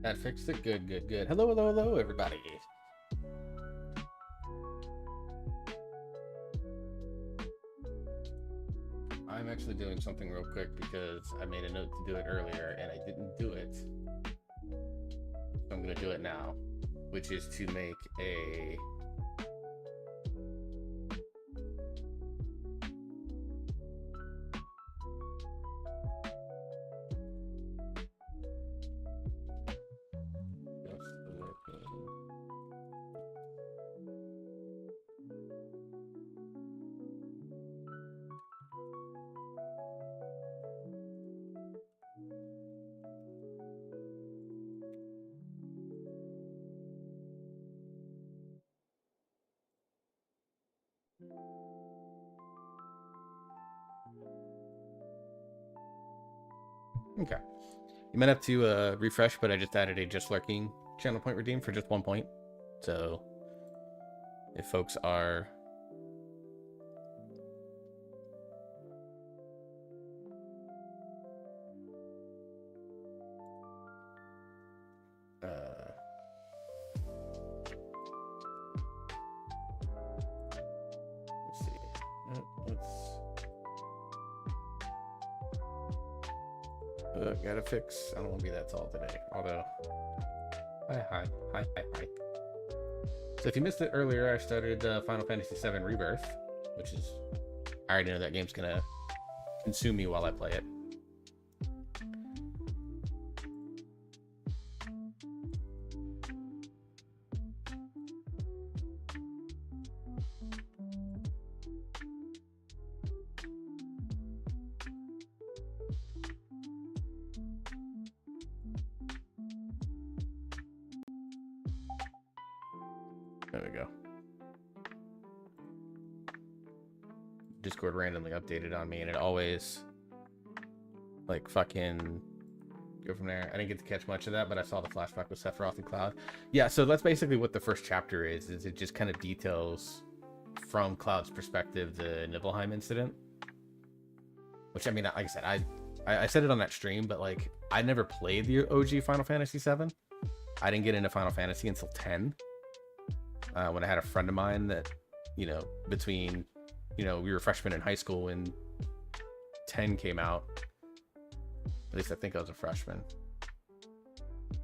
That fixed it. Good, good, good. Hello, hello, hello, everybody. I'm actually doing something real quick because I made a note to do it earlier and I didn't do it. So I'm going to do it now, which is to make a... Okay. You might have to refresh, but I just added a just lurking channel point redeem for just 1 point. So if folks are... let's see. Gotta fix. I don't want to be that tall today. Although, hi. So if you missed it earlier, I started Final Fantasy VII Rebirth, which is, I already know that game's gonna consume me while I play it. There we go. Discord randomly updated on me, and it always, like, fucking go from there. I didn't get to catch much of that, but I saw the flashback with Sephiroth and Cloud. Yeah, so that's basically what the first chapter is it just kind of details, from Cloud's perspective, the Nibelheim incident. Which, I mean, like I said, I said it on that stream, but, like, I never played the OG Final Fantasy VII. I didn't get into Final Fantasy until 10. When I had a friend of mine that, you know, between, you know, we were freshmen in high school when 10 came out. At least I think I was a freshman.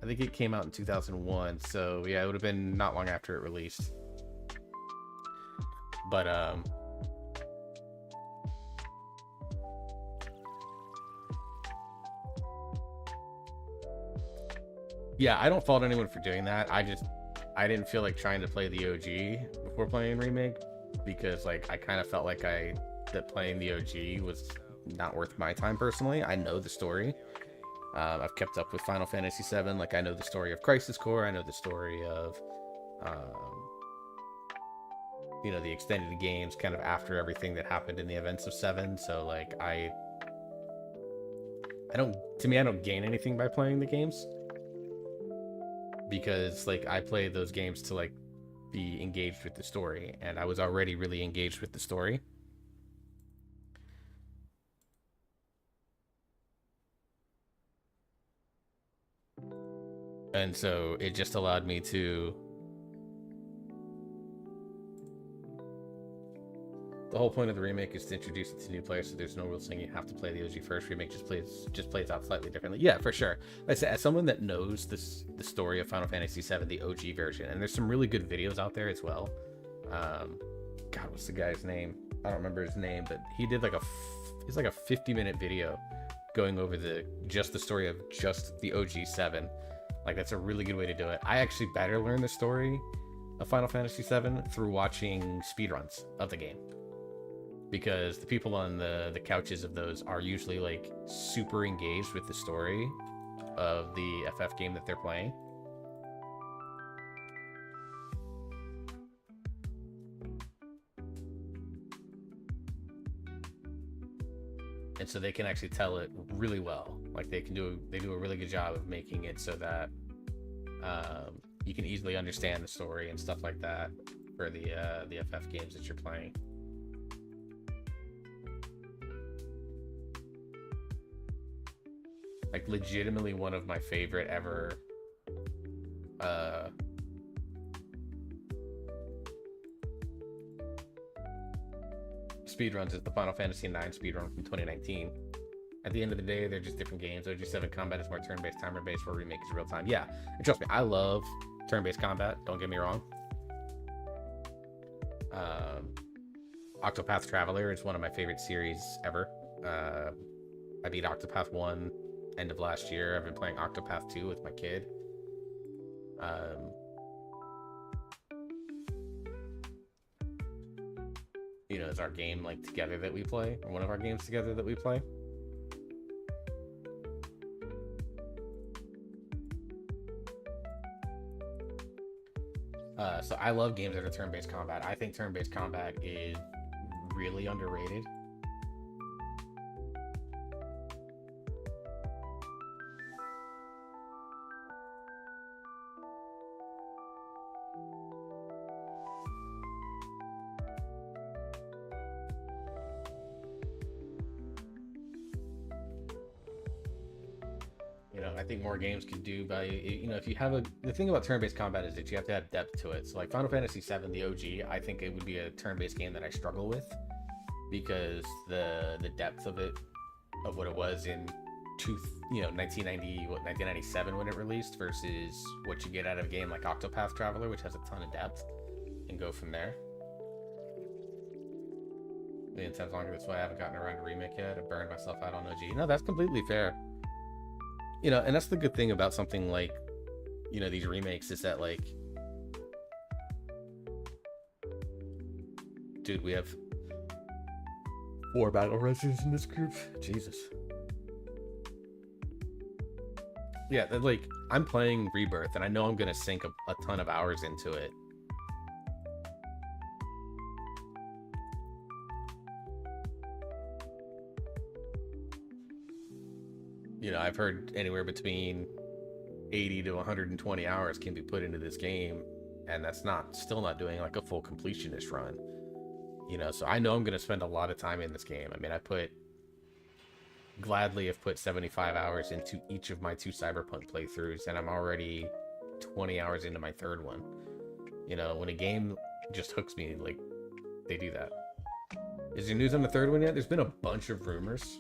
I think it came out in 2001, so yeah, it would have been not long after it released. But yeah, I don't fault anyone for doing that. I didn't feel like trying to play the OG before playing Remake, because, like, I kind of felt like that playing the OG was not worth my time personally. I know the story. I've kept up with Final Fantasy VII. Like, I know the story of Crisis Core. I know the story of, you know, the extended games kind of after everything that happened in the events of 7. So, like, I don't gain anything by playing the games. Because, like, I played those games to, like, be engaged with the story, and I was already really engaged with the story. And so it just allowed me to... The whole point of the remake is to introduce it to new players, so there's no real saying you have to play the OG first. Remake just plays out slightly differently. Yeah, for sure. Like I said, as someone that knows the story of Final Fantasy VII, the OG version, and there's some really good videos out there as well. God, what's the guy's name? I don't remember his name, but he did like it's like a 50-minute video going over just the story of just the OG 7. Like, that's a really good way to do it. I actually better learn the story of Final Fantasy VII through watching speedruns of the game. Because the people on the couches of those are usually, like, super engaged with the story of the FF game that they're playing. And so they can actually tell it really well. Like, they do a really good job of making it so that you can easily understand the story and stuff like that for the FF games that you're playing. Like, legitimately one of my favorite ever speedruns is the Final Fantasy IX speedrun from 2019. At the end of the day, they're just different games. OG7 combat is more turn-based, timer-based, where Remake is real-time. Yeah, and trust me, I love turn-based combat. Don't get me wrong. Octopath Traveler is one of my favorite series ever. I beat Octopath 1 end of last year. I've been playing Octopath 2 with my kid. You know, it's our game like together that we play, or one of our games together that we play. So I love games that are turn-based combat. I think turn-based combat is really underrated. You know, I think more games could do by, you know, if you have the thing about turn-based combat is that you have to have depth to it. So like Final Fantasy VII, the OG, I think it would be a turn-based game that I struggle with because the depth of it, of what it was in 1997 when it released versus what you get out of a game like Octopath Traveler, which has a ton of depth, and go from there. The intent's longer, that's why I haven't gotten around to Remake yet. I burned myself out on OG. No, that's completely fair. You know, and that's the good thing about something like, you know, these remakes is that, like, dude, we have 4 battle residents in this group. Jesus. Yeah, like, I'm playing Rebirth, and I know I'm gonna sink a ton of hours into it. You know, I've heard anywhere between 80 to 120 hours can be put into this game, and that's still not doing like a full completionist run. You know, so I know I'm going to spend a lot of time in this game. I mean, gladly have put 75 hours into each of my 2 Cyberpunk playthroughs, and I'm already 20 hours into my 3rd one. You know, when a game just hooks me, like, they do that. Is there news on the 3rd one yet? There's been a bunch of rumors.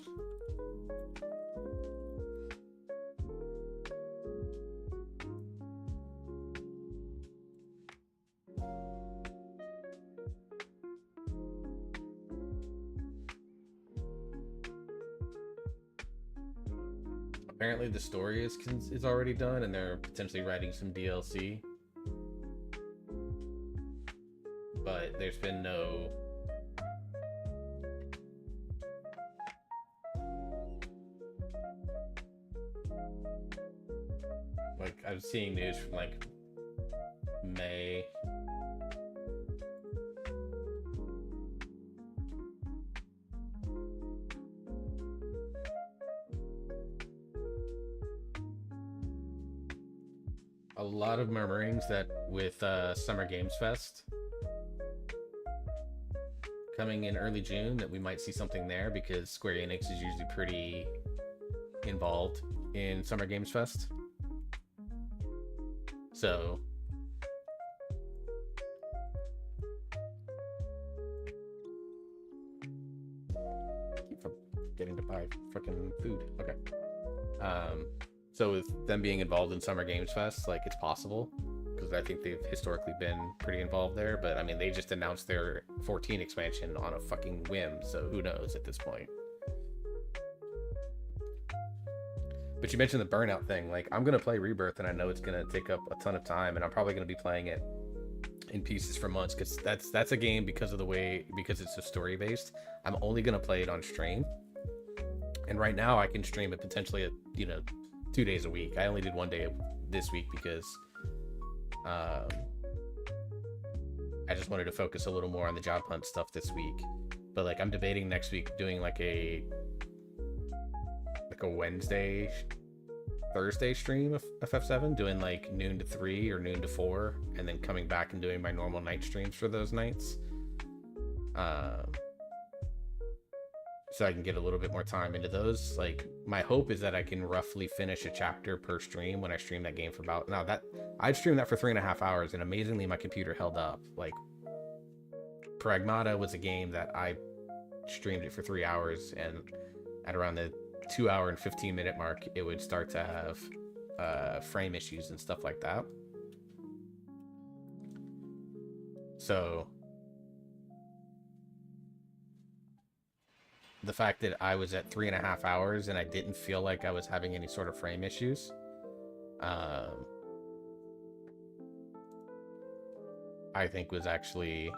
Apparently the story is already done, and they're potentially writing some DLC. But there's been no... Like, I was seeing news from, like, May... A lot of murmurings that with Summer Games Fest coming in early June, that we might see something there, because Square Enix is usually pretty involved in Summer Games Fest. So keep forgetting to buy freaking food. Okay. So with them being involved in Summer Games Fest, like, it's possible, because I think they've historically been pretty involved there. But I mean, they just announced their 14 expansion on a fucking whim, so who knows at this point. But you mentioned the burnout thing. Like, I'm gonna play Rebirth, and I know it's gonna take up a ton of time, and I'm probably gonna be playing it in pieces for months, because that's a game, because it's a story based, I'm only gonna play it on stream. And right now I can stream it potentially at, you know, 2 days a week. I only did 1 day this week because I just wanted to focus a little more on the job hunt stuff this week. But like, I'm debating next week doing like a Wednesday, Thursday stream of FF7, doing like noon to 3 or noon to 4, and then coming back and doing my normal night streams for those nights. so I can get a little bit more time into those. Like, my hope is that I can roughly finish a chapter per stream when I stream that game for about, now that I'd streamed that for 3.5 hours, and amazingly my computer held up. Like, Pragmata was a game that I streamed it for 3 hours, and at around the 2 hour and 15-minute mark it would start to have frame issues and stuff like that. So the fact that I was at 3.5 hours and I didn't feel like I was having any sort of frame issues, I think was actually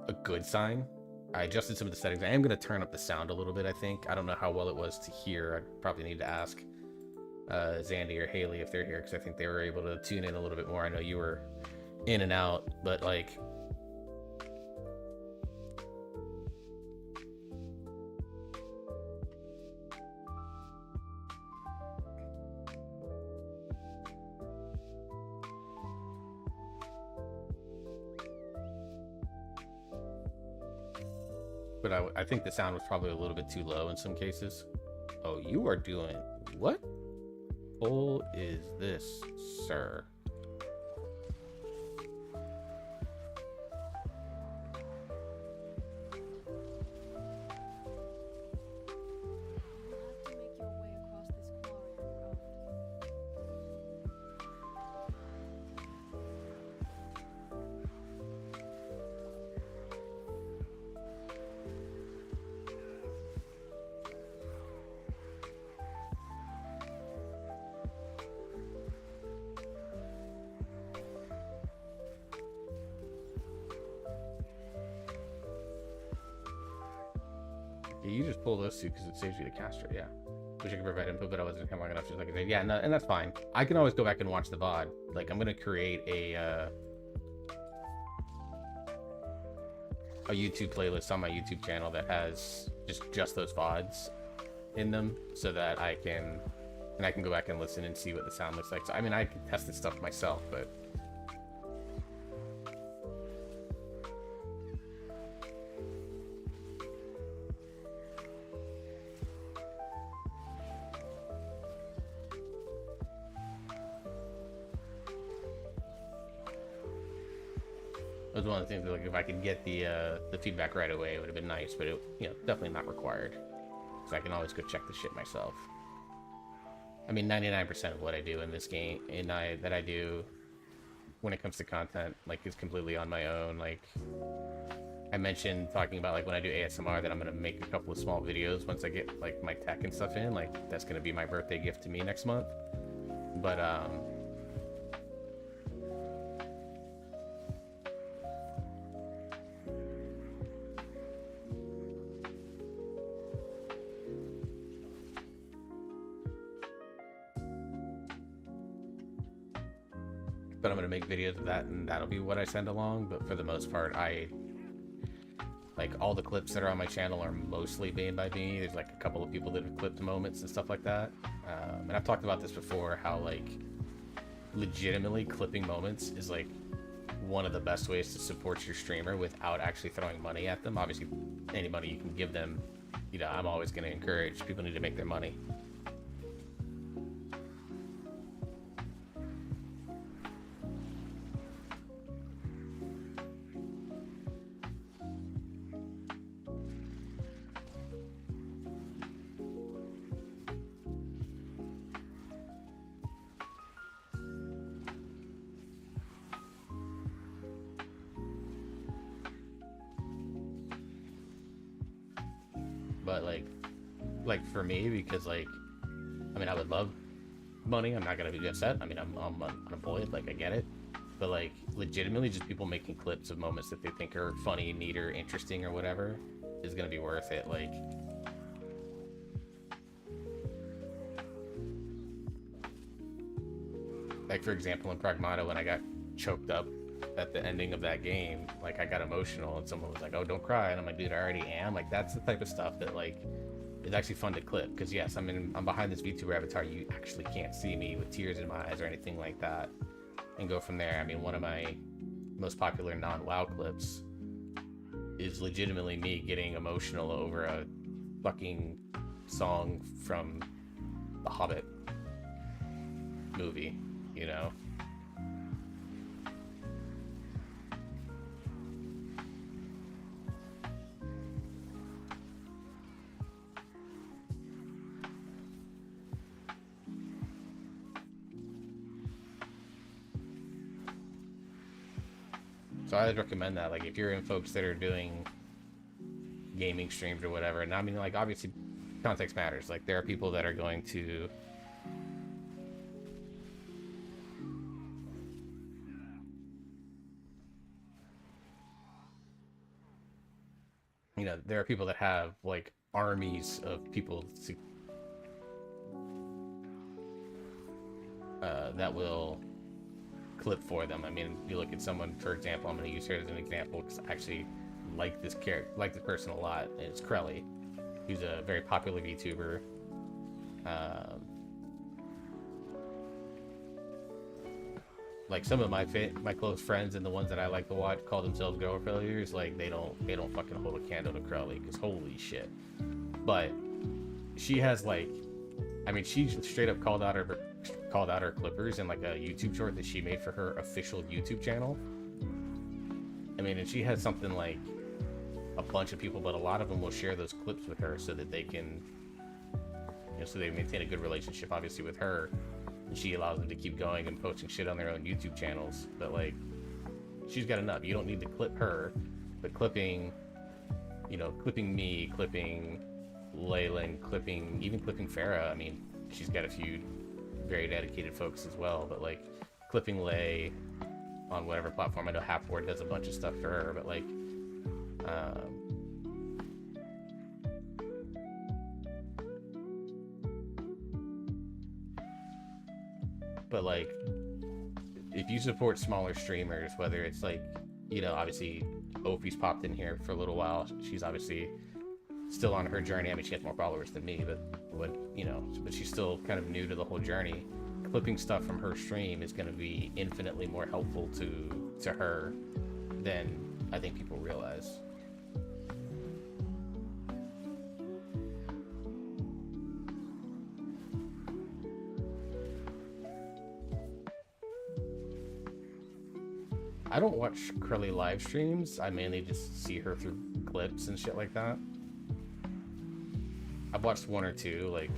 a good sign. I adjusted some of the settings. I am going to turn up the sound a little bit, I think. I don't know how well it was to hear. I probably need to ask Zandy or Haley if they're here, because I think they were able to tune in a little bit more. I know you were in and out, but like, but I think the sound was probably a little bit too low in some cases. Oh, you are doing what? Hole is this, sir? You just pull those two because it saves you the caster. Yeah, wish I could provide input, but I wasn't long enough. Just like I said, yeah, no, and that's fine. I can always go back and watch the VOD. Like, I'm gonna create a YouTube playlist on my YouTube channel that has just those VODs in them, so that I can go back and listen and see what the sound looks like. So I mean, I can test this stuff myself, but it was one of the things that, like, if I could get the feedback right away, it would have been nice, but it, you know, definitely not required. So I can always go check the shit myself. I mean, 99% of what I do in this game, that I do when it comes to content, like, is completely on my own. Like, I mentioned talking about, like, when I do ASMR, that I'm gonna make a couple of small videos once I get, like, my tech and stuff in. Like, that's gonna be my birthday gift to me next month. But I'm gonna make videos of that, and that'll be what I send along. But for the most part, like, all the clips that are on my channel are mostly made by me. There's like a couple of people that have clipped moments and stuff like that. And I've talked about this before, how, like, legitimately clipping moments is, like, one of the best ways to support your streamer without actually throwing money at them. Obviously, any money you can give them, you know, I'm always going to encourage. People need to make their money. But like for me, because, like, I mean, I would love money. I'm not gonna be upset. I mean, I'm unemployed. Like, I get it. But, like, legitimately, just people making clips of moments that they think are funny, neat, or interesting, or whatever, is gonna be worth it. Like, for example, in Pragmata, when I got choked up at the ending of that game, like, I got emotional, and someone was like, "Oh, don't cry," and I'm like, "Dude, I already am." Like, that's the type of stuff that, like, is actually fun to clip, because yes, I'm behind this VTuber avatar. You actually can't see me with tears in my eyes or anything like that, and go from there. I mean, one of my most popular non-WoW clips is legitimately me getting emotional over fucking song from the Hobbit movie, you know? So I would recommend that, like, if you're in folks that are doing gaming streams or whatever, and I mean, like, obviously context matters. Like, there are people that are going to, you know, there are people that have like armies of people that will clip for them. I mean, you look at someone, for example, I'm going to use her as an example because I actually like this character, like this person a lot. And it's Krelly, who's a very popular VTuber. Like some of my close friends and the ones that I like to watch call themselves girl failures. Like they don't fucking hold a candle to Krelly, because holy shit. But she has like, I mean, she straight up called out her clippers in like a YouTube short that she made for her official YouTube channel. I mean, and she has something like a bunch of people, but a lot of them will share those clips with her so that they can, you know, so they maintain a good relationship, obviously, with her. And she allows them to keep going and posting shit on their own YouTube channels. But like, she's got enough. You don't need to clip her, but clipping, you know, clipping me, clipping Leyland, even clipping Farah. I mean, she's got a few very dedicated folks as well, but like clipping Lay on whatever platform. I know Halfboard does a bunch of stuff for her, but like, if you support smaller streamers, whether it's like, you know, obviously Opie's popped in here for a little while. She's obviously still on her journey. I mean, she has more followers than me, but she's still kind of new to the whole journey. Clipping stuff from her stream is going to be infinitely more helpful to her than I think people realize. I don't watch Krelly live streams. I mainly just see her through clips and shit like that. I've watched one or two, like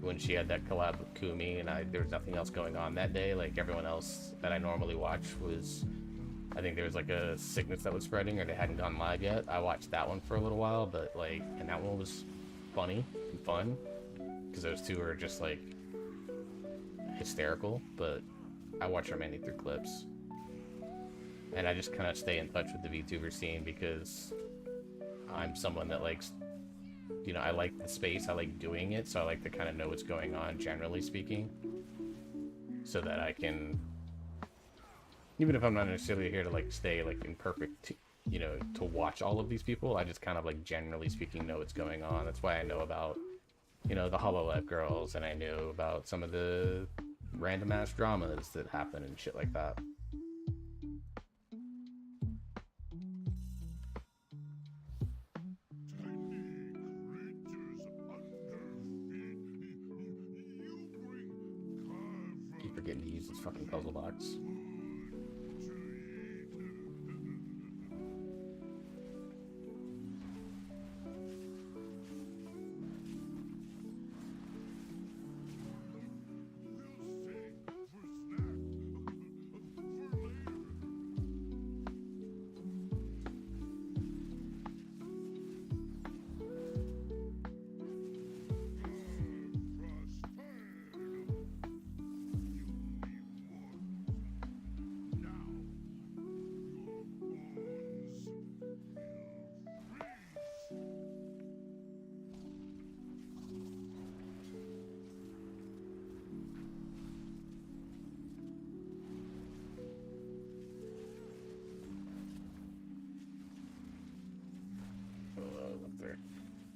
when she had that collab with Kumi, and there was nothing else going on that day. Like everyone else that I normally watch was, I think there was like a sickness that was spreading, or they hadn't gone live yet. I watched that one for a little while, but like, and that one was funny and fun because those two are just like hysterical. But I watch her mainly through clips, and I just kind of stay in touch with the VTuber scene because I'm someone that likes, you know, I like the space, I like doing it, so I like to kind of know what's going on, generally speaking, so that I can, even if I'm not necessarily here to like stay like in perfect, you know, to watch all of these people, I just kind of like generally speaking know what's going on. That's why I know about, you know, the HoloLab girls, and I know about some of the random ass dramas that happen and shit like that. Keep forgetting to use this fucking puzzle box.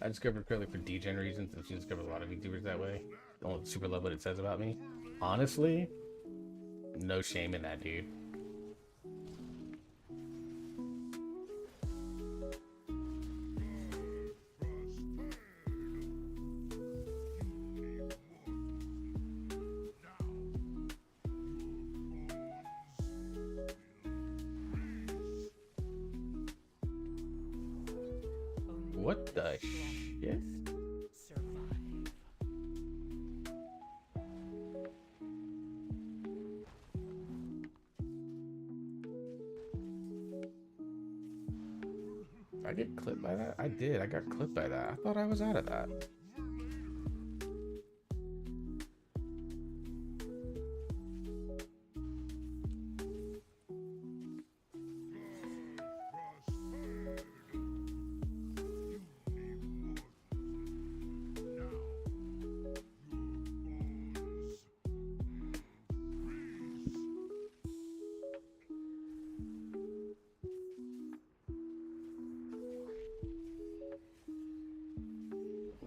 I discovered Krelly for degen reasons, and she discovered a lot of VTubers that way. Don't super love what it says about me. Honestly, no shame in that, dude. What the shit? I get clipped by that? I did. I got clipped by that. I thought I was out of that.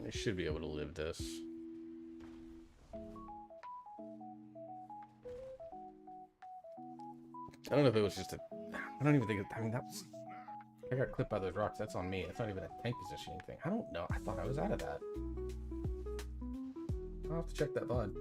I should be able to live this. I don't know if it was just a... I don't even think... I mean, that's... I got clipped by those rocks. That's on me. It's not even a tank positioning thing. I don't know. I thought I was out of that. I'll have to check that VOD.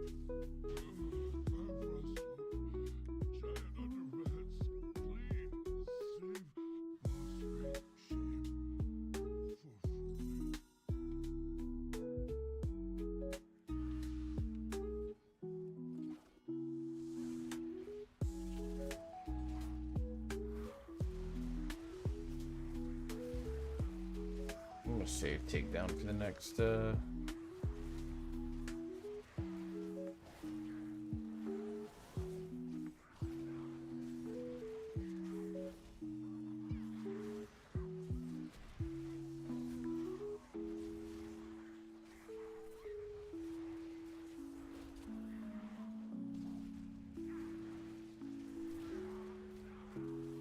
I'm gonna save takedown for the next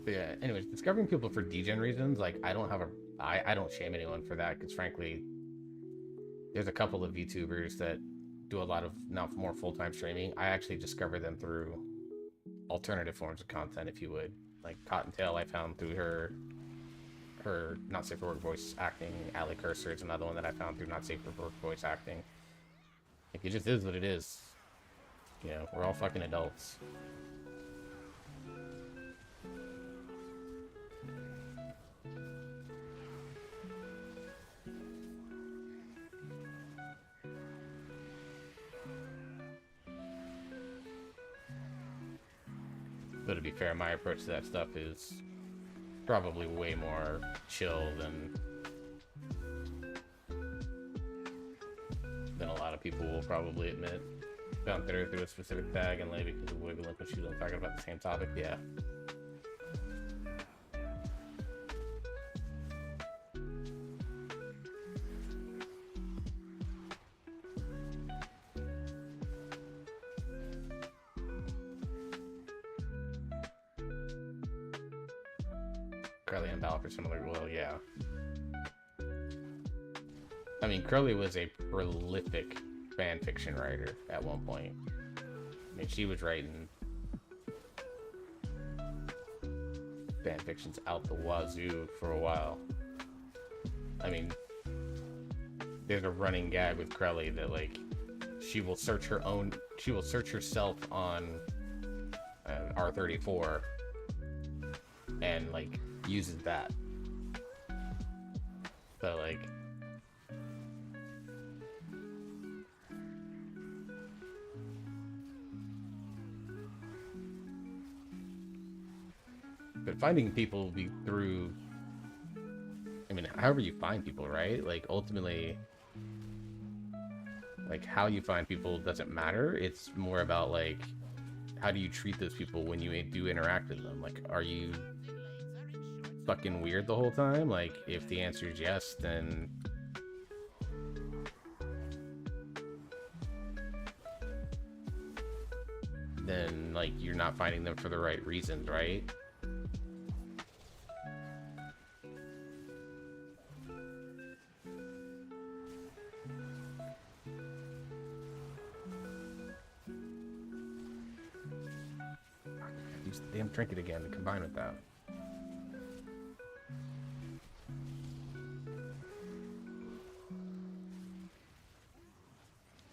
But yeah, anyways, discovering people for degen reasons, like I don't shame anyone for that, because frankly, there's a couple of VTubers that do a lot of now more full-time streaming. I actually discovered them through alternative forms of content, if you would. Like Cottontail, I found through her Not Safe for Work voice acting. Alley Cursor is another one that I found through Not Safe for Work voice acting. Like, it just is what it is. You know, we're all fucking adults. But to be fair, my approach to that stuff is probably way more chill than a lot of people will probably admit. Found through a specific tag and maybe because of Wiggle and Pushu and talking about the same topic, yeah. Curly and Balak are similar. Well, yeah. I mean, Curly was a prolific fan fiction writer at one point. I mean, she was writing fan fictions out the wazoo for a while. I mean, there's a running gag with Curly that, like, she will search herself on R34 and, like, uses that. So, like, but finding people be through, I mean, however you find people, right? Like, ultimately, like, how you find people doesn't matter. It's more about, like, how do you treat those people when you do interact with them? Like, are you fucking weird the whole time? Like, if the answer is yes, then like, you're not finding them for the right reasons, right? Use the damn trinket again to combine with that.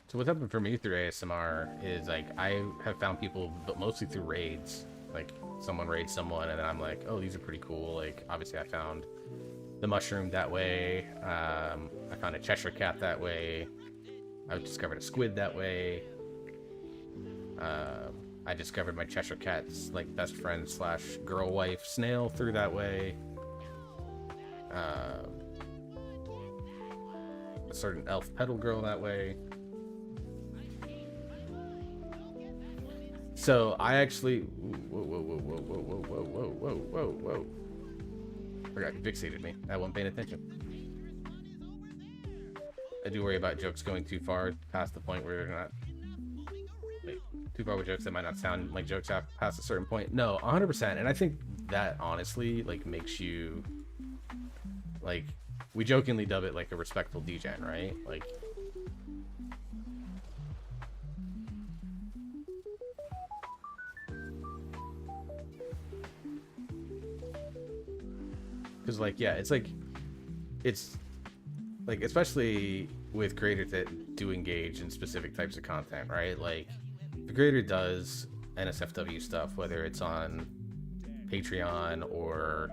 So what's happened for me through ASMR is, like, I have found people, but mostly through raids. Like, someone raids someone, and then I'm like, oh, these are pretty cool. Like, obviously I found the mushroom that way. I found a Cheshire cat that way. I discovered a squid that way. I discovered my Cheshire cat's like best friend slash girl wife snail through that way. A certain elf petal girl that way. So I actually, whoa. Forgot you fixated me. I wasn't paying attention. I do worry about jokes going too far past the point where they're not, like, too far with jokes that might not sound like jokes past a certain point. No, 100%. And I think that honestly, like, makes you, like, we jokingly dub it like a respectful degen, right? Like, because, like, yeah, it's like, especially with creators that do engage in specific types of content, right? Like, if the creator does NSFW stuff, whether it's on Patreon or,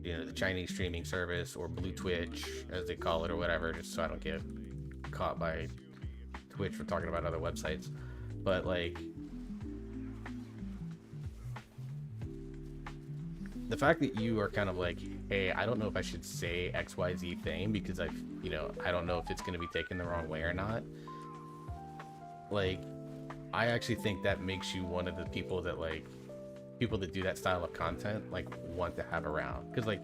you know, the Chinese streaming service, or Blue Twitch, as they call it, or whatever, just so I don't get caught by Twitch for talking about other websites. But, like, the fact that you are kind of like, hey, I don't know if I should say XYZ thing because I don't know if it's going to be taken the wrong way or not. Like, I actually think that makes you one of the people that, like, people that do that style of content, like, want to have around. Because, like,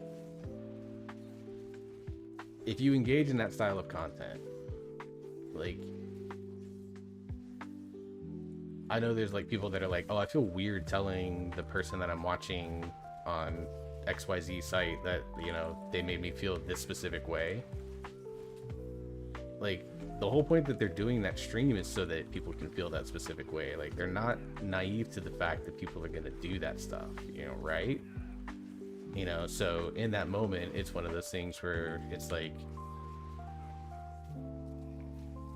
if you engage in that style of content, like, I know there's, like, people that are like, oh, I feel weird telling the person that I'm watching on XYZ site that, you know, they made me feel this specific way. Like, the whole point that they're doing that stream is so that people can feel that specific way. Like, they're not naive to the fact that people are gonna do that stuff, you know, right? You know, so in that moment, it's one of those things where it's like,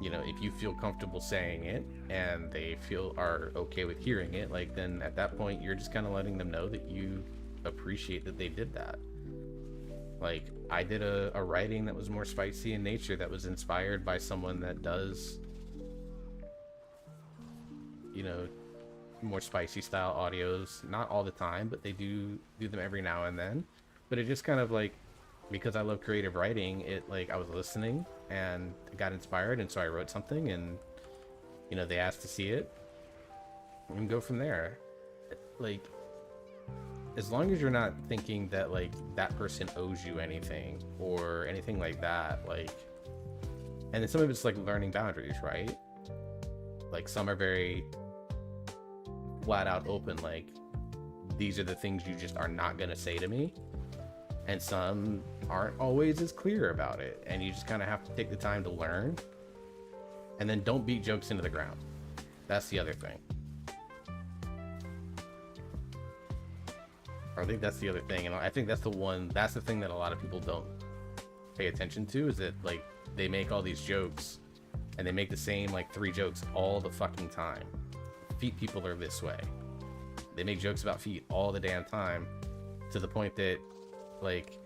you know, if you feel comfortable saying it and they are okay with hearing it, like, then at that point, you're just kind of letting them know that you appreciate that they did that. Like, I did a writing that was more spicy in nature, that was inspired by someone that does, you know, more spicy style audios, not all the time, but they do them every now and then. But it just kind of, like, because I love creative writing, it, like, I was listening and got inspired, and so I wrote something, and, you know, they asked to see it and go from there. Like, as long as you're not thinking that, like, that person owes you anything or anything like that, like, and then some of it's like learning boundaries, right? Like, some are very flat out open, like, these are the things you just are not gonna say to me, and some aren't always as clear about it, and you just kind of have to take the time to learn, and then don't beat jokes into the ground. That's the other thing. I think that's the other thing, and I think that's the thing that a lot of people don't pay attention to, is that, like, they make all these jokes, and they make the same, like, 3 jokes all the fucking time. Feet people are this way. They make jokes about feet all the damn time, to the point that, like,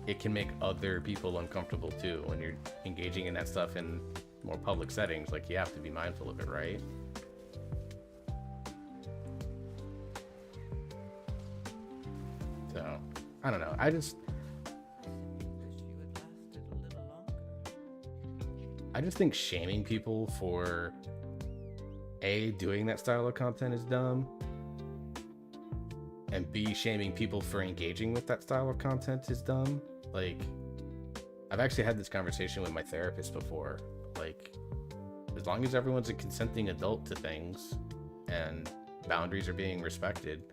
it can make other people uncomfortable too when you're engaging in that stuff in more public settings. Like, you have to be mindful of it, right? So, I don't know. I just think shaming people for A, doing that style of content is dumb, and B, shaming people for engaging with that style of content is dumb. Like, I've actually had this conversation with my therapist before. Like, as long as everyone's a consenting adult to things and boundaries are being respected,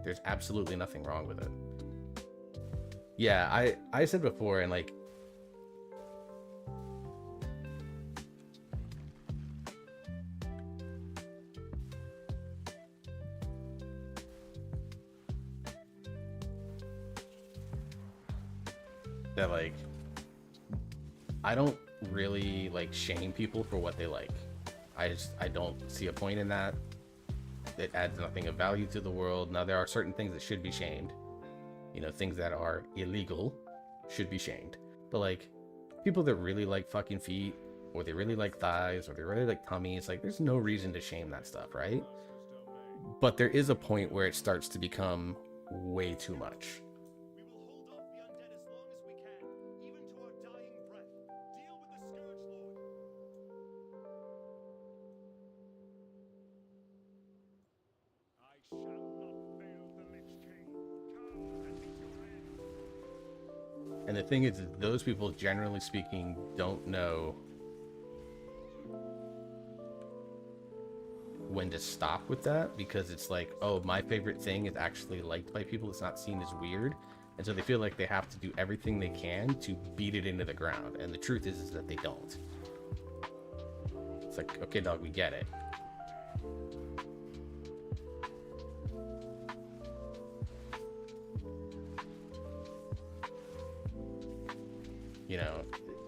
there's absolutely nothing wrong with it. Yeah, I said before, and, like, that, like, I don't really, like, shame people for what they like. I don't see a point in that. It adds nothing of value to the world. Now, there are certain things that should be shamed, You know, things that are illegal should be shamed. But like people that really like fucking feet, or they really like thighs, or they really like tummies, like there's no reason to shame that stuff, right? But there is a point where it starts to become way too much. And the thing is those people, generally speaking, don't know when to stop with that, because it's like, oh, my favorite thing is actually liked by people. It's not seen as weird. And so they feel like they have to do everything they can to beat it into the ground. And the truth is that they don't. It's like, okay, dog, we get it. You know,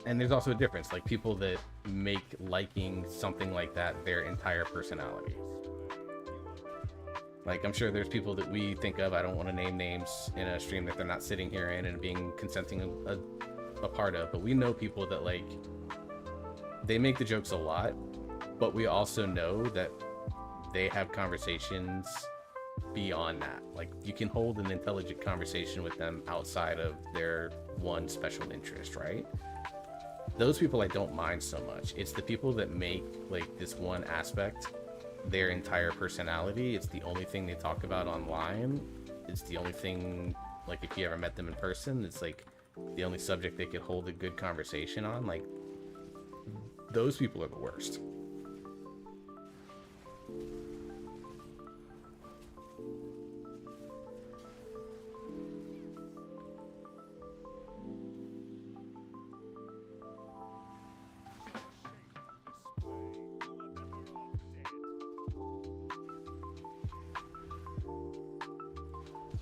and there's also a difference, like people that make liking something like that their entire personality. Like, I'm sure there's people that we think of, I don't want to name names in a stream that they're not sitting here in and being consenting a part of, but we know people that, like, they make the jokes a lot, but we also know that they have conversations beyond that. Like, you can hold an intelligent conversation with them outside of their one special interest, right? Those people I don't mind so much. It's the people that make, like, this one aspect their entire personality. It's the only thing they talk about online. It's the only thing, like, if you ever met them in person, it's like the only subject they could hold a good conversation on. Like, those people are the worst.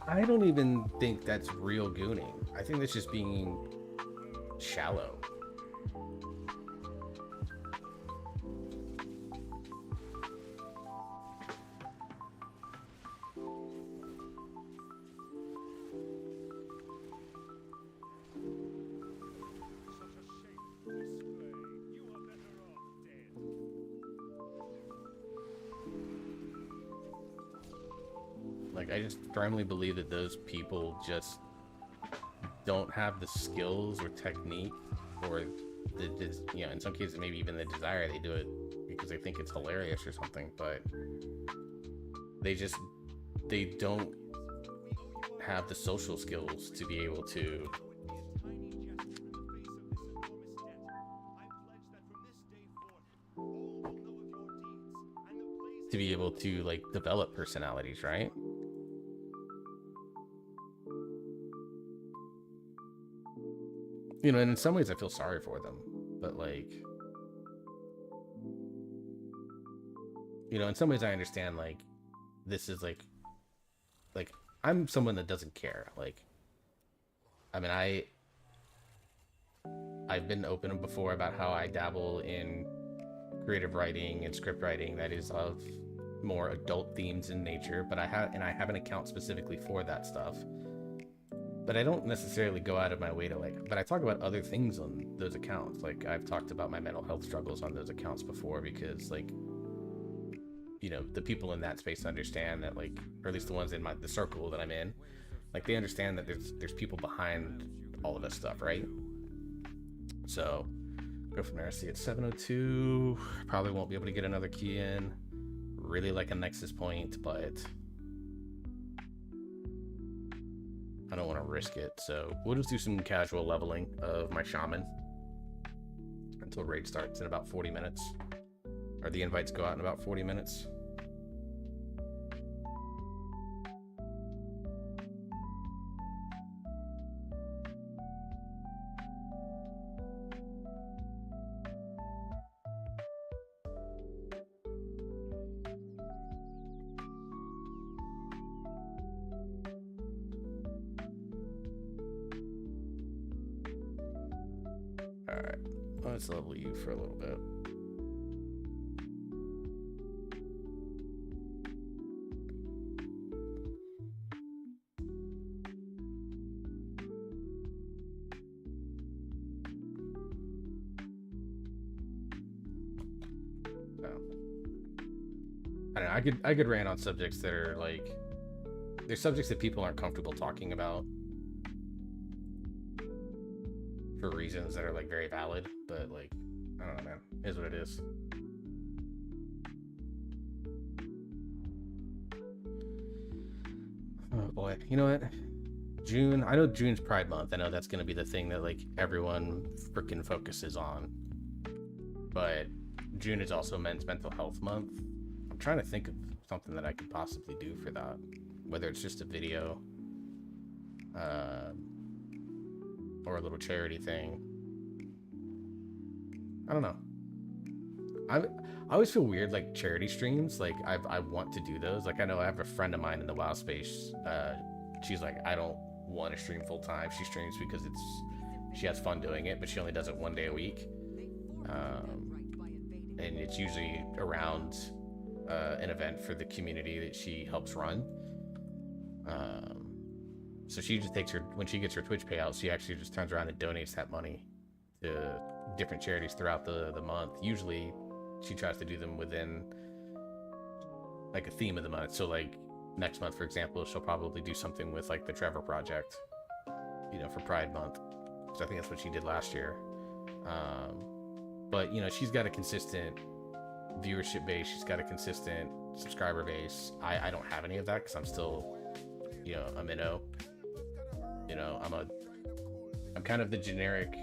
I don't even think that's real gooning. I think that's just being shallow. Like, I just firmly believe that those people just don't have the skills or technique, or the, you know, in some cases maybe even the desire. They do it because they think it's hilarious or something, but they don't have the social skills to be able to like develop personalities, right? You know, and in some ways I feel sorry for them, but like, you know, in some ways I understand, like, this is like I'm someone that doesn't care. Like, I mean, I've been open before about how I dabble in creative writing and script writing that is of more adult themes in nature, but I have an account specifically for that stuff. But I don't necessarily go out of my way to, like, but I talk about other things on those accounts. Like, I've talked about my mental health struggles on those accounts before, because, like, you know, the people in that space understand that, like, or at least the ones in the circle that I'm in, like, they understand that there's people behind all of this stuff, right? So go from there. See, it's 7:02. Probably won't be able to get another key in. Really like a nexus point, but I don't want to risk it, so we'll just do some casual leveling of my shaman until raid starts in about 40 minutes, or the invites go out in about 40 minutes. Alright, let's level you for a little bit. I could rant on subjects that are like, there's subjects that people aren't comfortable talking about for reasons that are like very valid, but like, I don't know, man. It is what it is. Oh boy, you know what? June, I know June's Pride Month. I know that's gonna be the thing that like everyone freaking focuses on. But June is also Men's Mental Health Month. I'm trying to think of something that I could possibly do for that. Whether it's just a video, or a little charity thing. I don't know. I always feel weird like charity streams. Like I want to do those. Like I know I have a friend of mine in the WoW space. She's like, I don't want to stream full time. She streams because she has fun doing it, but she only does it 1 day a week. And it's usually around an event for the community that she helps run. So she just takes when she gets her Twitch payouts, she actually just turns around and donates that money to different charities throughout the month. Usually she tries to do them within like a theme of the month. So like next month, for example, she'll probably do something with like the Trevor Project, you know, for Pride Month. So I think that's what she did last year. But you know, she's got a consistent viewership base. She's got a consistent subscriber base. I don't have any of that because I'm still, you know, a minnow. You know, I'm kind of the generic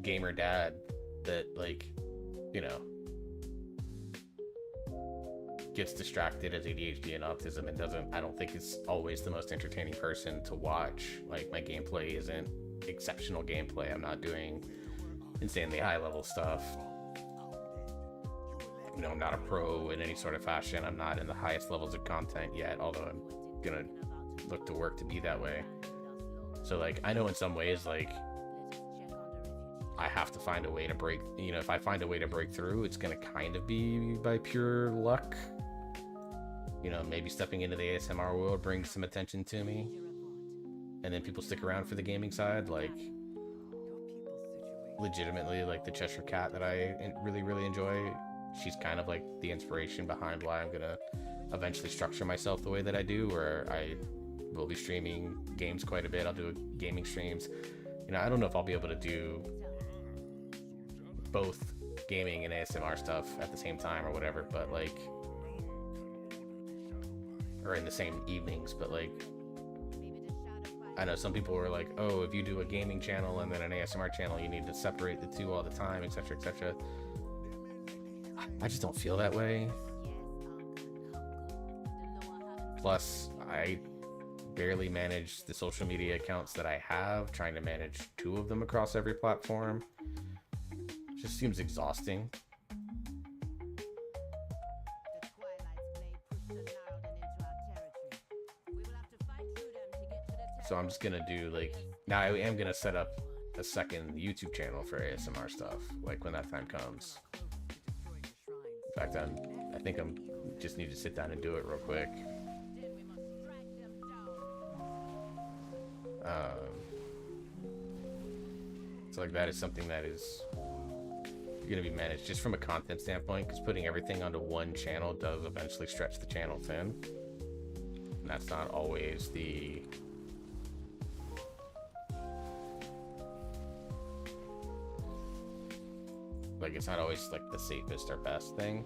gamer dad that like, you know, gets distracted, as ADHD and autism, and I don't think it's always the most entertaining person to watch. Like my gameplay isn't exceptional gameplay. I'm not doing insanely high level stuff. You know, I'm not a pro in any sort of fashion. I'm not in the highest levels of content yet, although I'm gonna look to work to be that way. So like, I know in some ways, like, I have to find a way to break, you know, if I find a way to break through, it's gonna kind of be by pure luck. You know, maybe stepping into the ASMR world brings some attention to me, and then people stick around for the gaming side. Like, legitimately, like the Cheshire Cat that I really, really enjoy, she's kind of like the inspiration behind why I'm gonna eventually structure myself the way that I do, where I will be streaming games quite a bit. I'll do gaming streams. You know, I don't know if I'll be able to do both gaming and ASMR stuff at the same time or whatever, but like, or in the same evenings, but like, I know some people were like, oh, if you do a gaming channel and then an ASMR channel, you need to separate the two all the time, etc., etc. I just don't feel that way. Plus, I barely manage the social media accounts that I have. Trying to manage 2 of them across every platform just seems exhausting. So I'm just gonna do like, now I am gonna set up a second YouTube channel for ASMR stuff, like when that time comes. In fact, I think I'm just need to sit down and do it real quick. So like that is something that is going to be managed just from a content standpoint, because putting everything onto one channel does eventually stretch the channel thin, and that's not always the like, it's not always like the safest or best thing.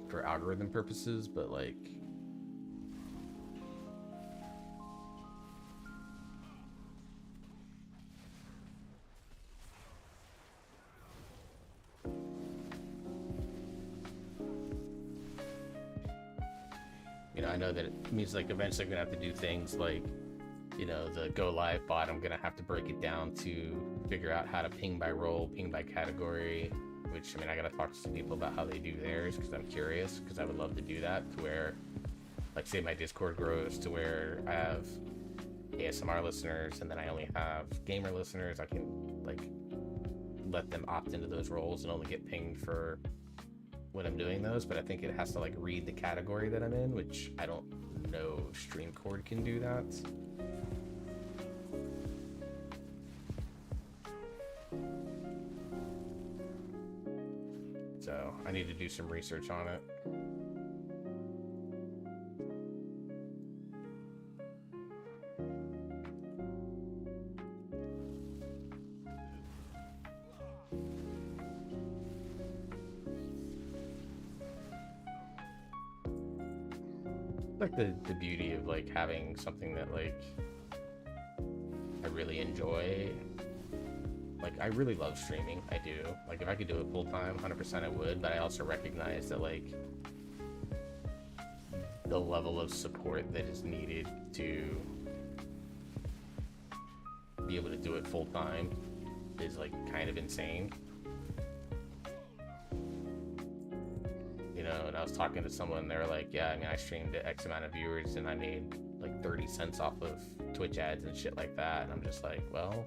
For algorithm purposes, but like, you know, I know that it means like eventually I'm gonna have to do things like, you know, the go live bot, I'm gonna have to break it down to figure out how to ping by role, ping by category, which, I mean, I gotta talk to some people about how they do theirs, because I'm curious, because I would love to do that, to where, like, say my Discord grows to where I have ASMR listeners, and then I only have gamer listeners. I can, like, let them opt into those roles and only get pinged for when I'm doing those, but I think it has to, like, read the category that I'm in, which I don't know if StreamCord can do that. So I need to do some research on it. Like the beauty of like having something that like I really enjoy. Like I really love streaming. I do. Like if I could do it full time, 100% I would. But I also recognize that like the level of support that is needed to be able to do it full time is like kind of insane. You know, and I was talking to someone, they were like, yeah, I mean, I streamed to X amount of viewers and I made like 30 cents off of Twitch ads and shit like that. And I'm just like, well,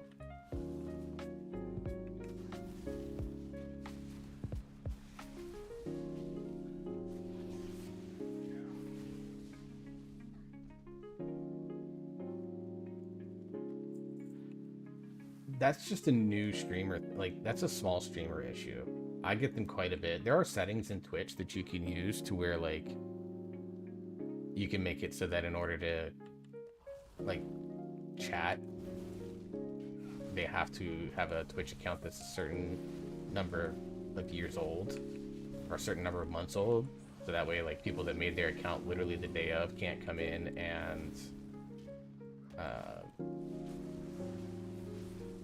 that's just a new streamer. Like, that's a small streamer issue. I get them quite a bit. There are settings in Twitch that you can use to where, like, you can make it so that in order to, like, chat, they have to have a Twitch account that's a certain number of years old, or a certain number of months old. So that way, like, people that made their account literally the day of can't come in and,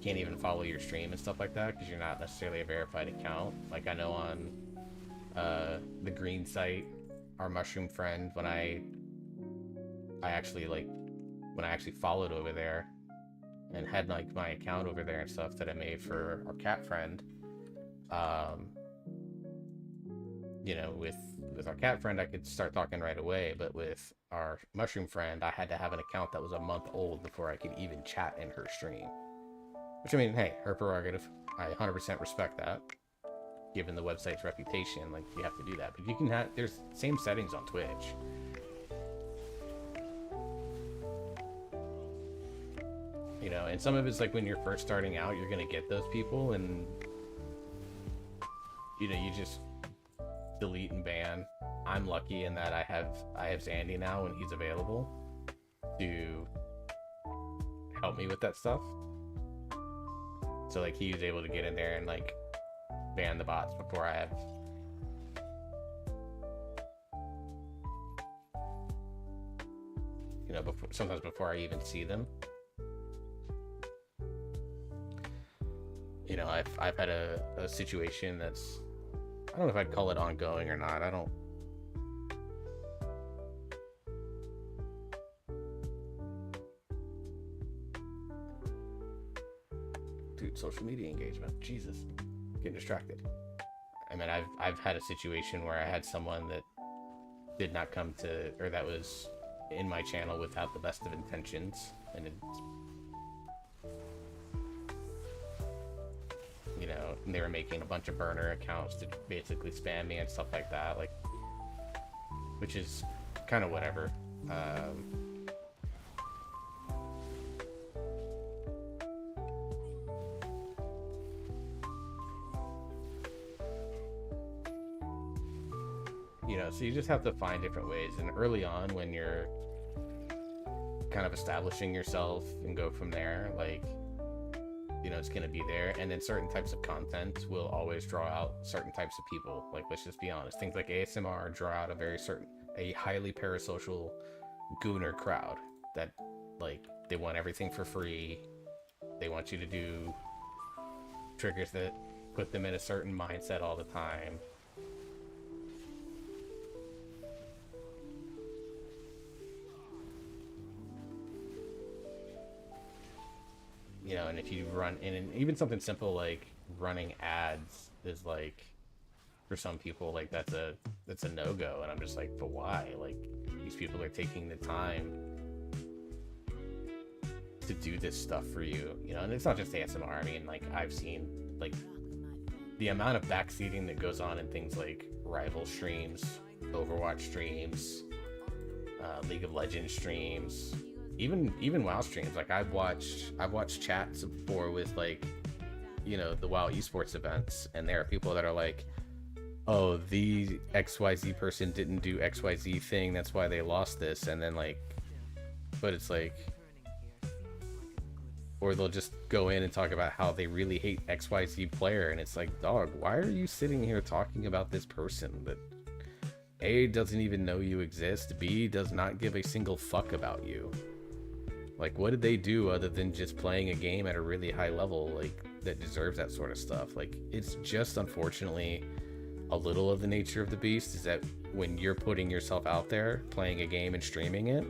can't even follow your stream and stuff like that because you're not necessarily a verified account. Like I know on the green site, our mushroom friend, when I actually followed over there and had like my account over there and stuff that I made for our cat friend, you know, with our cat friend I could start talking right away, but with our mushroom friend I had to have an account that was a month old before I could even chat in her stream. Which, I mean, hey, her prerogative. I 100% respect that. Given the website's reputation, like, you have to do that. But you can have, there's same settings on Twitch. You know, and some of it's like when you're first starting out, you're going to get those people and, you know, you just delete and ban. I'm lucky in that I have Zandy now when he's available to help me with that stuff. So like he was able to get in there and like ban the bots before I have. You know, sometimes before I even see them. You know, I've had a situation that's, I don't know if I'd call it ongoing or not. I don't. Dude, social media engagement. Jesus. Getting distracted. I mean, I've had a situation where I had someone that did not come to, or that was in my channel without the best of intentions, and it's, you know, and they were making a bunch of burner accounts to basically spam me and stuff like that, like, which is kind of whatever. You know, so you just have to find different ways. And early on, when you're kind of establishing yourself and go from there, like, you know, it's going to be there. And then certain types of content will always draw out certain types of people. Like, let's just be honest. Things like ASMR draw out a highly parasocial gooner crowd that, like, they want everything for free. They want you to do triggers that put them in a certain mindset all the time. You know, and if you run in, and even something simple like running ads is like, for some people, like that's a no-go. And I'm just like, but why? Like, these people are taking the time to do this stuff for you, you know. And it's not just ASMR. I mean, like, I've seen like the amount of backseating that goes on in things like rival streams, Overwatch streams, League of Legends streams, even WoW streams. Like, I've watched chats before with, like, you know, the WoW esports events, and there are people that are like, oh, the XYZ person didn't do XYZ thing, that's why they lost this, and then like, but it's like, or they'll just go in and talk about how they really hate XYZ player, and it's like, dog, why are you sitting here talking about this person that A, doesn't even know you exist, B, does not give a single fuck about you? Like, what did they do other than just playing a game at a really high level, like, that deserves that sort of stuff? Like, it's just, unfortunately, a little of the nature of the beast is that when you're putting yourself out there, playing a game and streaming it,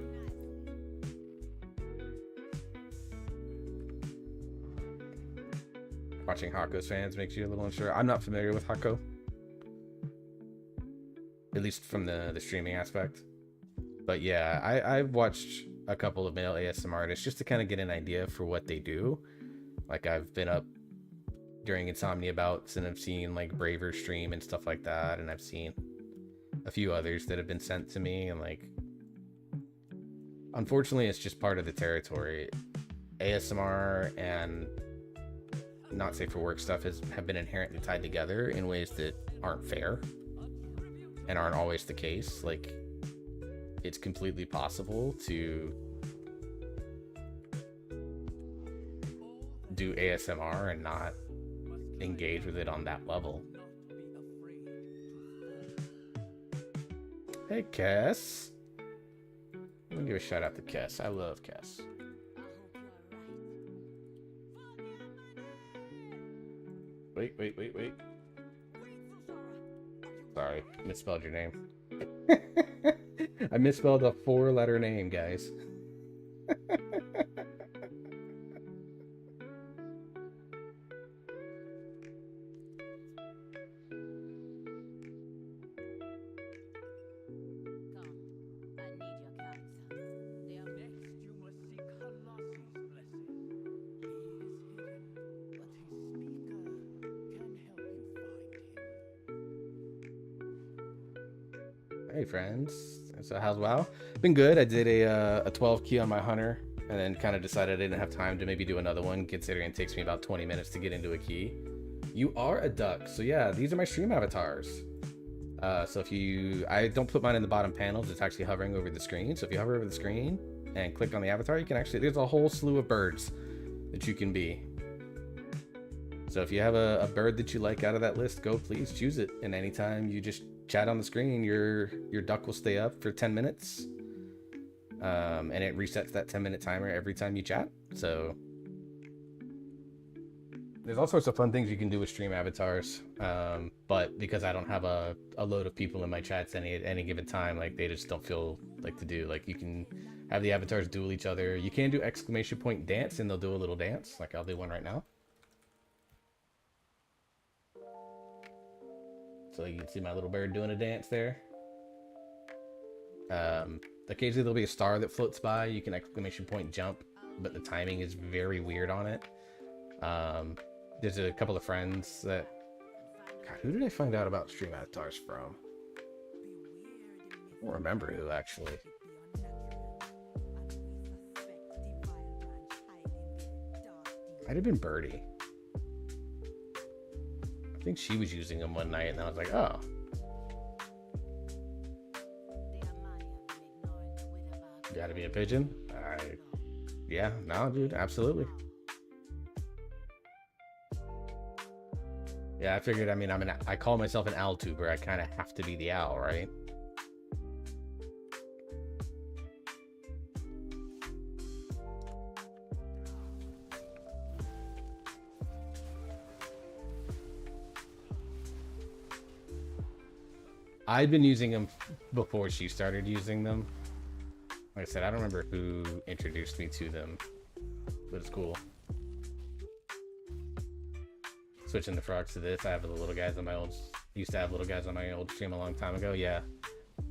watching Hako's fans makes you a little unsure. I'm not familiar with Hako, at least from the streaming aspect. But yeah, I've watched a couple of male ASMR artists just to kind of get an idea for what they do. Like, I've been up during insomnia bouts and I've seen like Braver stream and stuff like that, and I've seen a few others that have been sent to me, and like, unfortunately it's just part of the territory. ASMR and not safe for work stuff have been inherently tied together in ways that aren't fair and aren't always the case. Like, it's completely possible to do ASMR and not engage with it on that level. Hey, Kess. Let me give a shout out to Kess. I love Kess. Wait. Sorry, misspelled your name. I misspelled a 4-letter name, guys. Hey friends, so how's WoW? Been good. I did a 12 key on my hunter, and then kind of decided I didn't have time to maybe do another one, considering it takes me about 20 minutes to get into a key. You are a duck, so yeah, these are my stream avatars. So if I don't put mine in the bottom panels, it's actually hovering over the screen. So if you hover over the screen and click on the avatar, you can actually, there's a whole slew of birds that you can be. So if you have a bird that you like out of that list, go please choose it. And anytime you just chat on the screen, your duck will stay up for 10 minutes. And it resets that 10-minute timer every time you chat. So there's all sorts of fun things you can do with stream avatars. But because I don't have a load of people in my chats at any given time, like, they just don't feel like to do. Like, you can have the avatars duel each other. You can do exclamation point dance, and they'll do a little dance. Like, I'll do one right now. So you can see my little bird doing a dance there. Occasionally there'll be a star that floats by. You can exclamation point jump, but the timing is very weird on it. There's a couple of friends that... God, who did I find out about stream avatars from? I don't remember who, actually. Might have been Birdie. I think she was using them one night, and I was like, oh. Gotta be a pigeon? Yeah, no, dude, absolutely. Yeah, I figured, I mean, I call myself an owl tuber. I kind of have to be the owl, right? I'd been using them before she started using them. Like I said, I don't remember who introduced me to them, but it's cool. Switching the frogs to this, I have the little guys on my old... Used to have little guys on my old stream a long time ago, yeah.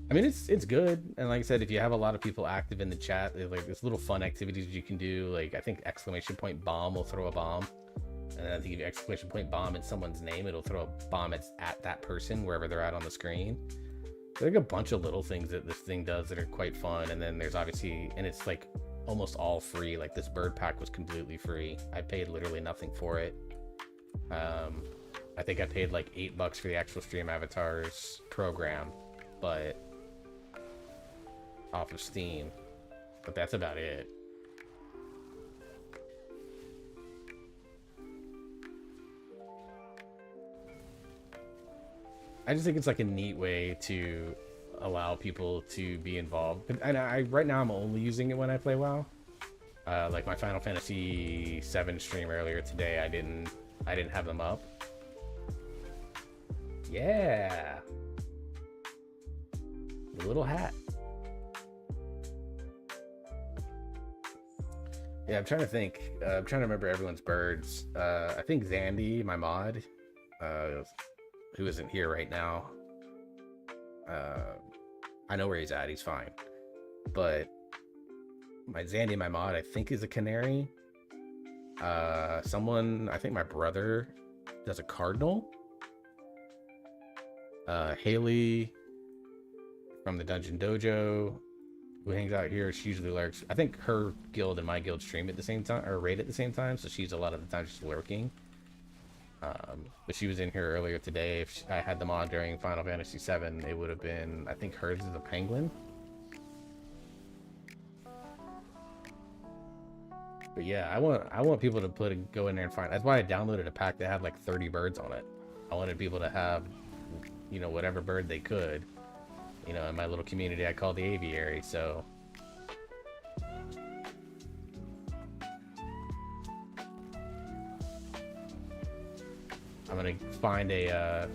I mean, it's good, and like I said, if you have a lot of people active in the chat, there's little fun activities you can do. Like, I think exclamation point bomb will throw a bomb. And then I think if you exclamation point bomb in someone's name, it'll throw a bomb at that person, wherever they're at on the screen. There's like a bunch of little things that this thing does that are quite fun. And then there's obviously, and it's like almost all free. Like, this bird pack was completely free. I paid literally nothing for it. I think I paid like $8 for the actual stream avatars program, but off of Steam. But that's about it. I just think it's like a neat way to allow people to be involved. And right now I'm only using it when I play WoW. Like my Final Fantasy VII stream earlier today, I didn't have them up. Yeah, the little hat. Yeah, I'm trying to think. I'm trying to remember everyone's birds. I think Zandy, my mod, who isn't here right now. I know where he's at. He's fine. But my Zandy, my mod, I think is a canary. Someone, I think my brother does a cardinal. Haley from the Dungeon Dojo, who hangs out here, she usually lurks. I think her guild and my guild stream at the same time, or raid at the same time, so she's a lot of the time just lurking. But she was in here earlier today. If I had them on during Final Fantasy VII, it would have been, I think hers is a penguin. But yeah, I want people to go in there and find. That's why I downloaded a pack that had like 30 birds on it. I wanted people to have, you know, whatever bird they could. You know, in my little community I call the aviary, so I'm gonna find a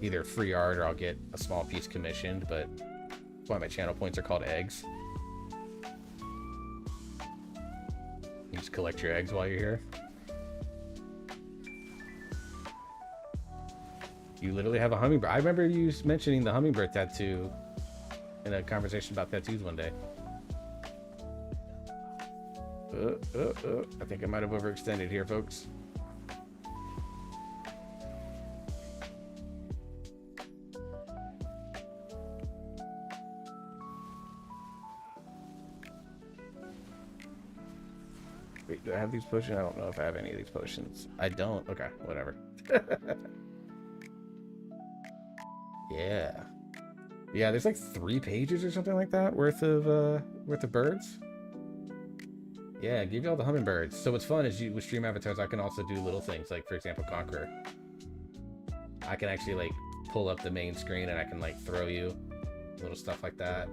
either free art or I'll get a small piece commissioned, but that's why my channel points are called eggs. You just collect your eggs while you're here. You literally have a hummingbird. I remember you mentioning the hummingbird tattoo in a conversation about tattoos one day. I think I might have overextended here, folks. Wait, do I have these potions? I don't know if I have any of these potions. I don't. Okay, whatever. Yeah. Yeah, there's like 3 pages or something like that worth of birds. Yeah, give you all the hummingbirds. So what's fun is with stream avatars, I can also do little things like, for example, Conqueror. I can actually like pull up the main screen and I can like throw you little stuff like that.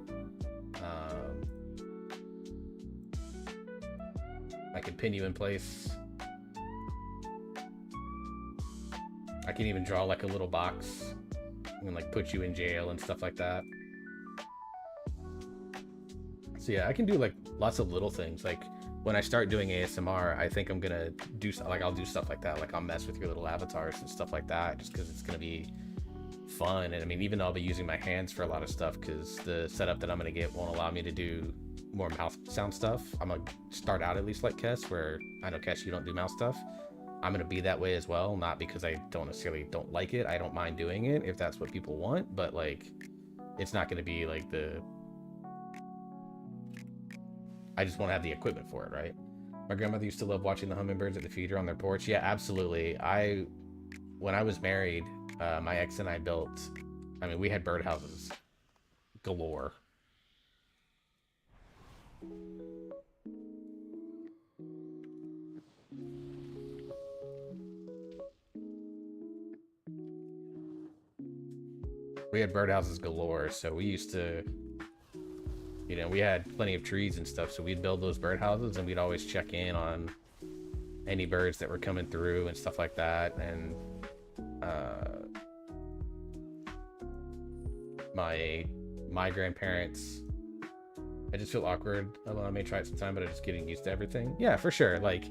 I can pin you in place. I can even draw like a little box and like put you in jail and stuff like that. So yeah, I can do like lots of little things. Like when I start doing ASMR, I think I'm gonna do like I'll do stuff like that. Like I'll mess with your little avatars and stuff like that, just because it's gonna be fun. And I mean, even though I'll be using my hands for a lot of stuff, because the setup that I'm gonna get won't allow me to do more mouth sound stuff. I'm gonna start out at least like Kess, where I know Kess, you don't do mouth stuff. I'm gonna be that way as well, not because I don't necessarily don't like it. I don't mind doing it if that's what people want, but like it's not gonna be like I just want to have the equipment for it, right? My grandmother used to love watching the hummingbirds at the feeder on their porch. Yeah, absolutely. When I was married, my ex and I built, I mean, we had birdhouses galore. We had birdhouses galore, so we used to, you know, we had plenty of trees and stuff, so we'd build those birdhouses and we'd always check in on any birds that were coming through and stuff like that. And my grandparents, I just feel awkward. I may try it sometime, but I'm just getting used to everything. Yeah, for sure. Like,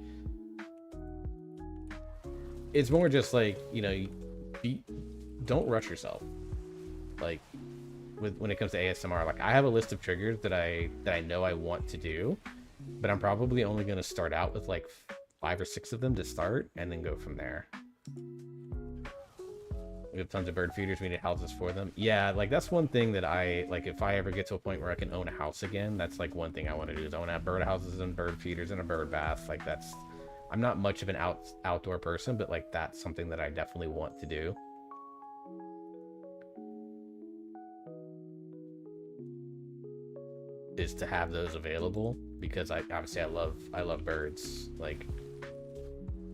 it's more just like, you know, don't rush yourself. Like, when it comes to ASMR, like I have a list of triggers that I know I want to do, but I'm probably only going to start out with like 5 or 6 of them to start and then go from there. We have tons of bird feeders. We need houses for them. Yeah, like that's one thing that I like. If I ever get to a point where I can own a house again, that's like one thing I want to do is I want to have bird houses and bird feeders and a bird bath. Like I'm not much of an outdoor person, but like that's something that I definitely want to do. Is to have those available, because I obviously I love birds. Like,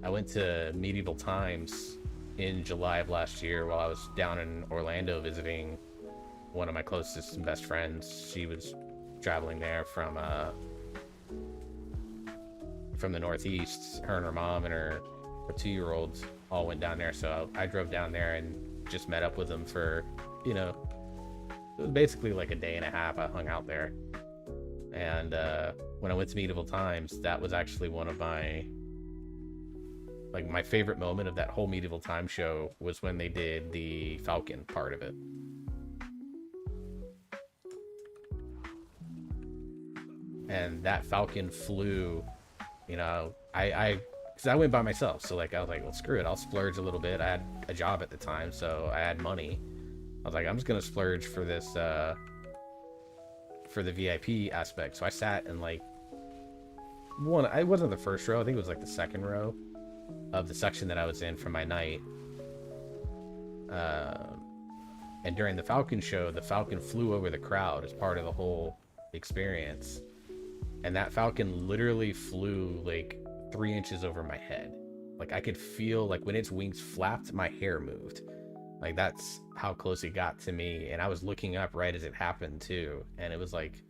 I went to Medieval Times in July of last year while I was down in Orlando visiting one of my closest and best friends. She was traveling there from the Northeast. Her and her mom and her 2-year-old all went down there, so I drove down there and just met up with them for, you know, it was basically like a day and a half. I hung out there. And when I went to Medieval Times, that was actually one of my favorite moment of that whole Medieval Times show was when they did the Falcon part of it. And that Falcon flew, you know, because I went by myself. So like, I was like, well, screw it. I'll splurge a little bit. I had a job at the time, so I had money. I was like, I'm just going to splurge for this, for the VIP aspect. So I sat in like I wasn't the first row. I think it was like the second row of the section that I was in for my night. And during the Falcon show, the Falcon flew over the crowd as part of the whole experience. And that Falcon literally flew like 3 inches over my head. Like I could feel like when its wings flapped, my hair moved. Like that's how close it got to me. And I was looking up right as it happened too. And it was like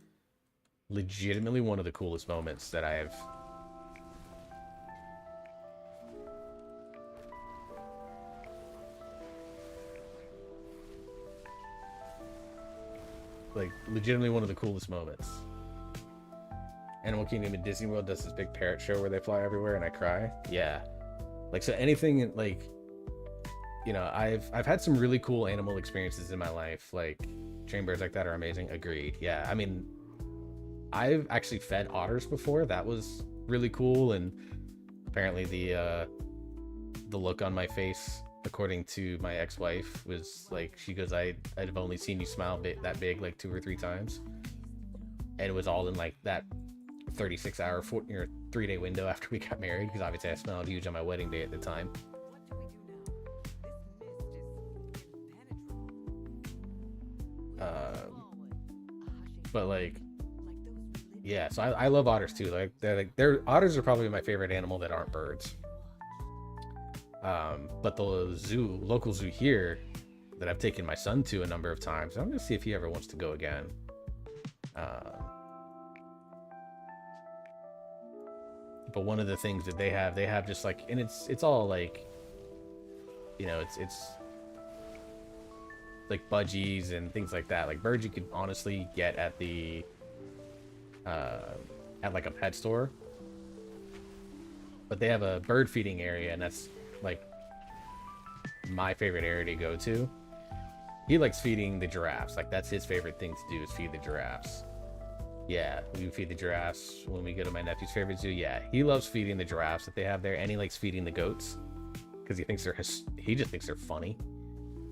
legitimately one of the coolest moments that I've legitimately one of the coolest moments. Animal Kingdom in Disney World does this big parrot show where they fly everywhere and I cry. Yeah. Like, so anything like, you know, I've had some really cool animal experiences in my life. Like trained birds like that are amazing. Agreed. Yeah. I mean, I've actually fed otters before. That was really cool. And apparently the look on my face, according to my ex-wife, was like, she goes, I'd have only seen you smile that big like 2 or 3 times. And it was all in like that 36-hour 3-day window after we got married, because obviously I smelled huge on my wedding day at the time. But like, yeah, so I love otters too. Like otters are probably my favorite animal that aren't birds. But the local zoo here that I've taken my son to a number of times, I'm gonna see if he ever wants to go again. But one of the things that they have just like, and it's all like, you know, it's like budgies and things like that. Like birds you could honestly get at the at like a pet store, but they have a bird feeding area, and that's like my favorite area to go to. He likes feeding the giraffes. Like that's his favorite thing to do, is feed the giraffes. Yeah, we feed the giraffes when we go to my nephew's favorite zoo. Yeah, he loves feeding the giraffes that they have there, and he likes feeding the goats because he just thinks they're funny.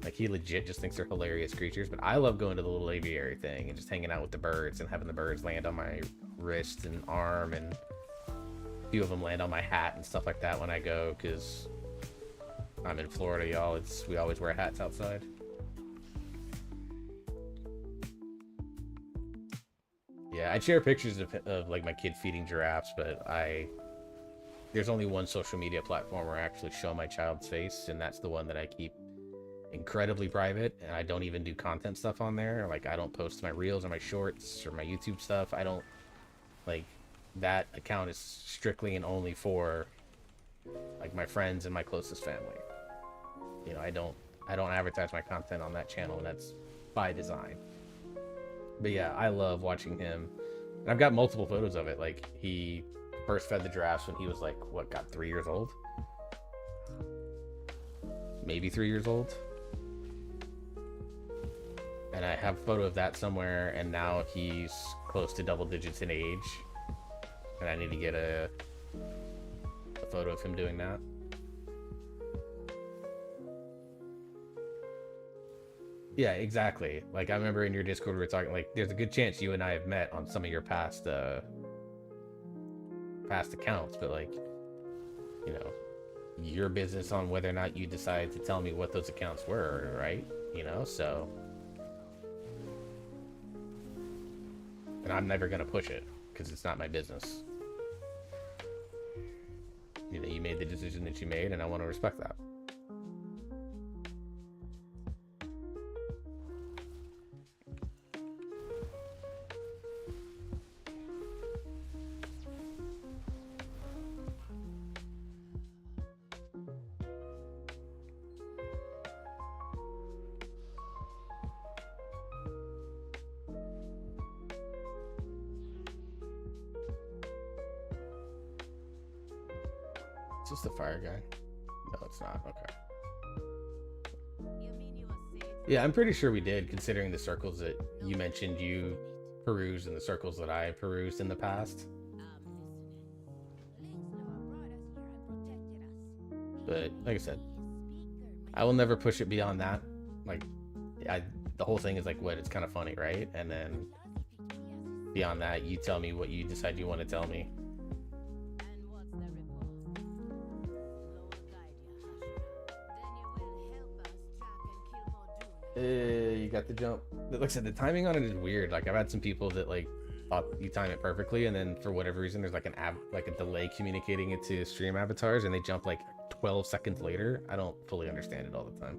Like he legit just thinks they're hilarious creatures. But I love going to the little aviary thing and just hanging out with the birds and having the birds land on my wrist and arm, and a few of them land on my hat and stuff like that when I go, because I'm in Florida, y'all. We always wear hats outside. Yeah, I share pictures of like my kid feeding giraffes, but there's only one social media platform where I actually show my child's face, and that's the one that I keep incredibly private. And I don't even do content stuff on there. Like I don't post my reels or my shorts or my YouTube stuff. I don't, like, that account is strictly and only for like my friends and my closest family. You know, I don't advertise my content on that channel, and that's by design. But yeah, I love watching him. And I've got multiple photos of it. Like he first fed the giraffes when he was like, what, got 3 years old? Maybe 3 years old. And I have a photo of that somewhere, and now he's close to double digits in age. And I need to get a photo of him doing that. Yeah, exactly. Like I remember in your Discord we were talking, like there's a good chance you and I have met on some of your past accounts, but like you know, your business on whether or not you decide to tell me what those accounts were, right? You know, so. And I'm never gonna push it because it's not my business. You know, you made the decision that you made, and I want to respect that. Is this the fire guy? No, it's not. Okay. Yeah, I'm pretty sure we did, considering the circles that you mentioned you perused and the circles that I perused in the past. But like I said, I will never push it beyond that. Like, the whole thing is like, what? It's kind of funny, right? And then beyond that, you tell me what you decide you want to tell me. You got the jump. Like I said, the timing on it is weird. Like, I've had some people that like thought you time it perfectly, and then for whatever reason, there's like a delay communicating it to stream avatars, and they jump like 12 seconds later. I don't fully understand it all the time.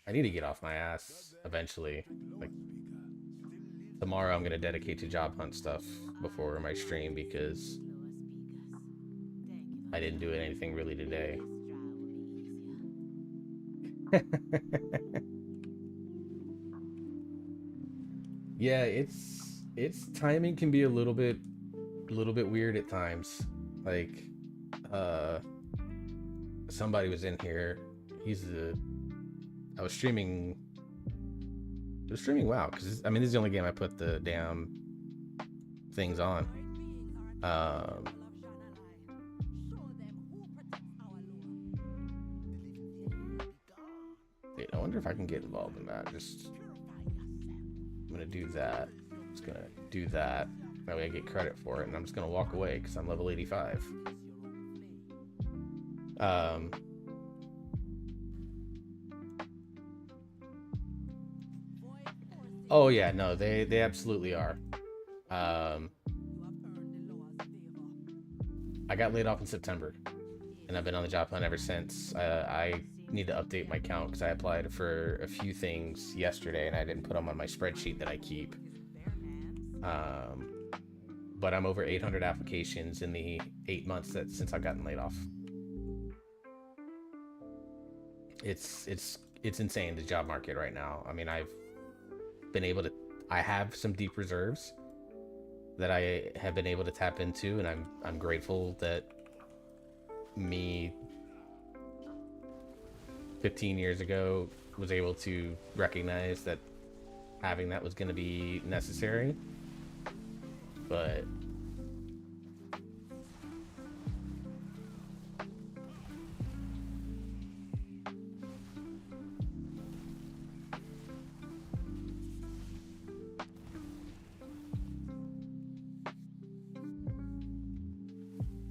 I need to get off my ass eventually. Like, tomorrow I'm going to dedicate to job hunt stuff before my stream because I didn't do anything really today. Yeah, it's timing can be a little bit weird at times. Like, somebody was in here. I was streaming WoW because I mean, this is the only game I put the damn things on. Wait, I wonder if I can get involved in that. I'm gonna do that. I'm just gonna do that. That way I get credit for it, and I'm just gonna walk away because I'm level 85. Oh yeah, no, they absolutely are. I got laid off in September, and I've been on the job hunt ever since. I need to update my count because I applied for a few things yesterday, and I didn't put them on my spreadsheet that I keep. But I'm over 800 applications in the 8 months since I've gotten laid off. It's insane, the job market right now. I mean, I have some deep reserves that I have been able to tap into, and I'm grateful that me 15 years ago was able to recognize that having that was going to be necessary. But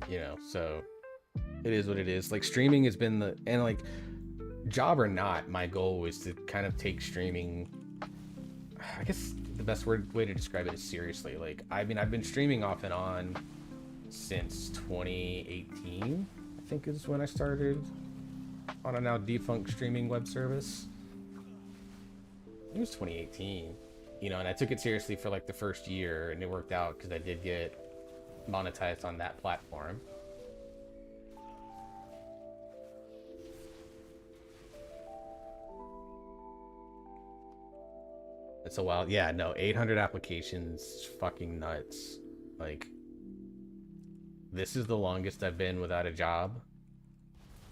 you know, so it is what it is. Like, streaming has been and like, job or not, my goal was to kind of take streaming, I guess the best way to describe it is seriously. Like, I mean, I've been streaming off and on since 2018, I think is when I started on a now defunct streaming web service. It was 2018, you know, and I took it seriously for like the first year, and it worked out because I did get monetized on that platform. It's a while. Yeah, no, 800 applications, fucking nuts. Like, this is the longest I've been without a job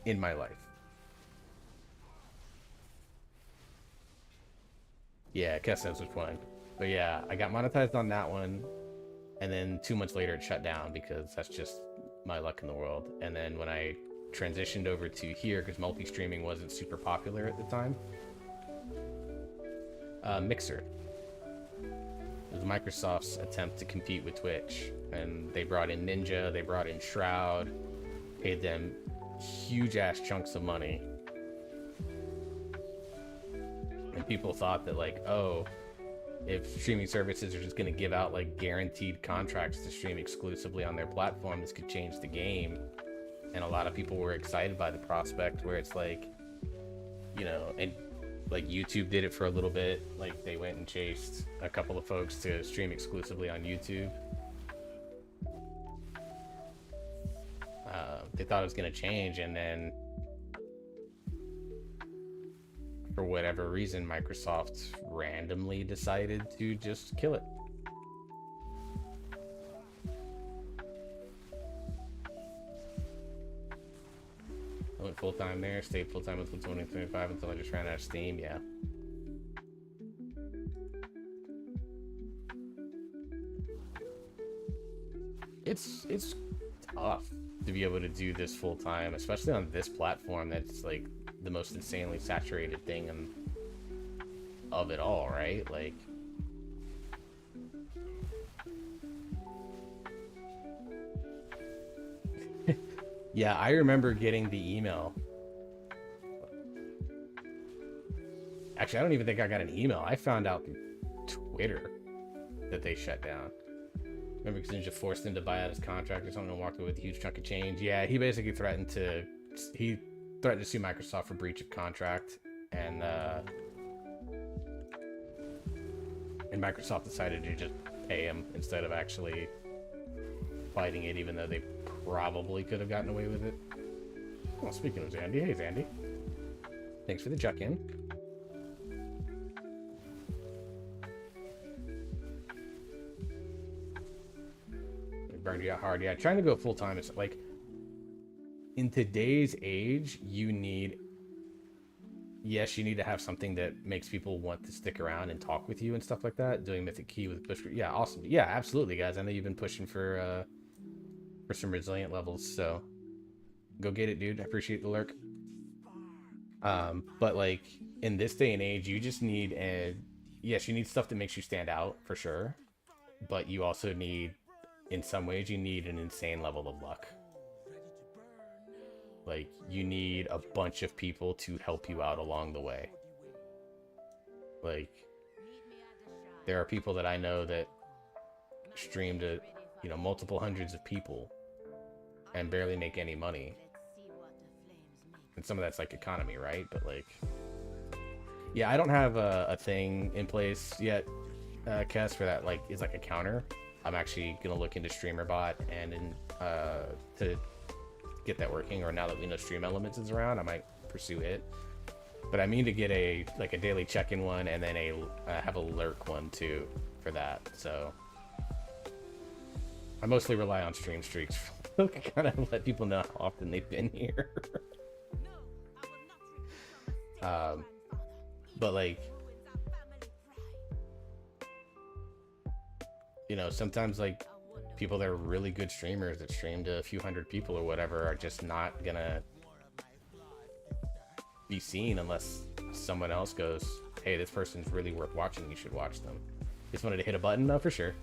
in my life. Yeah, Kess knows which one. But yeah, I got monetized on that one, and then 2 months later it shut down because that's just my luck in the world. And then when I transitioned over to here because multi-streaming wasn't super popular at the time. Mixer. It was Microsoft's attempt to compete with Twitch, and they brought in Ninja, they brought in Shroud, paid them huge ass chunks of money, and people thought that like, oh, if streaming services are just going to give out like guaranteed contracts to stream exclusively on their platform, this could change the game. And a lot of people were excited by the prospect, where it's like, you know, and like YouTube did it for a little bit. Like they went and chased a couple of folks to stream exclusively on YouTube. They thought it was going to change, and then for whatever reason, Microsoft randomly decided to just kill it. I went full-time there, stayed full-time until 2025 until I just ran out of steam. Yeah. It's tough to be able to do this full-time, especially on this platform that's like the most insanely saturated thing of it all, right? Like, yeah, I remember getting the email. Actually, I don't even think I got an email. I found out through Twitter that they shut down. Remember, because Ninja forced him to buy out his contract or something and walked away with a huge chunk of change. Yeah, he basically threatened to sue Microsoft for breach of contract, and Microsoft decided to just pay him instead of actually fighting it, even though they probably could have gotten away with it. Well, speaking of Zandy, hey Zandy, thanks for the check-in. It burned you out hard. Yeah, trying to go full-time is like, in today's age, you need to have something that makes people want to stick around and talk with you and stuff like that. Doing Mythic Key with Bush, yeah, awesome. Yeah, absolutely, guys. I know you've been pushing for some resilient levels, so go get it, dude. I appreciate the lurk. But like in this day and age, you just need you need stuff that makes you stand out for sure, but you also need, in some ways, you need an insane level of luck. Like, you need a bunch of people to help you out along the way. Like, there are people that I know that stream to, you know, multiple hundreds of people and barely make any money. And some of that's like economy, right? But like, yeah, I don't have a thing in place yet, Kess, for that. Like, it's like a counter. I'm actually gonna look into StreamerBot and to get that working, or now that we know Stream Elements is around, I might pursue it. But I mean to get a daily check-in one, and then have a lurk one too for that. So I mostly rely on stream streaks to kind of let people know how often they've been here. But like, you know, sometimes like people that are really good streamers that stream to a few hundred people or whatever are just not gonna be seen unless someone else goes, hey, this person's really worth watching, you should watch them. Just wanted to hit a button? No, for sure.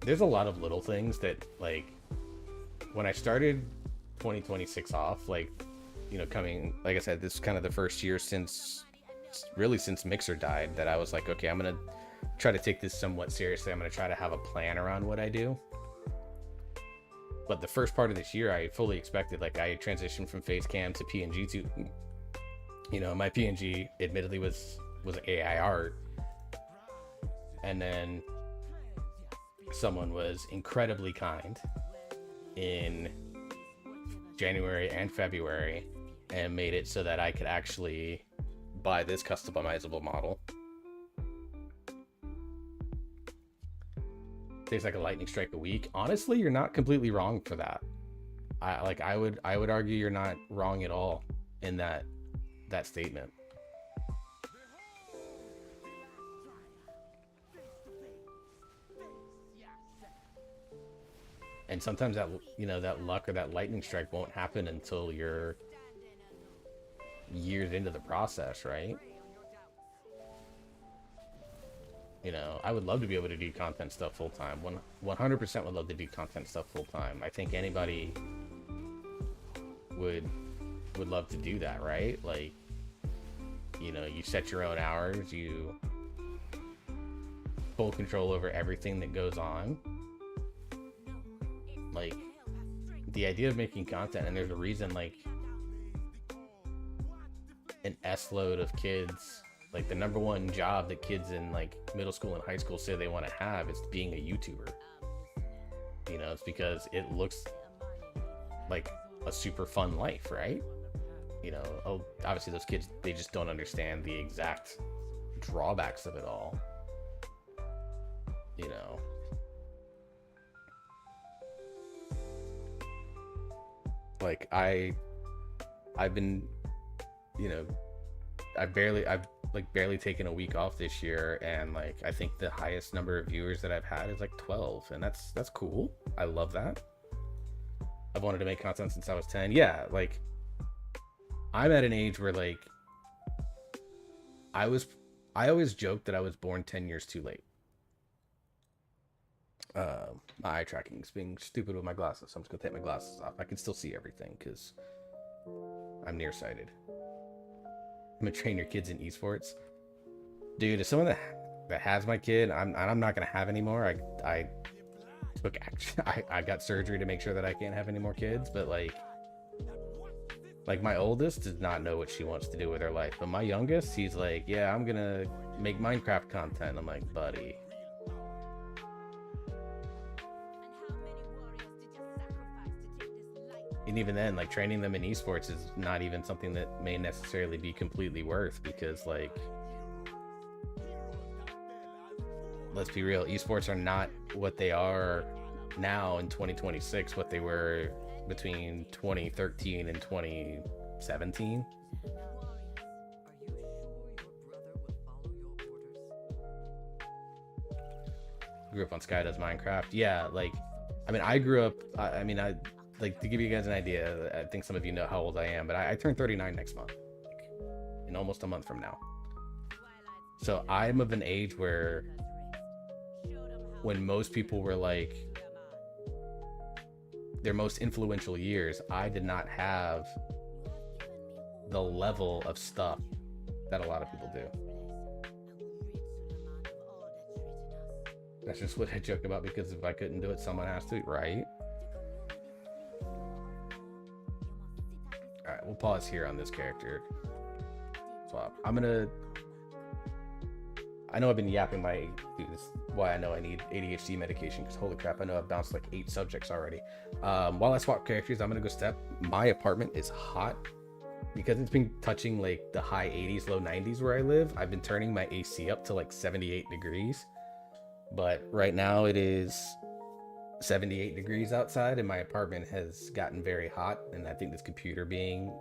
There's a lot of little things that, like, when I started 2026 off, like, you know, like I said, this is kind of the first year since Mixer died, that I was like, okay, I'm gonna try to take this somewhat seriously. I'm gonna try to have a plan around what I do. But the first part of this year, I fully expected, like, I transitioned from face cam to PNG to, you know, my PNG admittedly was AI art, and then someone was incredibly kind in January and February and made it so that I could actually buy this customizable model. Takes like a lightning strike a week. Honestly, you're not completely wrong for that. I would argue you're not wrong at all in that statement. And sometimes that, you know, that luck or that lightning strike won't happen until you're years into the process, right? You know, I would love to be able to do content stuff full time. 100% would love to do content stuff full time. I think anybody would love to do that, right? Like, you know, you set your own hours, you full control over everything that goes on. Like, the idea of making content, and there's a reason, like, an S-load of kids, like the number one job that kids in like middle school and high school say they want to have is being a YouTuber. You know, it's because it looks like a super fun life, right? You know, obviously those kids, they just don't understand the exact drawbacks of it all. You know, like I've been, you know, I've barely taken a week off this year, and like I think the highest number of viewers that I've had is like 12, and that's cool. I love that. I've wanted to make content since I was 10. Yeah, like I'm at an age where like I always joke that I was born 10 years too late. My eye tracking is being stupid with my glasses, so I'm just gonna take my glasses off. I can still see everything because I'm nearsighted. I'm gonna train your kids in esports, dude. As someone that has my kid, I'm not gonna have anymore. I took action. I got surgery to make sure that I can't have any more kids. But like my oldest does not know what she wants to do with her life. But my youngest, he's like, yeah, I'm gonna make Minecraft content. I'm like, buddy. And even then, like training them in esports is not even something that may necessarily be completely worth, because like, let's be real, esports are not what they are now in 2026, what they were between 2013 and 2017. Grew up on Sky Does Minecraft. Yeah, like, I mean, I grew up, I mean, like, to give you guys an idea, I think some of you know how old I am, but I turn 39 next month, like, in almost a month from now. So I'm of an age where when most people were like their most influential years, I did not have the level of stuff that a lot of people do. That's just what I joke about, because if I couldn't do it, someone has to, right? All right, we'll pause here on this character swap. I know I've been yapping my, dude, this is why I know I need ADHD medication, because holy crap, I know I've bounced like 8 subjects already. While I swap characters, I'm gonna go step. My apartment is hot because it's been touching like the high 80s, low 90s where I live. I've been turning my AC up to like 78 degrees, but right now it is 78 degrees outside, and my apartment has gotten very hot, and I think this computer being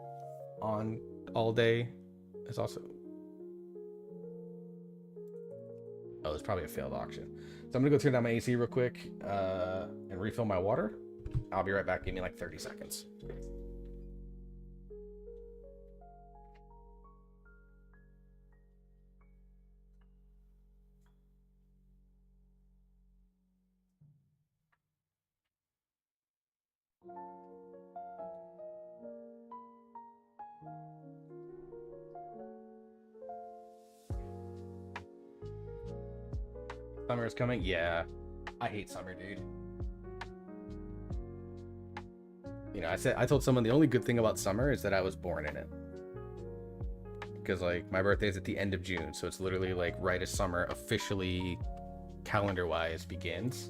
on all day is also, oh, it's probably a failed auction. So I'm gonna go turn down my AC real quick and refill my water. I'll be right back. Give me like 30 seconds. Summer is coming. Yeah, I hate summer, dude. You know, I told someone the only good thing about summer is that I was born in it, because like my birthday is at the end of June, so it's literally like right as summer officially calendar wise begins.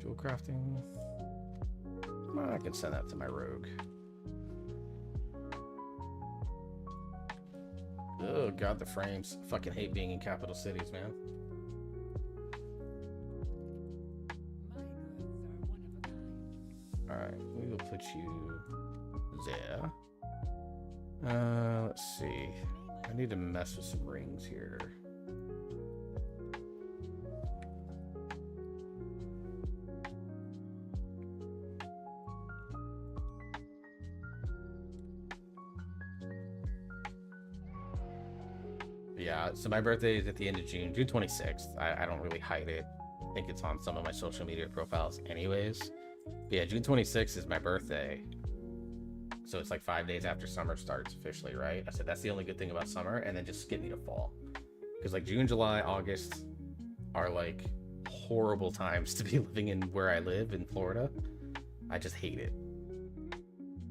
Jewel crafting. I can send that to my rogue. Oh god, the frames. Fucking hate being in capital cities, man. put you there. Let's see. I need to mess with some rings here. Yeah, so my birthday is at the end of June, June 26th. I don't really hide it. I think it's on some of my social media profiles anyways. But yeah, June 26th is my birthday. So it's like 5 days after summer starts officially, right? I said that's the only good thing about summer, and then just skip me to fall. Because like June, July, August are like horrible times to be living in where I live in Florida. I just hate it.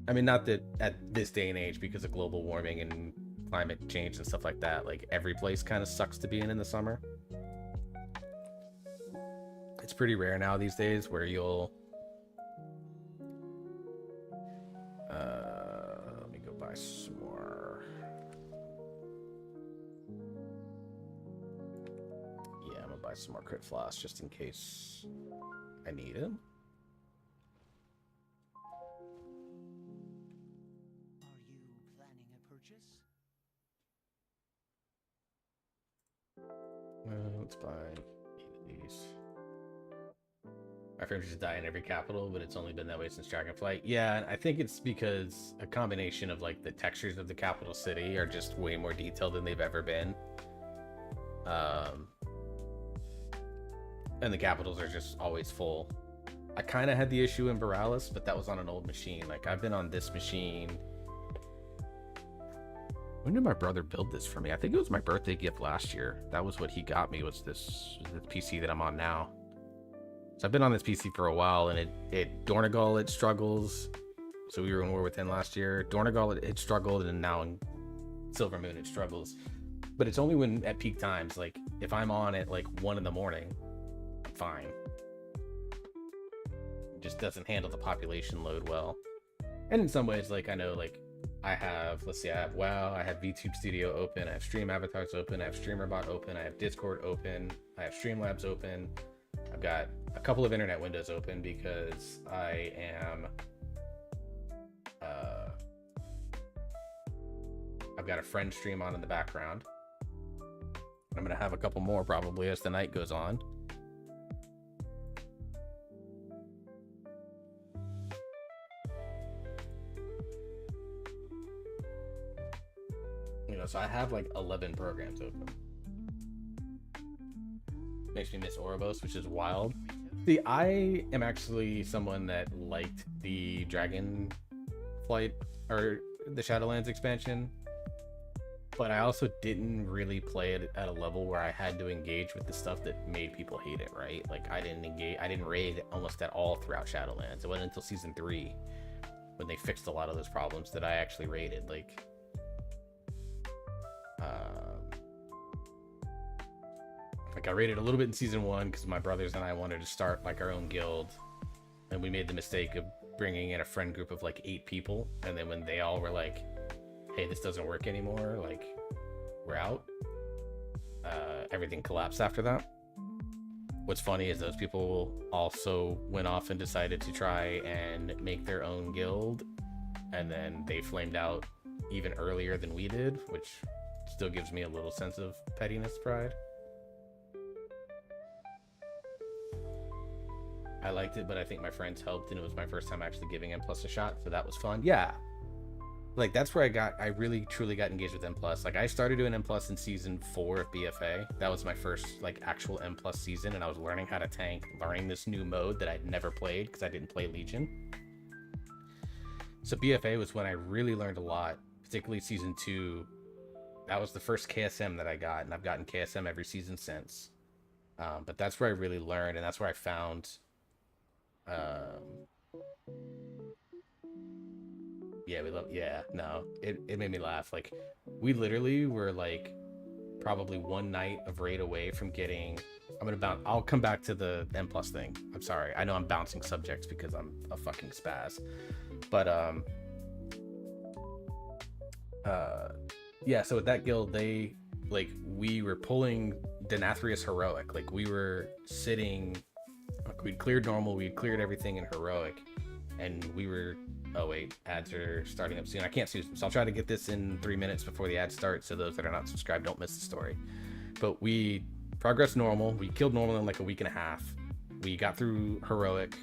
I mean, not that at this day and age, because of global warming and climate change and stuff like that, like every place kind of sucks to be in the summer. It's pretty rare now these days where you'll let me go buy some more. Yeah, I'm gonna buy some more crit floss just in case I need it. Let's buy 8 of these. My friends just die in every capital, but it's only been that way since Dragonflight. Yeah, I think it's because a combination of like the textures of the capital city are just way more detailed than they've ever been. And the capitals are just always full. I kind of had the issue in Borealis, but that was on an old machine. Like I've been on this machine. When did my brother build this for me? I think it was my birthday gift last year. That was what he got me, was this PC that I'm on now. So I've been on this PC for a while, and it Dornegal, it struggles. So we were in War Within last year. Dornegal, it struggled, and now in Silver Moon, it struggles. But it's only when at peak times, like if I'm on at like 1 in the morning, I'm fine. It just doesn't handle the population load well. And in some ways, like I know, like I have, let's see, I have WoW, I have VTube Studio open, I have Stream Avatars open, I have StreamerBot open, I have Discord open, I have Streamlabs open. I've got a couple of internet windows open because I am, I've got a friend stream on in the background. I'm gonna have a couple more probably as the night goes on. So I have like 11 programs open. Makes me miss Ouroboros, which is wild. See, I am actually someone that liked the Dragonflight or the Shadowlands expansion, but I also didn't really play it at a level where I had to engage with the stuff that made people hate it, right? Like I didn't raid almost at all throughout Shadowlands. It wasn't until season 3 when they fixed a lot of those problems that I actually raided. Like I raided a little bit in season 1 because my brothers and I wanted to start like our own guild, and we made the mistake of bringing in a friend group of like 8 people, and then when they all were like, hey, this doesn't work anymore, like we're out, everything collapsed after that. What's funny is those people also went off and decided to try and make their own guild, and then they flamed out even earlier than we did, which still gives me a little sense of pettiness pride. I liked it, but I think my friends helped, and it was my first time actually giving M+ a shot, so that was fun. Yeah, like that's where I really truly got engaged with M+. Like I started doing M+ in season 4 of BFA. That was my first like actual M+ season, and I was learning how to tank, learning this new mode that I'd never played because I didn't play Legion. So BFA was when I really learned a lot, particularly season 2. That was the first KSM that I got, and I've gotten KSM every season since. But that's where I really learned, and that's where I found it made me laugh. Like we literally were like probably one night of raid away from getting, I'll come back to the M+ thing. I'm sorry, I know I'm bouncing subjects because I'm a fucking spaz, but yeah, so with that guild, we were pulling Denathrius Heroic. Like we were sitting, we'd cleared normal, we'd cleared everything in Heroic, and we were, oh wait, ads are starting up soon. I can't see them, so I'll try to get this in 3 minutes before the ads start, so those that are not subscribed don't miss the story. But we progressed normal. We killed normal in like a week and a half. We got through heroic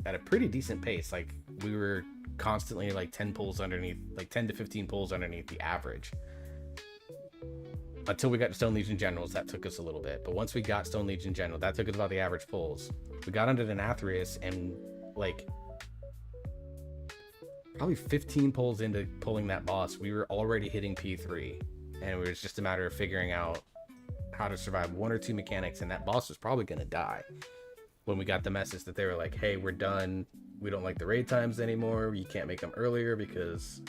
at a pretty decent pace. Like, we were constantly like 10 pulls underneath, like 10 to 15 pulls underneath the average. Until we got to Stone Legion Generals, that took us a little bit. But once we got Stone Legion General, that took us about the average pulls. We got under the Nathrius, and like probably 15 pulls into pulling that boss, we were already hitting P3. And it was just a matter of figuring out how to survive 1 or 2 mechanics, and that boss was probably going to die. When we got the message that they were like, hey, we're done. We don't like the raid times anymore. You can't make them earlier, because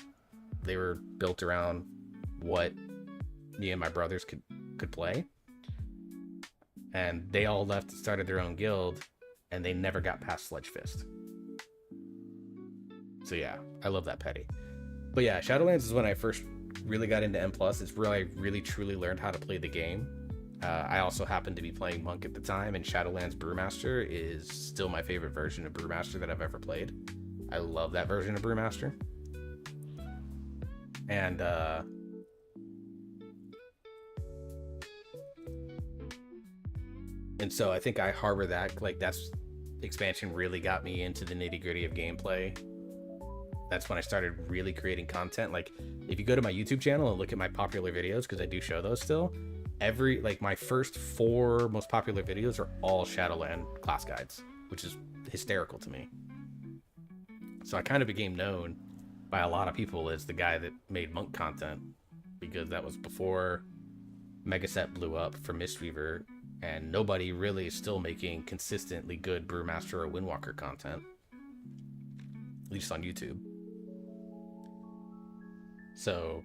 they were built around what me and my brothers could play. And they all left and started their own guild, and they never got past Sledge Fist. So yeah, I love that petty. But yeah, Shadowlands is when I first really got into M+. It's where I really truly learned how to play the game. I also happened to be playing Monk at the time, and Shadowlands Brewmaster is still my favorite version of Brewmaster that I've ever played. I love that version of Brewmaster. And so I think I harbor that, like, that's expansion really got me into the nitty-gritty of gameplay. That's when I started really creating content. Like, if you go to my YouTube channel and look at my popular videos, because I do show those still, my first 4 most popular videos are all Shadowland class guides, which is hysterical to me. So I kind of became known by a lot of people as the guy that made Monk content, because that was before Megaset blew up for Mistweaver, and nobody really is still making consistently good Brewmaster or Windwalker content, at least on YouTube. So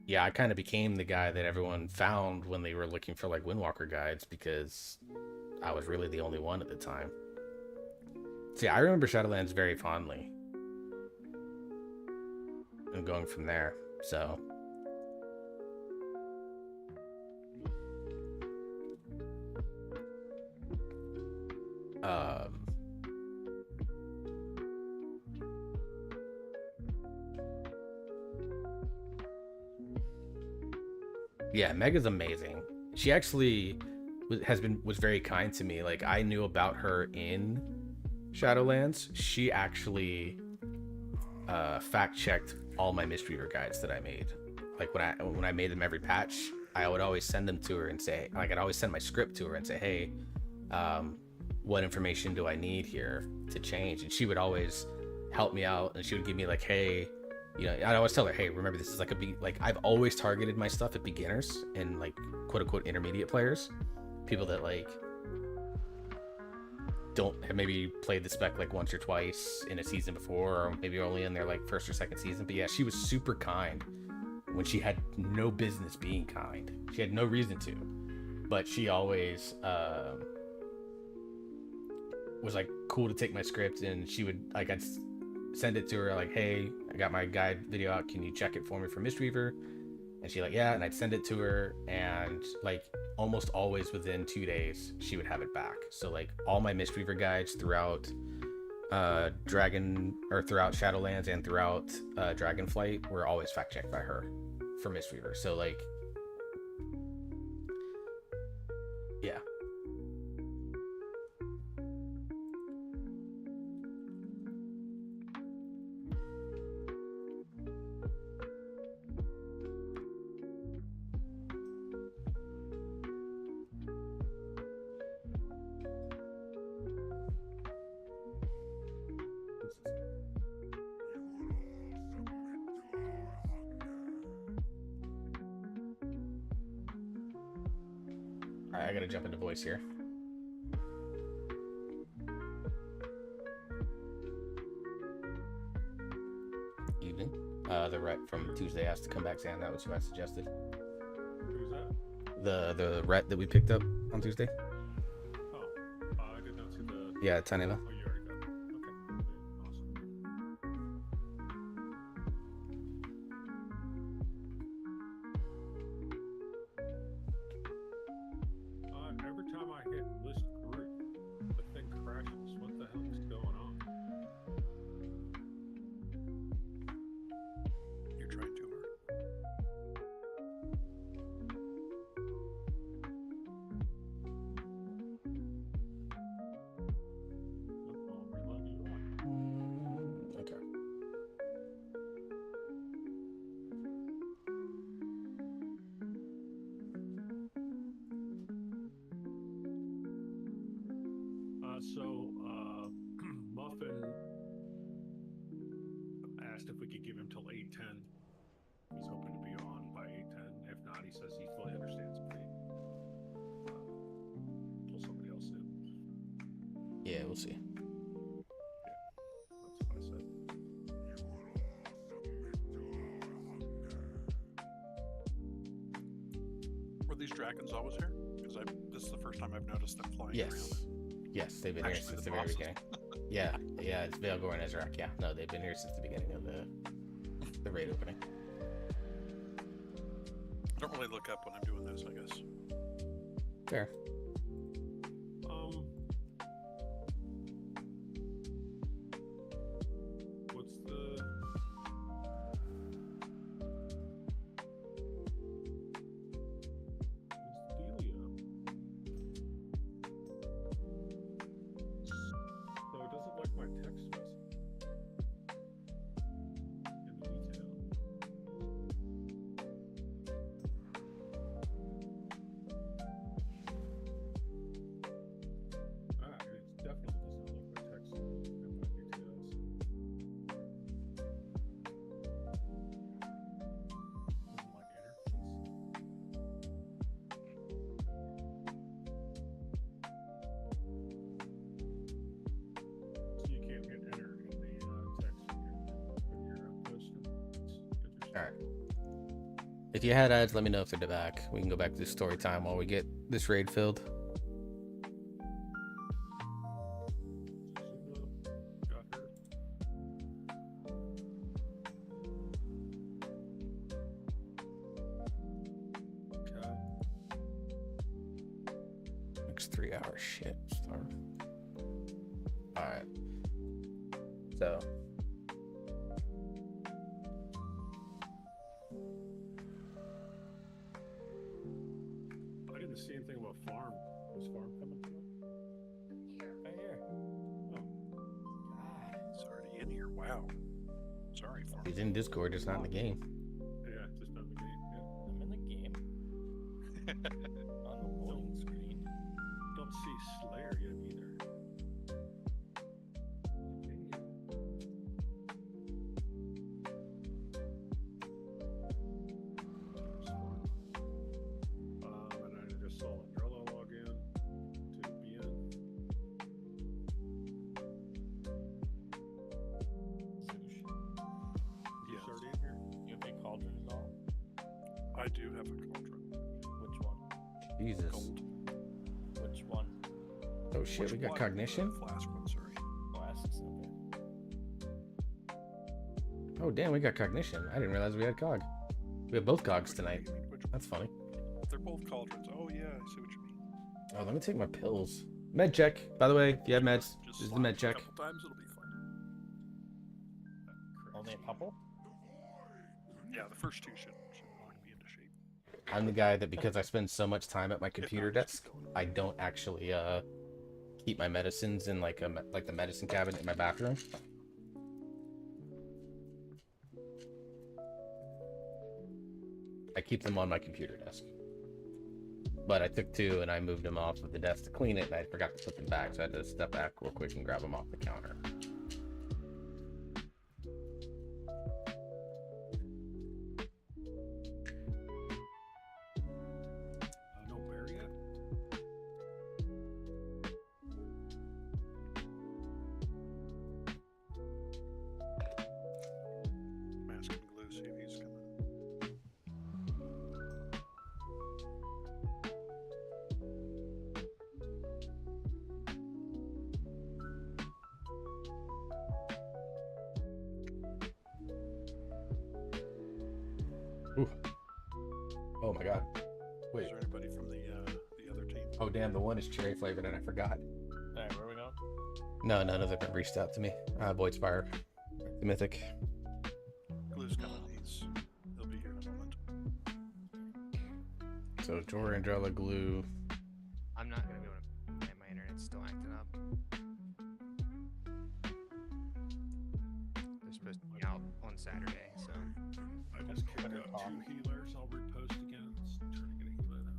yeah, I kind of became the guy that everyone found when they were looking for like Windwalker guides, because I was really the only one at the time. So yeah, I remember Shadowlands very fondly, and going from there. So yeah, Mega's amazing. She actually was very kind to me. Like, I knew about her in Shadowlands. She actually fact-checked all my Mistweaver guides that I made. Like, when I made them every patch, I would always send them to her and say, like, I'd always send my script to her and say, hey, what information do I need here to change? And she would always help me out, and she would give me like, hey, you know, I'd always tell her, hey, remember, this is like like, I've always targeted my stuff at beginners and like quote unquote intermediate players, people that like don't have maybe played the spec like once or twice in a season before, or maybe only in their like first or second season. But yeah, she was super kind when she had no business being kind. She had no reason to, but she always was like cool to take my script, and she would like, I'd send it to her like, hey, I got my guide video out, can you check it for me for Mistweaver? And she like, yeah, and I'd send it to her, and like almost always within 2 days she would have it back. So like all my Mistweaver guides throughout throughout Shadowlands and throughout Dragonflight were always fact checked by her for Mistweaver. So like, yeah. Alright, I gotta jump into voice here. Evening. The Rhett from Tuesday has to come back, Sam. That was who I suggested. Who's that? The Rhett that we picked up on Tuesday. Oh, I did not see the... Yeah, Tanela. Oh, you already got it. Okay. Awesome. Every time I hit list group, the thing crashes. What the hell is going on? Muffin asked if we could give him till 8:10. He's hoping to be on by 8:10. If not, he says he fully understands if we pull somebody else in. Yeah, we'll see. That's what I said. Were these dragons always here? Because this is the first time I've noticed them flying Yes. around. Yes, they've been Actually, here since the the very bosses. beginning. Yeah, it's Veilgore and Ezrak. Yeah, no, they've been here since the beginning of the raid opening. I don't really look up when I'm doing this, I guess. Fair. What's the dealio? So it doesn't like my text message in the detail. It definitely does not like my text in my details. Doesn't like interface. So you can't hit enter in the text when you're posting. It's interesting. All right. If you had ads, let me know if they're back. We can go back to the story time while we get this raid filled. Got her. Okay. Next 3 hours. Shit. Start. All right. So. I didn't see anything about farm. Was farm coming through? Right here. It's already in here. Wow. Sorry, Farm. He's in Discord, just not in the game. Yeah, just not the game. Yeah. I'm in the game. On the loading screen. Don't see Slayer yet either. And I just saw Umbrella log in to be in. Zoosh. You Yes. already in here? You have a cauldron at all? I do have a cauldron. Which one? Jesus. Gold. Which one? Oh shit, Which we got one? cognition? The flask one, sorry. Flasks. Okay. Oh damn, we got cognition. I didn't realize we had cog. We have both cogs Which one tonight. do you mean? Which one? That's funny. They're both cauldrons. Oh, yeah, I see what you mean. Oh, let me take my pills. Med check. By the way, if you have meds, Just this is the slap med it check. A couple times, it'll be fine. Only a couple? Yeah, the first two should knock me into shape. I'm the guy that because I spend so much time at my computer desk, I don't actually keep my medicines in like the medicine cabinet in my bathroom. I keep them on my computer desk. But I took two and I moved them off of the desk to clean it, and I forgot to put them back, so I had to step back real quick and grab them off the counter. No bear yet? Mask and glue, see if he's coming. Ooh. Oh my god. Is Wait. there anybody from the other team? Oh damn, the one is cherry flavored and I forgot. Alright, where are we going? No, none of them have reached out to me. Void Spire. The Mythic. Glue's coming. He'll be here in a moment. So Jor, Andrella, Glue. I'm not gonna be able to. My internet's still acting up. They're supposed to be out on Saturday, so I just kicked Better out talk. 2 healers. I'll repost again. Let's try to get a healer now.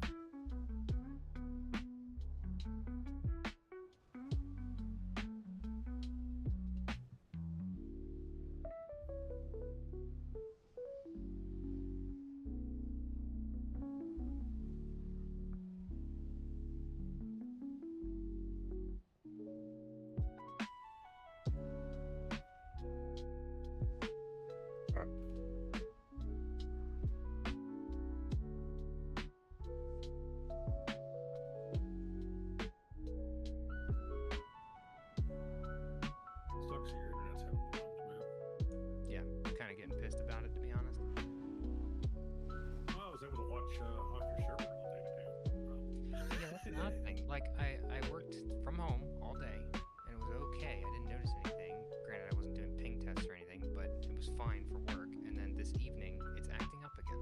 like I worked from home all day, and it was okay. I didn't notice anything. Granted, I wasn't doing ping tests or anything, but it was fine for work. And then this evening, it's acting up again.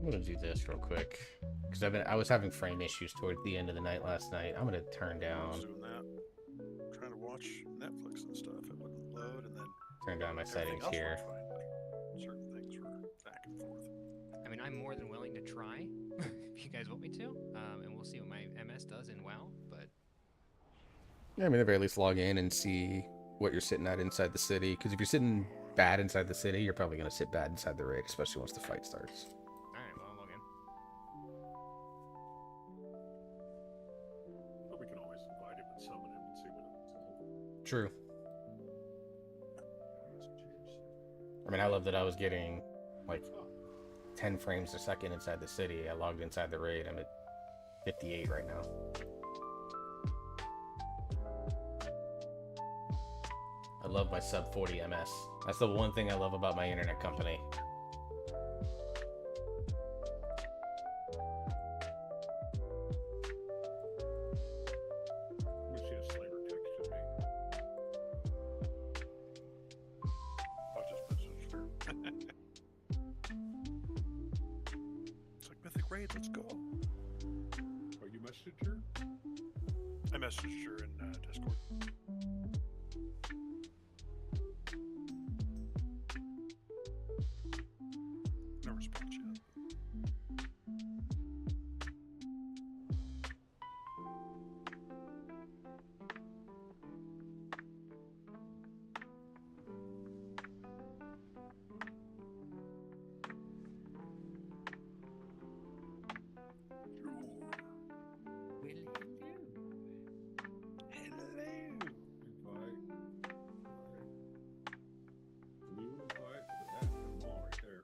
I'm gonna do this real quick because I was having frame issues toward the end of the night last night. I'm gonna turn I down was doing that. Trying to watch Netflix and stuff. It wouldn't load, and then my everything settings else here. worked fine, but certain things were back and forth. I mean, I'm more than willing to try if you guys want me to, and we'll see what my MS does in WoW. But Yeah, I mean, at the very least, log in and see what you're sitting at inside the city. Because if you're sitting bad inside the city, you're probably gonna sit bad inside the raid, especially once the fight starts. all right, well, I'll log in. But we can always invite him and summon him and see what happens. True. I mean, I love that I was getting like 10 frames a second inside the city. I logged inside the raid. I'm at 58 right now. I love my sub 40 MS. That's the one thing I love about my internet company. Let me see a Slaver texted me. I'll just message her. It's like Mythic Raid, let's go. Oh, you messaged her? I messaged her in Discord. No response yet. Hello. Invite. New invite. That's them all right there.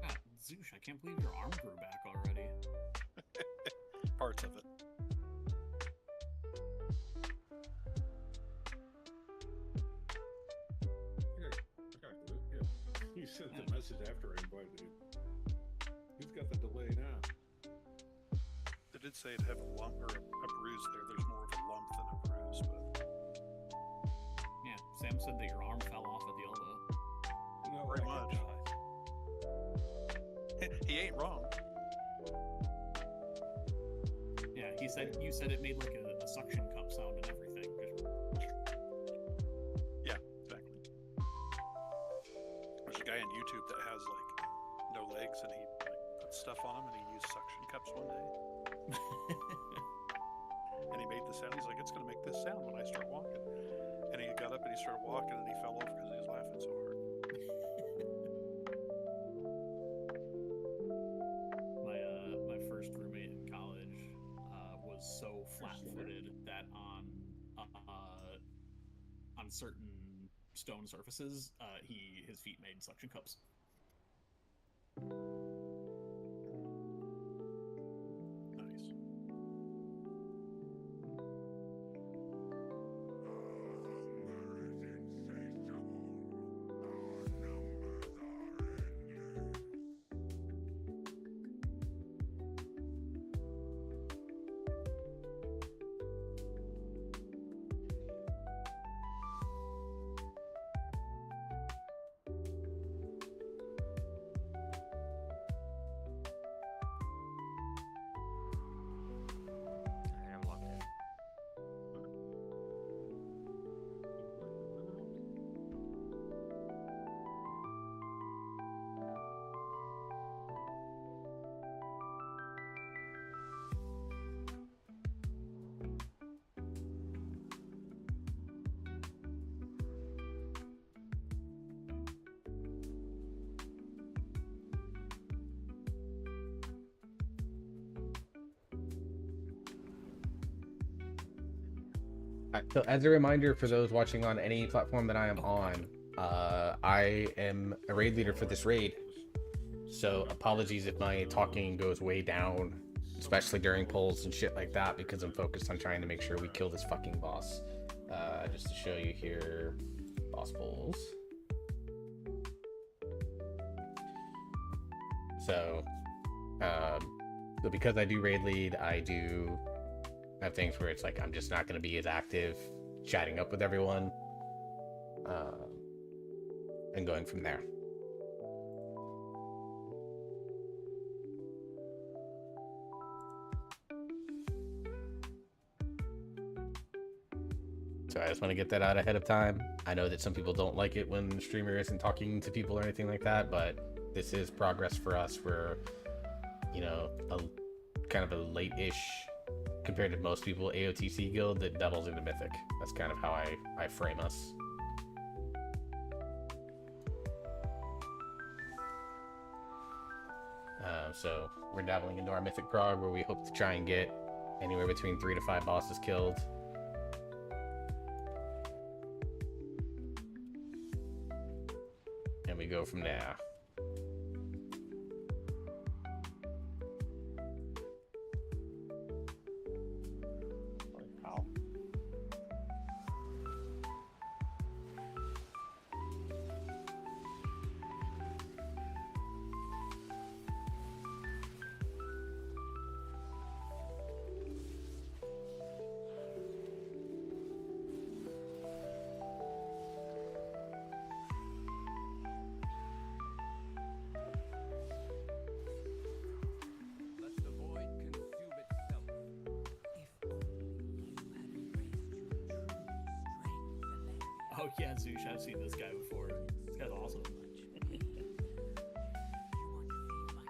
God, Zoosh, I can't believe your arm grew back already. Parts of it. Yeah. He sent the message after I invited him. He's got the delay now. They did say it'd have a lump or a bruise there. There's more of a lump than a bruise, but Yeah, Sam said that your arm fell off at the elbow. No, Pretty I much. can't die. he ain't wrong. Yeah, you said it made like a suction cup sound and everything. Yeah, exactly. There's a guy on YouTube that has like no legs, and he like puts stuff on them, and he used suction cups one day, and he made the sound. He's like, "It's gonna make this sound when I start walking." And he got up and he started walking, and he fell over because he was laughing so hard. My first roommate in college was so flat-footed that on certain stone surfaces, his feet made suction cups. Nice. Alright, I'm logged in. So as a reminder for those watching on any platform that I am on, I am a raid leader for this raid. So apologies if my talking goes way down, especially during polls and shit like that, because I'm focused on trying to make sure we kill this fucking boss. Just to show you here, boss polls. So So because I do raid lead, I do have things where it's like I'm just not going to be as active chatting up with everyone, and going from there. So I just want to get that out ahead of time. I know that some people don't like it when the streamer isn't talking to people or anything like that, but this is progress for us. We're, you know, a kind of a late-ish compared to most people AOTC guild that doubles into Mythic. That's kind of how I frame us. So we're dabbling into our Mythic prog where we hope to try and get anywhere between 3 to 5 bosses killed. And we go from there. How? Let the void consume itself. If only you had embraced your true strength, Valeria. Oh yeah, Zoosh, I've seen this guy before. This guy's awesome. You want to see my true strength? I'll show it to you firsthand. I'm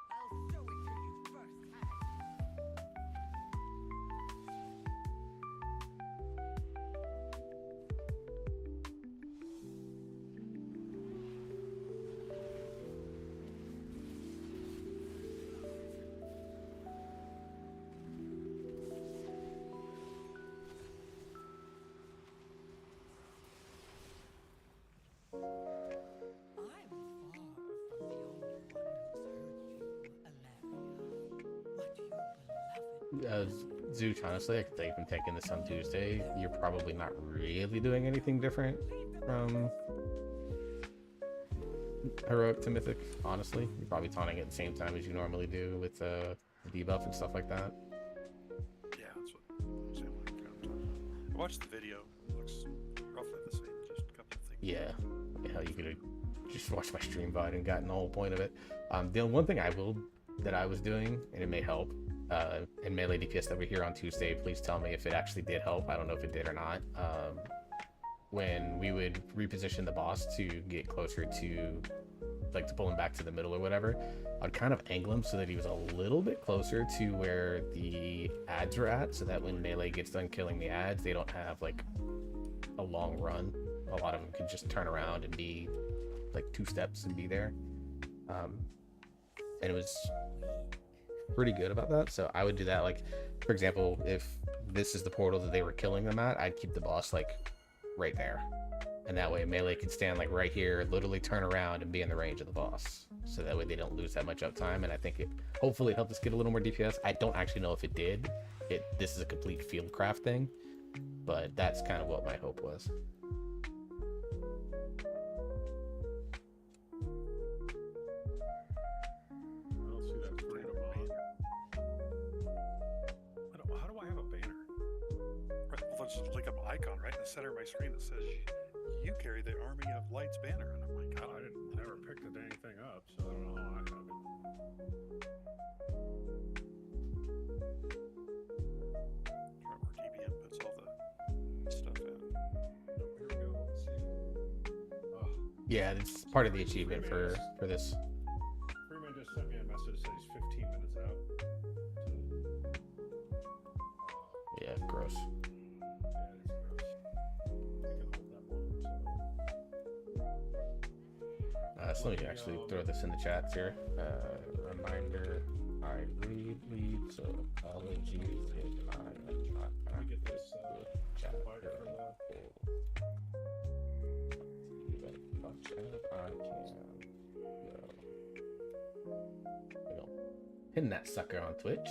far from the only one who's hurt you, Valeria. But your beloved Zooch, honestly, I could say from taking this on Tuesday, you're probably not really doing anything different from Heroic to Mythic, honestly. You're probably taunting at the same time as you normally do with the debuff and stuff like that. Yeah, that's what Sam like, I'm talking about. I watched the video. It looks roughly the same, just a couple of things. Yeah, you could have just watched my stream VOD and gotten the whole point of it. The one thing that I was doing, and it may help, in melee DPS that we're here on Tuesday, please tell me if it actually did help. I don't know if it did or not. When we would reposition the boss to get closer to, like, to pull him back to the middle or whatever, I'd kind of angle him so that he was a little bit closer to where the ads were at, so that when melee gets done killing the ads, they don't have, like, a long run. A lot of them can just turn around and be, like, 2 steps and be there. And it was pretty good about that, so I would do that. Like, for example, if this is the portal that they were killing them at, I'd keep the boss, like, right there, and that way melee could stand like right here, literally turn around and be in the range of the boss, so that way they don't lose that much uptime. And I think it hopefully helped us get a little more DPS. I don't actually know if it did. This is a complete field craft thing, but that's kind of what my hope was. I don't see that freedom on. How do I have a banner? Right, well, there's like an icon right in the center of my screen that says you carry the Army of Light's banner, and I'm like, I didn't never picked the dang thing up, so I don't know how I have it. right where DBM puts all the stuff in. Here we go. Let's see. Oh, Yeah, it's part of the achievement for this. Freeman just sent me a message that he's 15 minutes out. Yeah, gross. Yeah, it is gross. We can hold that one. So let me actually throw this in the chats here. Reminder, I lead, so apologies if I am not Let me get this chat invite for the. I can go. Pin that sucker on Twitch.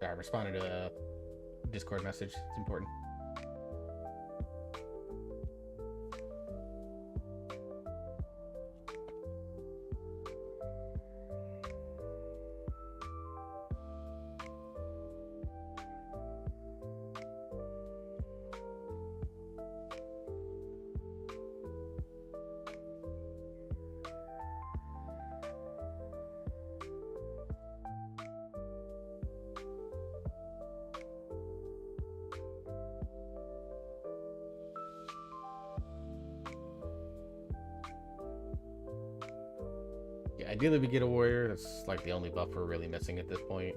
I responded to a Discord message. It's important. Yeah, ideally we get a warrior. That's like the only buff we're really missing at this point.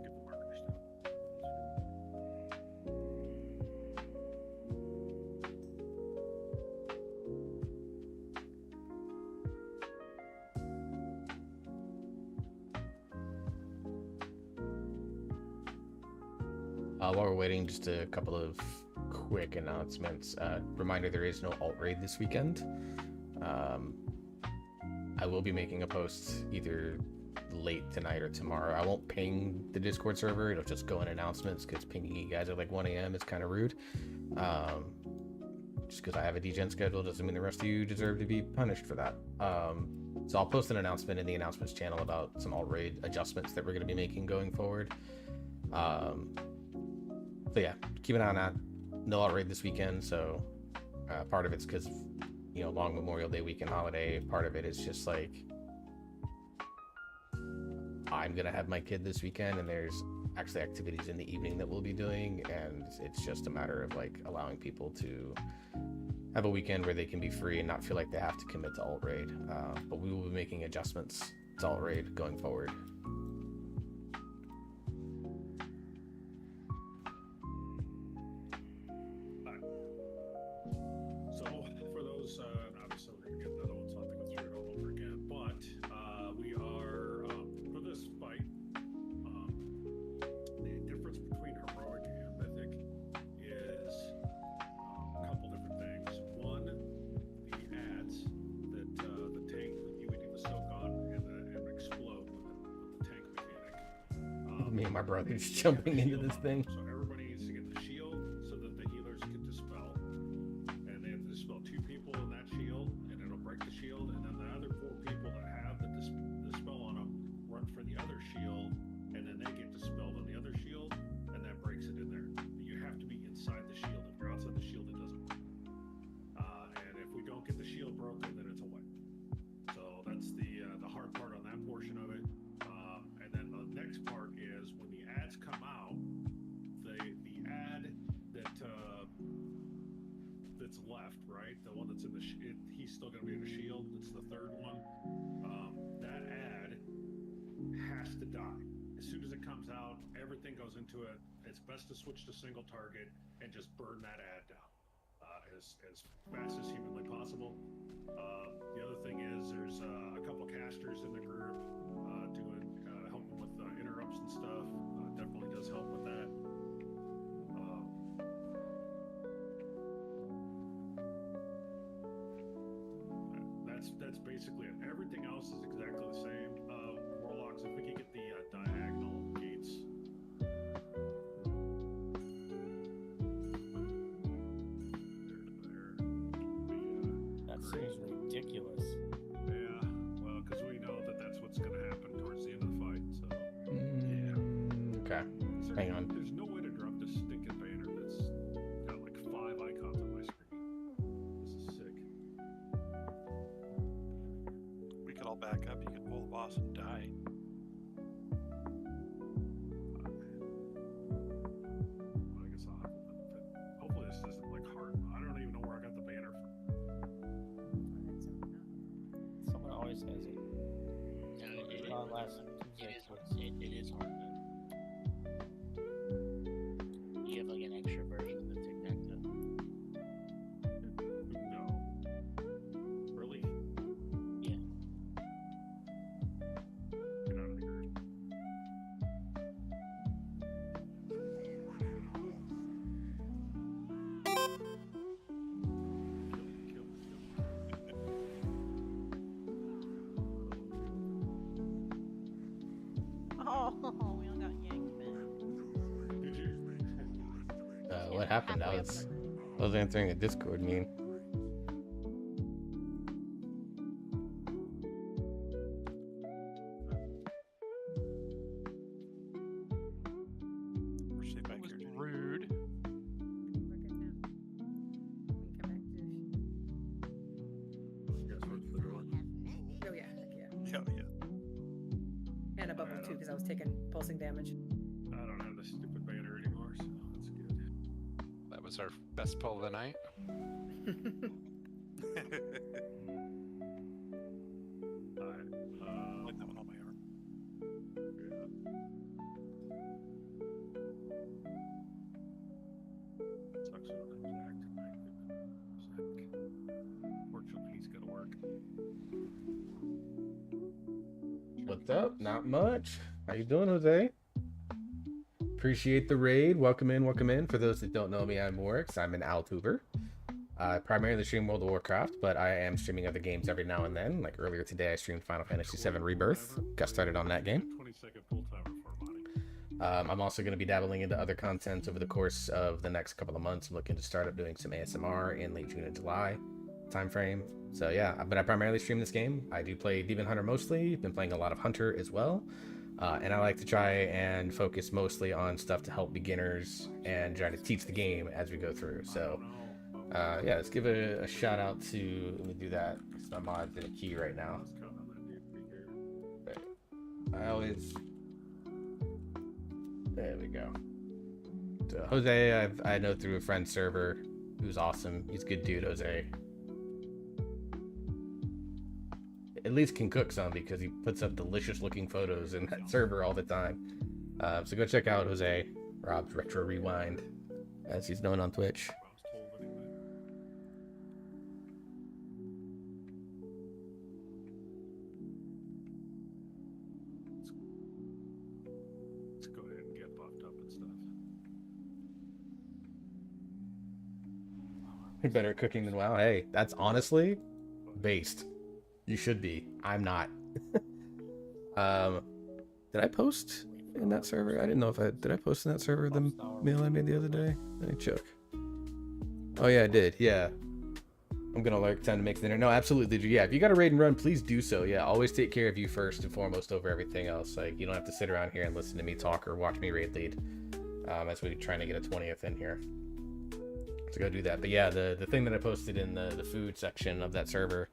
Get the markers down. While we're waiting, just a couple of quick announcements. Reminder, there is no alt raid this weekend. I will be making a post either late tonight or tomorrow. I won't ping the Discord server. It'll just go in announcements, because pinging you guys at like 1 a.m. is kind of rude. Just because I have a degen schedule doesn't mean the rest of you deserve to be punished for that. So I'll post an announcement in the announcements channel about some alt raid adjustments that we're going to be making going forward. So yeah, keep an eye on that. No alt raid this weekend, so part of it's because, you know, long Memorial Day weekend holiday. Part of it is just like, I'm gonna have my kid this weekend, and there's actually activities in the evening that we'll be doing, and it's just a matter of like allowing people to have a weekend where they can be free and not feel like they have to commit to alt raid. But we will be making adjustments to alt raid going forward. So for those, obviously we're gonna get another one, so I have to go through it all over again. But we are for this fight. The difference between heroic and mythic is a couple different things. One, the ads that the tank that you would need to soak on and explode with the tank mechanic. Me and my brother just jumping into this thing. So everybody needs to get the shield so that the healers can dispel. And they have to dispel 2 people in that shield, and it'll break the shield. And then the other 4 people that have the dispel on them run for the other shield, and then they get dispelled on the other shield, and that breaks it in there. You have to be inside the shield. If you're outside the shield, it doesn't work. And if we don't get the shield broken, then it's a win. So that's the hard part on that portion of it. And then the next part is when the ads come out, the ad that's left, right? The one that's in the he's still going to be in the shield. It's the third one. That ad has to die as soon as it comes out. Everything goes into it. It's best to switch to single target and just burn that ad down as fast as humanly possible. The other thing is there's a couple casters in the group doing helping with interrupts and stuff. Definitely does help with that. That's basically it. Everything else is exactly the same. Warlocks, if we can get the diagonal gates. That seems ridiculous. Yeah, well, because we know that that's what's going to happen towards the end of the fight. So Okay. So Hang on. There's no way to drop this stinking banner that's got like 5 icons on my screen. This is sick. We could all back up. You could pull the boss and die. I guess I'll have to, hopefully this isn't like hard. I don't even know where I got the banner from. always has it. Last Tuesday. It is hard though. You have like an extra version of the tic-tac-toe. No. Really? Yeah. Get out of here. Kill. Oh, we all got yanked back. What happened? I was answering a Discord meme. We're safe back here. Jenny. Rude. We're good now. We can come back to Oh yeah, heck yeah. Yeah. And a bubble too, because I was taking pulsing damage. I don't have the stupid banner anymore, so that's good. That was our best pull of the night. Alright. Like that one on my arm. Yeah. Sucks when it comes back tonight. Fortunately, he's got to work. What's up? Not much. How you doing, Jose? Appreciate the raid. Welcome in, welcome in. For those that don't know me, I'm Morix. I'm an Altuber. I primarily stream World of Warcraft, but I am streaming other games every now and then. Like earlier today, I streamed Final Fantasy VII Rebirth. Got started on that game. 20-second full timer for money. I'm also going to be dabbling into other content over the course of the next couple of months. I'm looking to start up doing some ASMR in late June and July time frame. So yeah, but I primarily stream this game. I do play Demon Hunter mostly. Been playing a lot of Hunter as well. And I like to try and focus mostly on stuff to help beginners and try to teach the game as we go through. So yeah, let's give a shout out to, let me do that, because my mod's in a key right now. I always, there we go. So Jose, I know through a friend's server, who's awesome. He's a good dude, Jose. At least can cook some because he puts up delicious looking photos in that server all the time. So go check out Jose, Rob's Retro Rewind, as he's known on Twitch. Let's go ahead and get buffed up and stuff. You're better at cooking than WoW. Hey, that's honestly based. You should be. I'm not. Did I post in that server? I didn't know if did I post in that server the meal I made the other day? Let me check. Oh yeah, I did. Yeah. I'm gonna lurk time to make dinner. No, absolutely. Yeah, if you got a raid and run, please do so. Yeah, always take care of you first and foremost over everything else. Like, you don't have to sit around here and listen to me talk or watch me raid lead. As we're trying to get a 20th in here. So go do that. But yeah, the thing that I posted in the food section of that server,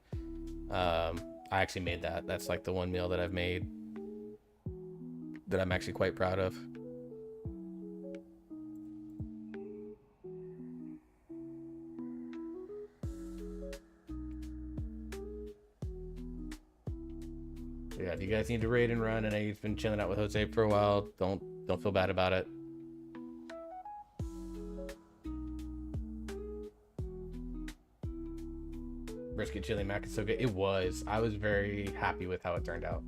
I actually made that. That's like the one meal that I've made that I'm actually quite proud of. So yeah, if you guys need to raid and run, I know you've been chilling out with Jose for a while. Don't feel bad about it. Brisket chili mac is so good. It was. I was very happy with how it turned out.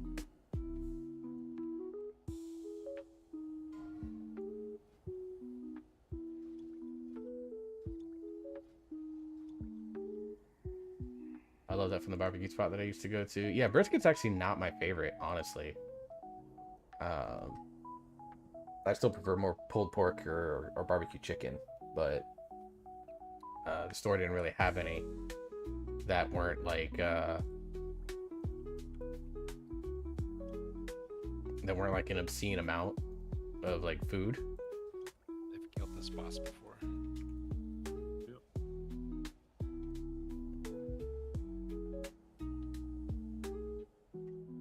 I love that from the barbecue spot that I used to go to. Yeah, brisket's actually not my favorite, honestly. I still prefer more pulled pork or barbecue chicken, but the store didn't really have any that weren't like that weren't like an obscene amount of like food. They've killed this boss before.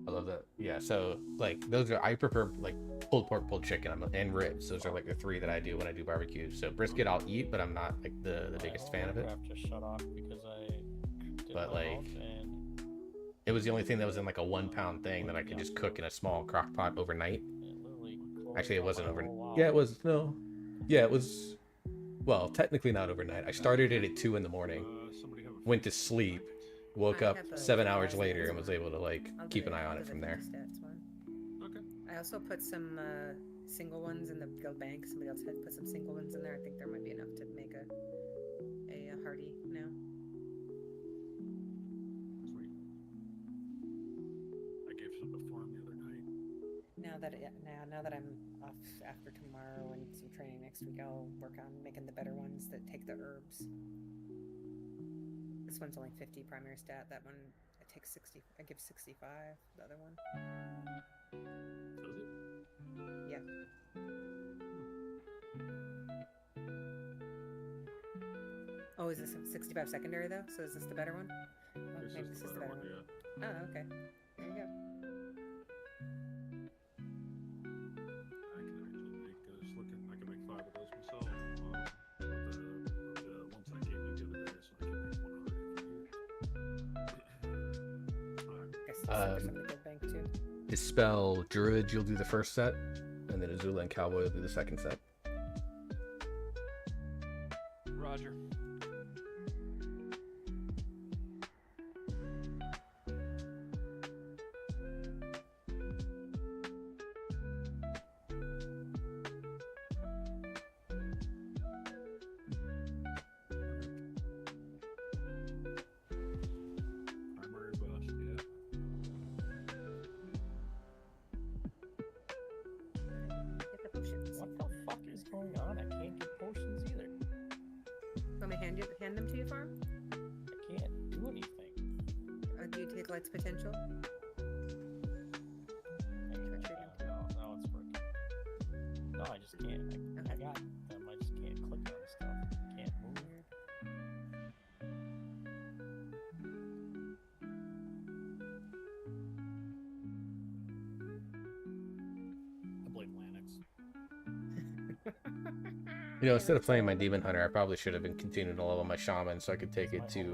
I love that. Yeah, so like those are, I prefer like pulled pork, pulled chicken, and ribs. Those are like the three that I do when I do barbecue. So brisket I'll eat, but I'm not like the biggest fan of it. Just shut off because I did But my like, vault and It was the only thing that was in like a 1 pound thing that I could just cook in a small crock pot overnight. Actually, it wasn't over. Yeah, it was. No. Yeah, it was. Well, technically not overnight. I started it at 2 in the morning, Somebody have a went to sleep, woke I up have a 7 hours stats later, and was one. able to like I'll do keep an the- eye I'll on do it the from there. stats one. Okay. I also put some single ones in the guild bank. Somebody else had put some single ones in there. I think there might be enough to make a hardy now. Sweet. I gave some to farm the other night. Now that I'm off after tomorrow and some training next week, I'll work on making the better ones that take the herbs. This one's only 50 primary stat. That one I take 60. I give 65. The other one. Does it? Yeah. Oh, is this a 65 secondary though? So is this the better one? Oh, This maybe is this is the the better better one, one. yeah. Oh, okay. There you go. I can actually make just looking. I can make 5 of those myself. The ones I gave you the other day, so I can make 100 for you. Guess this is from the guild bank too. Dispel Druid, you'll do the first set, and then Azula and Cowboy will do the second set. Roger. Primary bust, yeah. Get the potions. What the fuck is going on? I can't get potions either. Let me hand them to you, farm. I can't do anything. Do you take Light's potential? No, it's working. No, I just can't. I got them. I just can't click on stuff. Can't move. I blame Lanix. You know, instead of playing my Demon Hunter, I probably should have been continuing to level my Shaman so I could take it to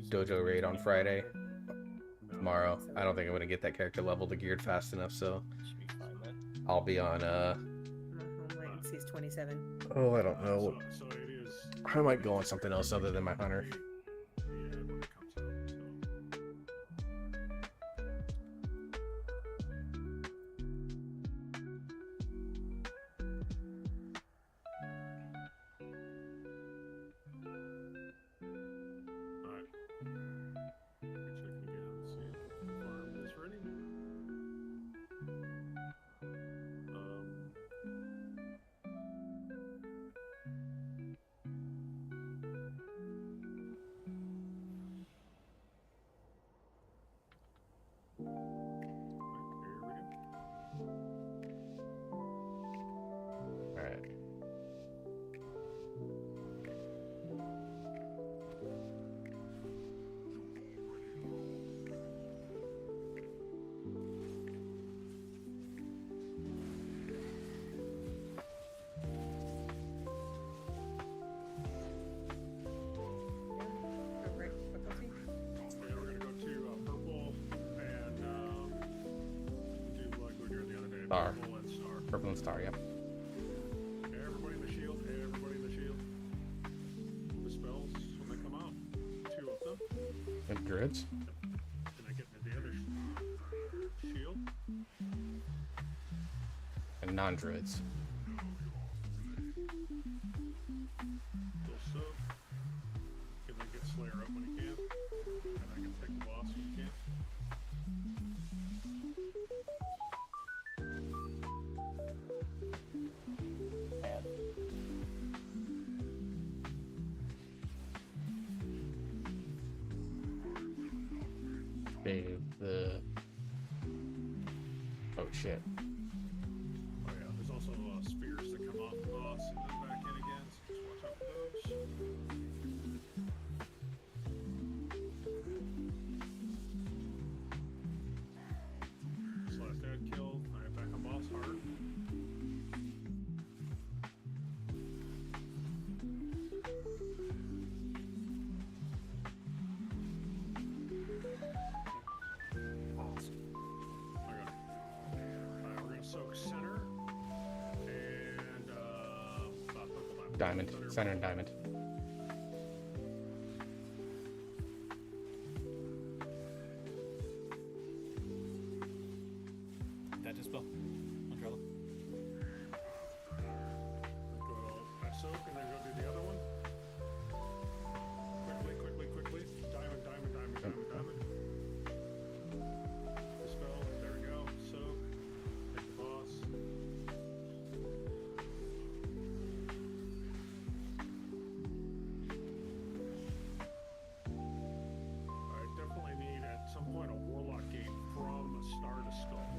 Dojo Raid on Friday. Tomorrow. I don't think I'm going to get that character leveled to geared fast enough, so Should be fine then. I'll be on, Home latency's 27. oh, I don't know. So it is. I might go on something else other than my Hunter. Yeah, when it comes out. So. Alright. Check again, see if the farm is ready. Alright. Right, faculty? Yeah, we're gonna go to purple and do like we did the other day. Star. Purple and star. Purple and Star, yep. Everybody in the shield. Everybody in the shield. The spells when they come out. 2 of them. And Druids. Can I get into the other shield? And non-Druids. Still soak. Can I get Slayer up when he can? And I can take the boss when he can. Bad. Save the... Oh, shit. Oh yeah, there's also spears that come off the boss and then back in again, so just watch out for those. This last dad killed. I have back on boss hard. Diamond. Center and diamond. That dispel. Umbrella. Go I soak and then go do the other one. Quickly. Diamond. Dispel. There we go. Soak. Take the boss. I definitely need at some point a warlock gate from star to skull.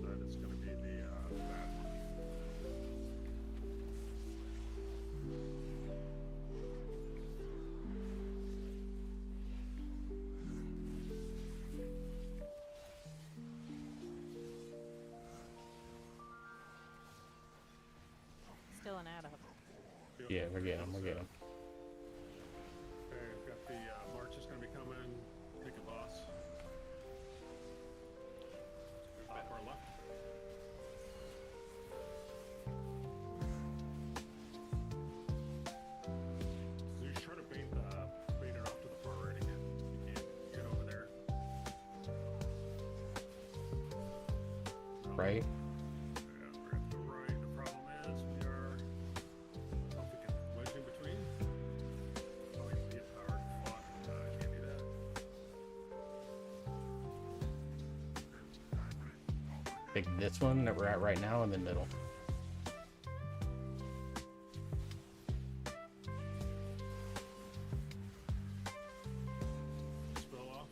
That is going to be the bad one. Still an add up. Yeah, we're getting him. Okay, I've got the March is going to be coming. Take a boss. Or left. So you try to bait it off to the far right again. You can't get over there. No. Right? Yeah, we're at the right. The problem is we are. I don't think I can wedge in between. Oh, you can get powered. Fuck. I can't do that. Pick this one that we're at right now in the middle. Spell off.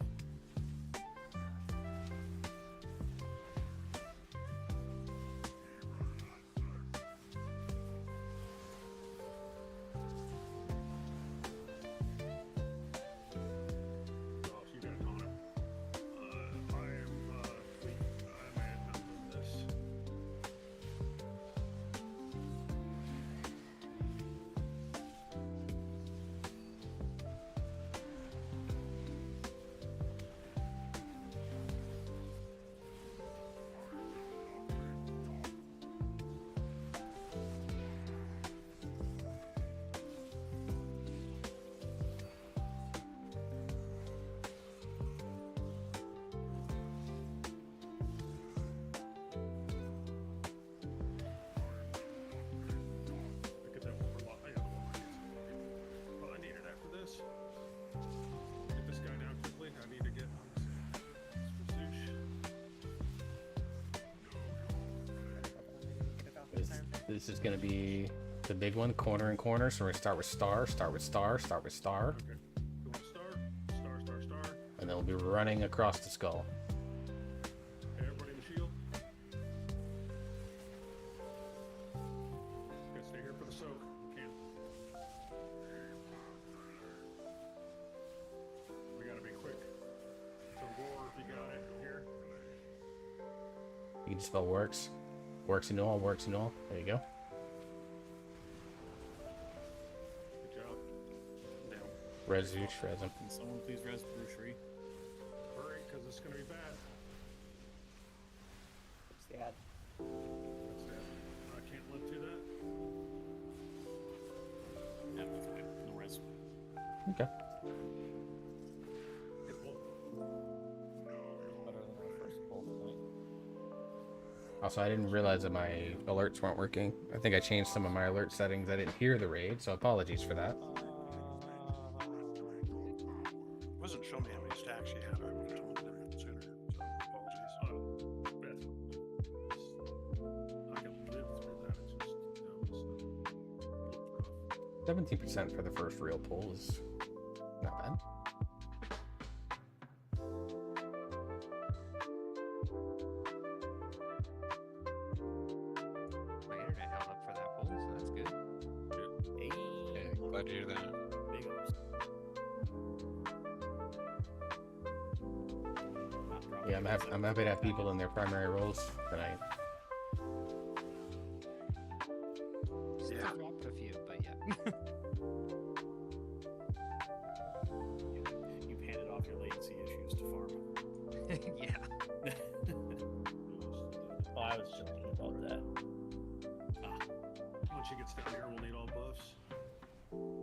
Oh, so you got a taunt him. I am weak. I may have not done this. Look at that warlock. I got the warlock. Well, I need it after this. Get this guy down quickly. I need to get on this. Get it off in time. This is gonna be the big one, corner and corner. So we're gonna start with star, start with star, start with star, Okay. Go on star, and then we'll be running across the skull. Okay, everybody with shield. Gotta stay here for the soak. We can't. We gotta be quick. So roar if you got it here. You can spell works. Works and all, works and all. There you go. Good job. Down. Res you, res him. Can someone please res Bruchery? Hurry, because it's gonna be bad. Sad. That's it. I can't live through that. Yeah, that's okay. No res. Okay. Hit both. Better than our first pull tonight. Also, I didn't realize that my alerts weren't working. I think I changed some of my alert settings. I didn't hear the raid, so apologies for that. It wasn't showing me how many stacks you had. I would have told you sooner. So apologies. Beth. I can live through that. It's just, it's rough. 17% for the first real pull is not bad. My internet held up for that pull, so that's good. Hey, Yeah, glad to hear that. big ups. Not dropping Yeah, it. I'm happy to have people in their primary roles tonight. Still Yeah. dropped a few, but yeah. You've handed off your latency issues to farm. Yeah. Oh, I was joking about that. Ah, gets down here, we'll need all buffs.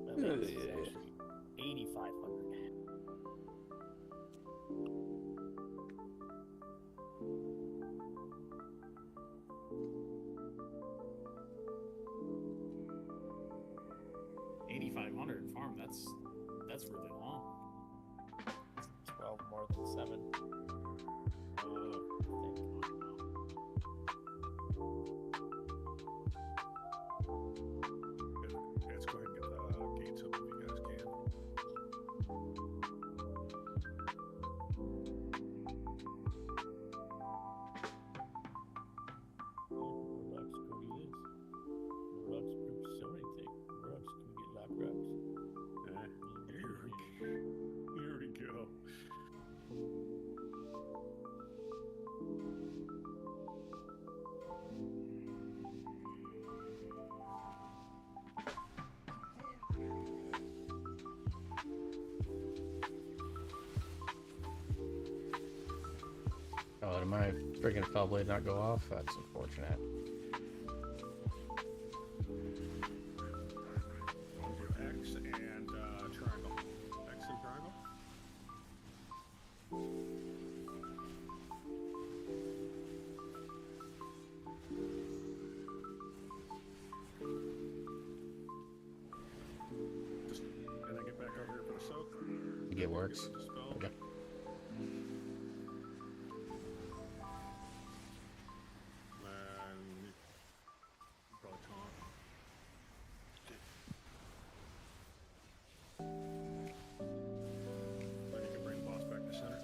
That means it's actually 8,500. Farm, that's really long. 12 more than 7. I think. Let's go ahead and get the gates up if you guys can. Rocks, go do this. Rocks, group so anything. Rocks, go get lock rocks. Here we go. Oh, did my freaking fell blade not go off? That's unfortunate. We'll do X and triangle. X and triangle. Just, and then get back over here for the soak. It works. Get the spell. Okay. And probably taunt. Then you can bring the boss back to center.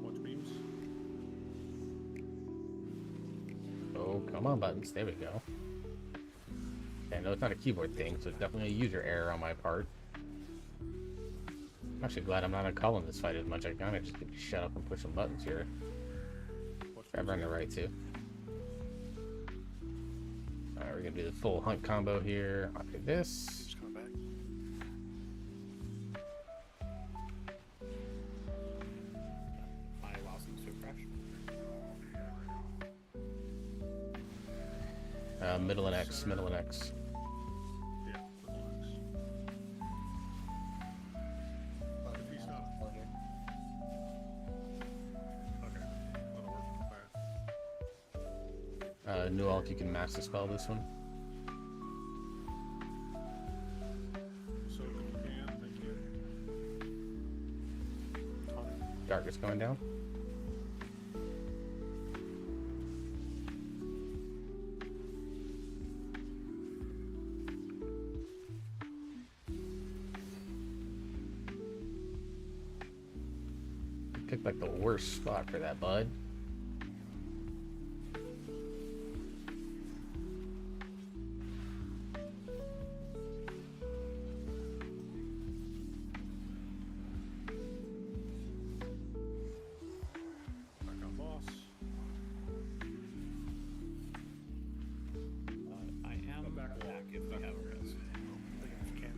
Watch beams. Oh, come on, buttons. There we go. Okay, no, it's not a keyboard thing, so it's definitely a user error on my part. I'm actually glad I'm not on call in this fight as much. I kind of just get to shut up and push some buttons here. I've earned the right to. Alright, we're gonna do the full hunt combo here. After this. Just coming back. I allow some to crash. Middle and X, middle and X. Yeah, relax. If he's not. Okay, that'll work. Alright. New alt, you can master spell this one. So if you can, thank you. Darkness going down. Picked like the worst spot for that, bud. Back on boss. I am back if we have a res. If you can.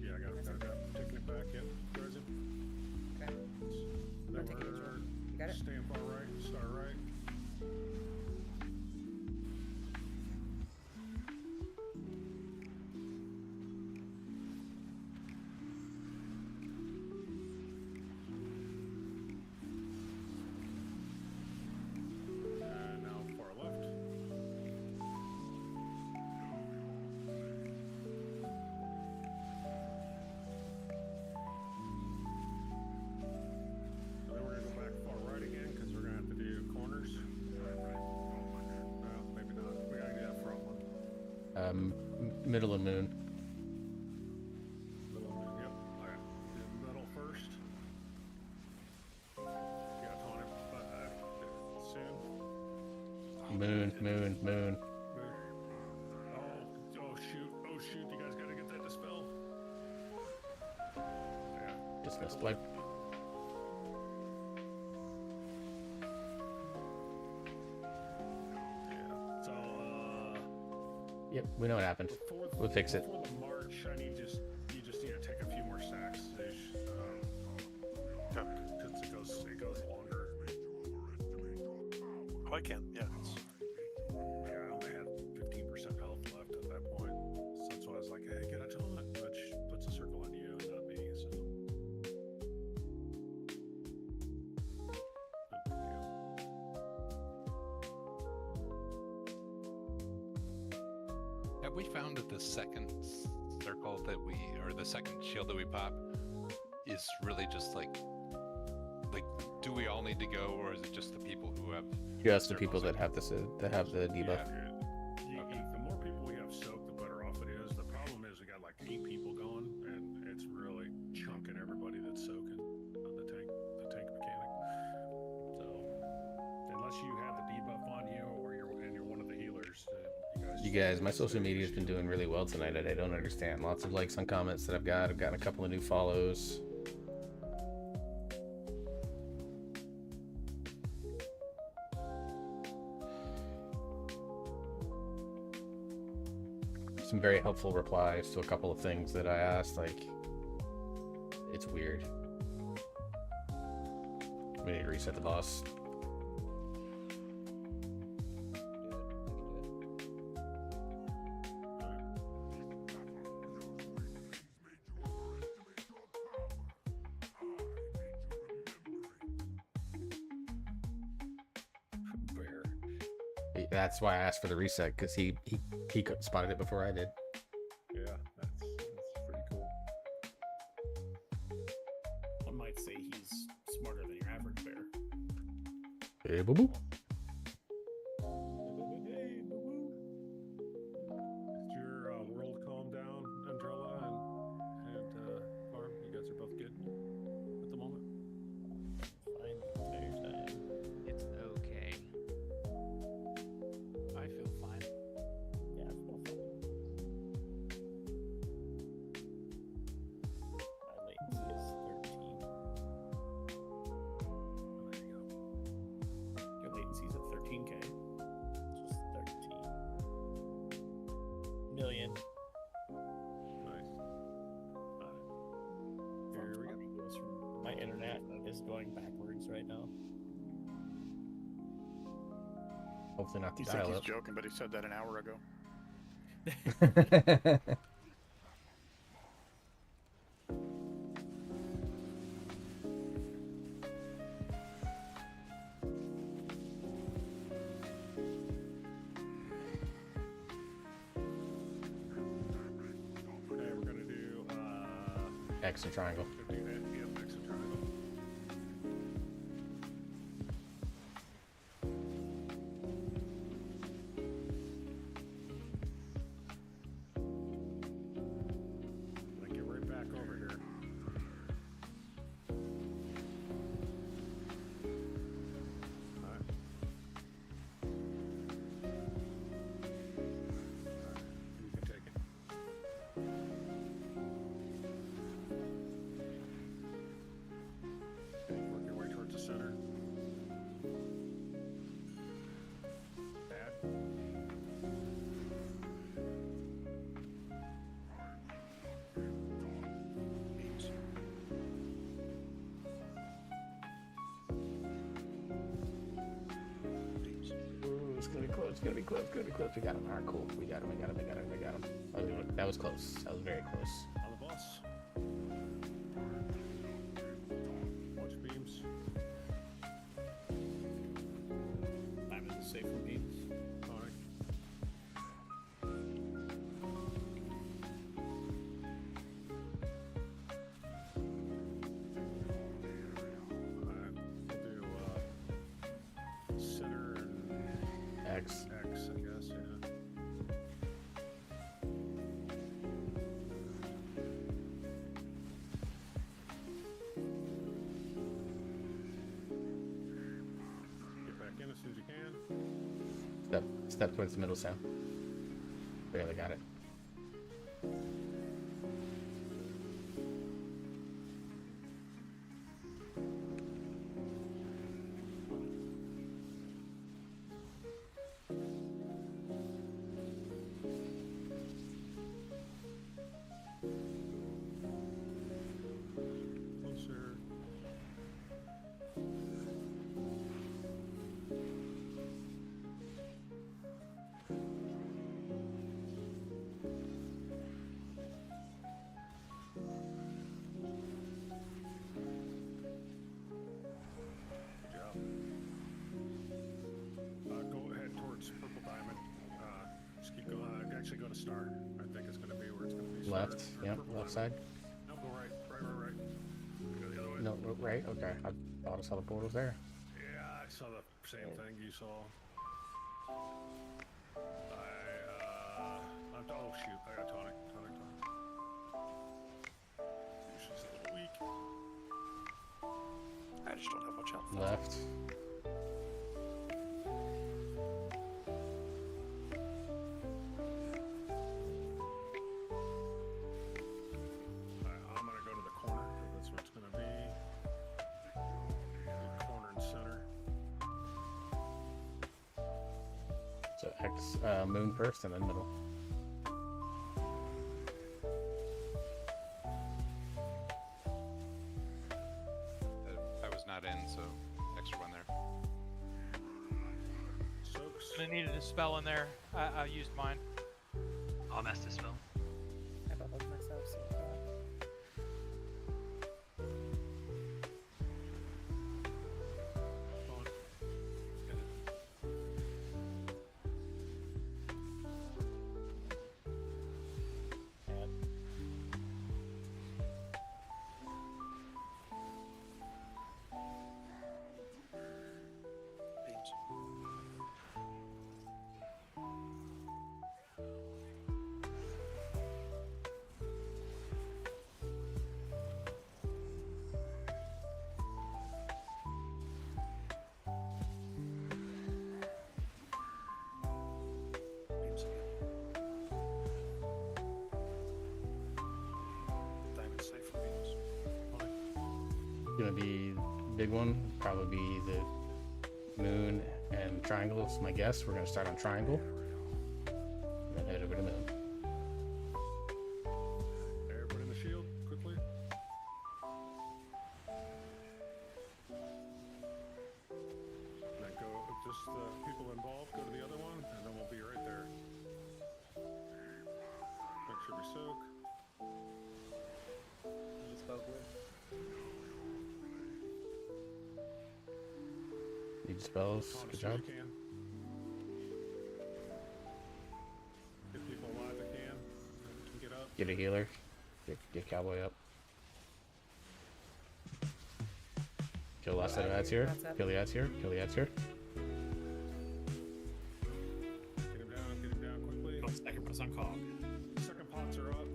Yeah, I got it. Taking it back. Yep. Present. Okay. Then I'll take it, we're You got it? stamp all right, start right. And now far left. So then we're gonna go back far right again because we're gonna have to do corners. Well, maybe not. We gotta do that front one. Middle and moon. Little moon, yep. Okay. Do middle first. Yeah, taunt him, but soon. Moon, moon, moon. Oh shoot! Oh shoot! You guys gotta get that dispel. Yeah. Dismissed blade. Yeah. So Yep, we know what happened. before We'll fix it. Before the march, you just need to take a I can. Yeah. Yeah, I only had 15% health left at that point. So that's why I was like, hey, get a taunt, which puts a circle on you, not me. So. Have we found that the second circle that we, or the second shield that we pop, is really just like, do we all need to go, or is it just the people who have? Just the people that have this, that have the debuff. The more people we have soaked, the better off it is. The problem is we got like 8 people going, and it's really chunking everybody that's soaking the tank mechanic. So unless you have the debuff on you, or you're one of the healers, You guys, my social media has been doing really well tonight, and I don't understand. Lots of likes on comments that I've got. I've gotten a couple of new follows. Some very helpful replies to a couple of things that I asked. Like, it's weird. We need to reset the boss. That's why I asked for the reset, because he spotted it before I did. Yeah, that's pretty cool. One might say he's smarter than your average bear. Hey, boo boo. Hey, boo-boo. Is your world calm down, Andrella and Farm? You guys are both good at the moment? Fine. Take your time. It's okay. I feel fine. Yeah, I feel fine. My latency is 13. There you go. Your latency's at 13K. Just 13 million. Nice. Here we go. Goes from- My internet is going backwards right now. Hopefully not the You think dial he's up. joking, but he said that an hour ago. Okay, we're gonna do X and triangle. X and triangle. Like, get right back over here. Alright. You can take it. Okay, work your way towards the center. Bad. Beans. Beans. Ooh, it's gonna be close. It's gonna be close. It's gonna be close. We got him. All right, cool. We got him. We got him. We got him. We got him. That was close. That was very close. On the boss. Watch beams. I'm in the safe from beams. Alright. Alright. We'll do center and X. X, I guess, yeah. Get back in as soon as you can. Step towards the middle sound. Barely got it. Closer. Left. Yep. purple Left one. side. No, go right. Right. Go the other way. No. Right. Okay. I thought I saw the portals there. Yeah, I saw the same thing you saw. Oh shoot, I got tonic. She's a little weak. I just don't have much health. Left. Alright, I'm gonna go to the corner, 'cause that's where it's gonna be. The corner and center. So X moon first and then middle. I was not in, so extra one there. Soaks. I needed a spell in there. I used mine. I'll mess this spell. I bubbled myself so far. Add. Beams. Beams again. Diamond safe for beams. Gonna be big one. Probably be the moon and triangle. Is my guess. We're gonna start on triangle. And then head over to moon. Everybody in the shield, quickly. Then go, just the people involved, go to the other one, and then we'll be right there. Make sure we soak. Need spells. On Good as job. soon as you can. Get people alive that can get up. Get a healer. Get cowboy up. Kill last set of ads here. What's up? Kill the ads here. Kill the ads here. Get him down quickly. Put second press on cog. Second pots are up.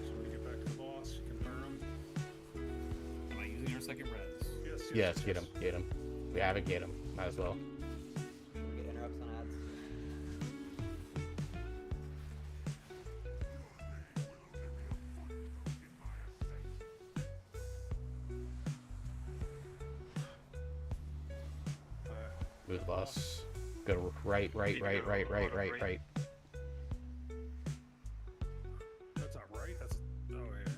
So when you get back to the boss, you can burn them. Am I using our second res? Yes, get him. Get him. We have it. Get him. Might as well. Get interrupts on ads. Move the boss. Go to right. That's not right. That's oh yeah.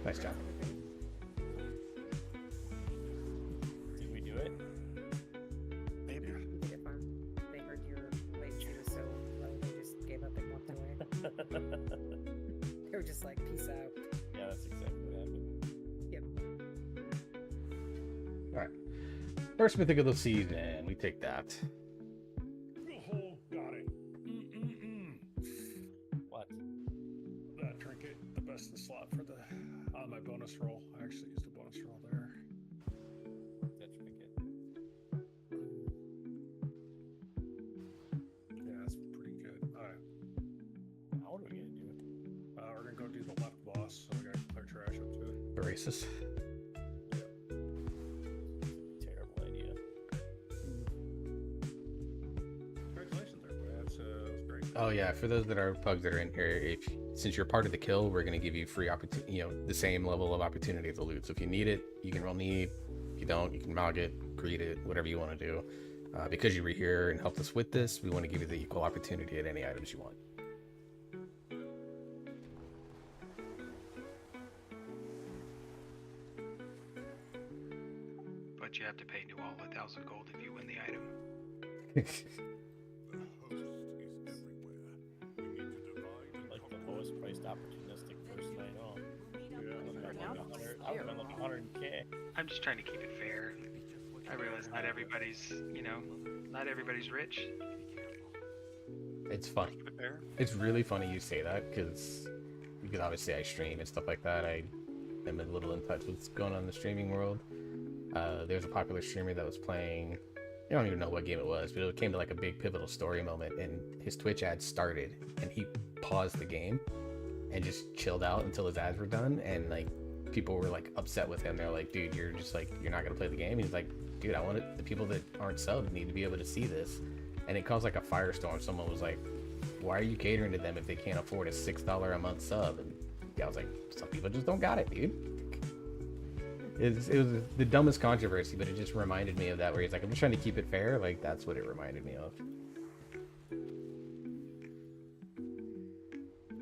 Nice job. Did we do it? Maybe. You did it fine. They heard your latency was so low, they just gave up and walked away. They were just like, peace out. Yeah, that's exactly what happened. Yep. Alright. First mythic of the season. We take that. Oh, got it. What? That trinket, the best in the slot for the on my bonus roll. I actually used a bonus roll there. That trinket. Yeah, that's pretty good. All right, How are we gonna do it? we're gonna go do the left boss, so we gotta clear trash up to it. Braces. Terrible idea. Congratulations, everybody. That's great. Oh yeah, for those that are pugs that are in here, since you're part of the kill, we're gonna give you free opportunity. The same level of opportunity to loot. So if you need it, you can roll need. If you don't, you can mog it, greet it, whatever you want to do. Because you were here and helped us with this, we want to give you the equal opportunity at any items you want. But you have to pay New All 1,000 gold if you win the item. Like the lowest priced opportunistic person I know. Yeah. But now like it's 100. I would have been like 100K. I'm just trying to keep it fair. I realize not everybody's, not everybody's rich. It's funny. Keep it fair. It's really funny you say that because obviously I stream and stuff like that. I am a little in touch with what's going on in the streaming world. There's a popular streamer that was playing. I don't even know what game it was, but it came to like a big pivotal story moment, and his Twitch ads started, and he paused the game and just chilled out until his ads were done, and like people were like upset with him. They're like, dude, you're not gonna play the game. He's like, dude, I want it. The people that aren't subbed need to be able to see this, and it caused like a firestorm. Someone was like, why are you catering to them if they can't afford a $6 a month sub? And I was like, some people just don't got it, dude. It was the dumbest controversy, but it just reminded me of that, where he's like, I'm just trying to keep it fair. Like, that's what it reminded me of.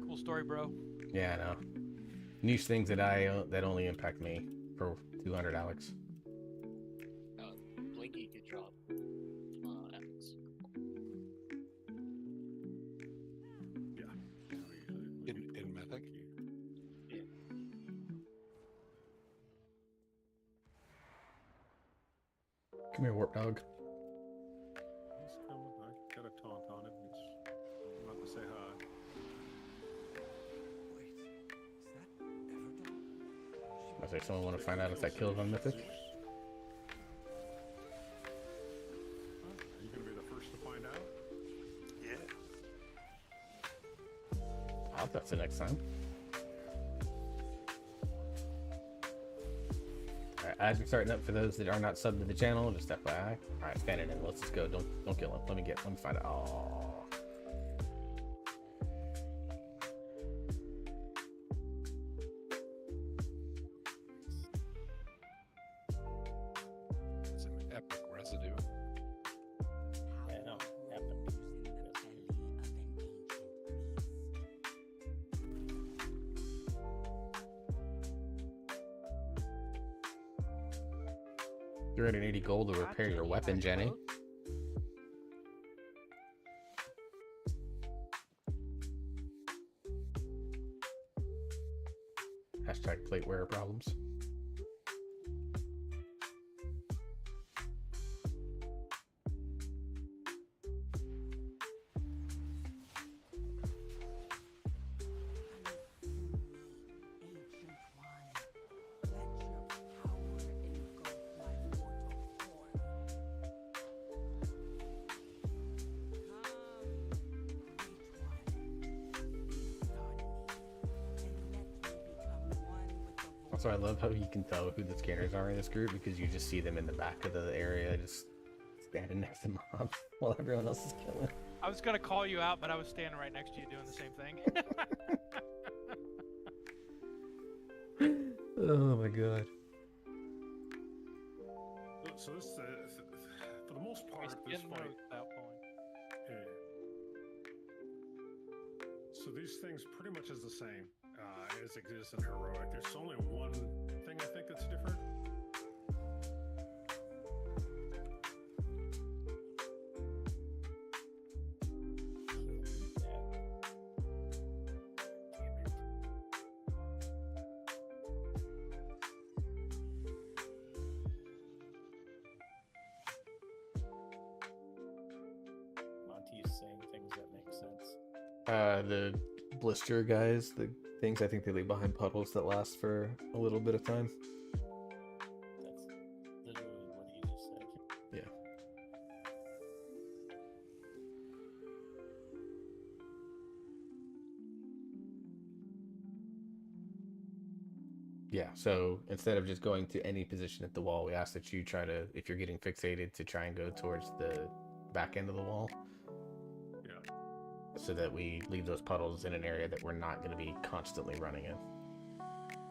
Cool story, bro. Yeah, I know. Niche things that only impact me for 200, Alex. Blinky could drop Evans. In Mythic? Yeah. Come here, Warp Dog. He's coming. I got a taunt on him. He's about to say hi. I was like, someone want to find out if that kills on Mythic? Are you gonna be the first to find out? Yeah. I hope that's the next time. Alright, as we're starting up for those that are not subbed to the channel, just FYI. Alright, fan it in. Let's just go. Don't kill him. Let me find it. Oh. It's an epic residue. Yeah, no, epic. You're at an 80 gold to repair your weapon, Jenny. Hashtag plate wearer problems. Also, I love how you can tell who the scanners are in this group because you just see them in the back of the area, just standing next to mobs while everyone else is killing. I was gonna call you out, but I was standing right next to you doing the same thing. Oh my god. So this, for the most part, this fight. Yeah. So these things pretty much is the same as exists in heroic. There's only one thing I think that's different. Monty's saying things that make sense. The blister guys, the things, I think they leave behind puddles that last for a little bit of time. That's literally what he just said. Yeah. Yeah, so instead of just going to any position at the wall, we ask that you try to, if you're getting fixated, to try and go towards the back end of the wall. Yeah. So that we leave those puddles in an area that we're not going to be constantly running in.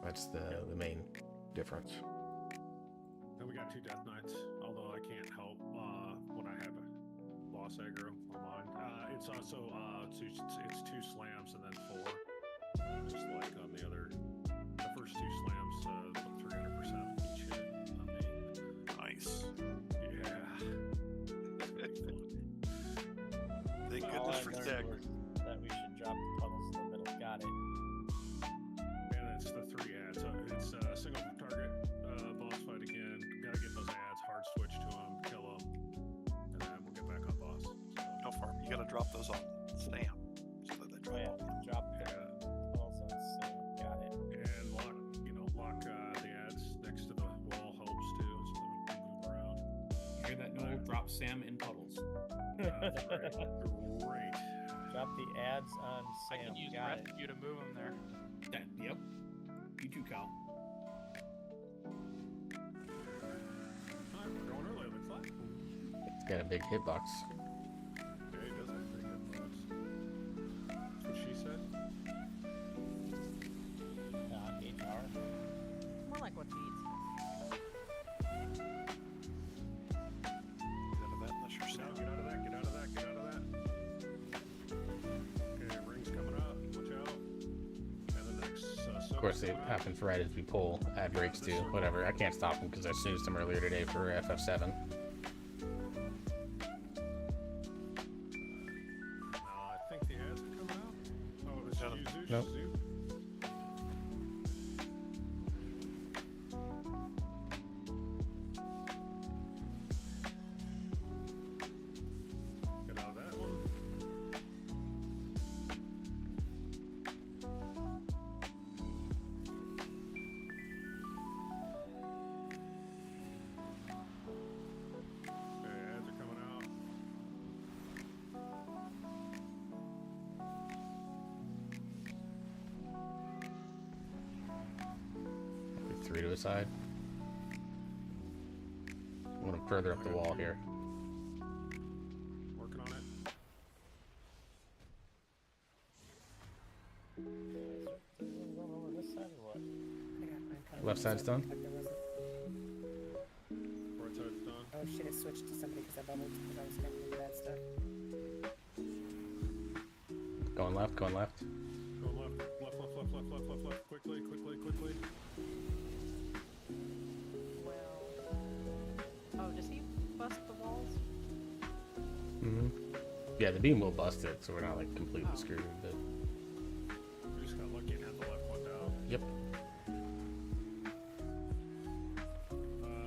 That's the main difference. Then we got 2 Death Knights, although I can't help when I have a boss aggro on mine. It's also it's 2 slams and then 4. Just like on the other, the first 2 slams, 300% each hit on me. Nice. Yeah. Thank All goodness I for learned Zach. was that we should drop the puddles in the middle. Got it. And it's the 3 ads. So it's to drop those on Sam so that they drop Oh, yeah. on them. Drop the puddles on Sam. Got it. And lock the ads next to the wall helps too, so they don't move around. You hear that, Noel? Drop Sam in puddles. That's great. Drop the ads on I Sam. can use Got it. rescue to move him there. Yep. You too, Cal. Alright, we're going early. Looks like. It's got a big hitbox. Yeah, he does have pretty good bugs. That's what she said. HR. More like what she eats. Get out of that unless you're No, Sam. get out of that. Get out of that. Get out of that. Okay, ring's coming up. Watch out. And the next. Of course, it happens right as we pull ad breaks too. Whatever. I can't stop them because I snoozed them earlier today for FF7. I think the ads are coming out. Oh, this is you, Zeus. Nope. Zeus. Get out of that one. Okay, ads are coming out. Move 3 to a side. I'm going further up the wall here. Working on it. Over this side or what? I got mine cut Left off, side's so done? like there wasn't. Right side's done. Oh shit, it switched to somebody because I bubbled because I was getting into that stuff. Going left, going left. Go left. Left, left, left, left, left, left, left. Quickly, quickly, quickly. Well. Oh, does he bust the walls? Mm-hmm. Yeah, the beam will bust it, so we're not like completely Oh. screwed. But We just got lucky and had the left one down. yep.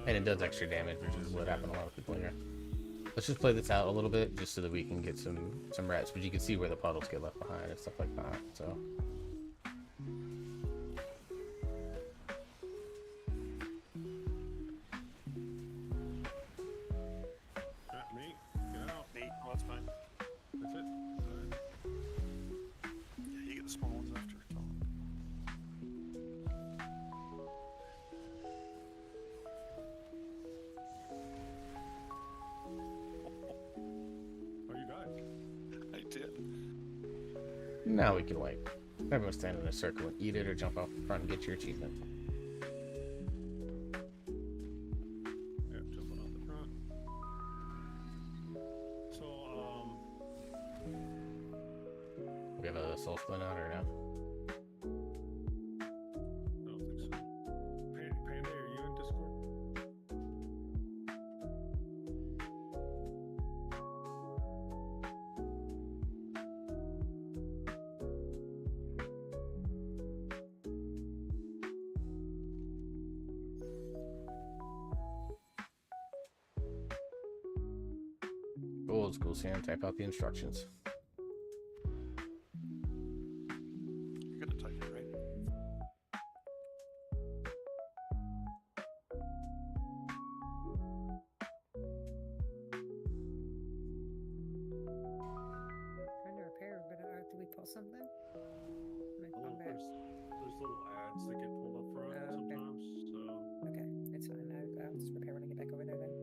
And it does extra damage, which is what happened to a lot of people here. Let's just play this out a little bit, just so that we can get some reps. But you can see where the puddles get left behind and stuff like that. So Me. Get out. Neat. Oh, that's fine. That's it. Alright. Yeah, you get the small ones after. It's all. Oh, you died. I did. now we can wait. Everyone stand in a circle and eat it, or jump off the front and get your achievement. Yep, jumping off the front. So, We have a soul spin out or no? I don't think so. Panda, are you in Discord? Old school Sam, type out the instructions. You're gonna type it, right? Trying to repair, but do we pull something? Am I Oh, going back? there's little ads that get pulled up front Oh, okay. sometimes. So, Okay, it's fine. I'll just repair when I get back over there then.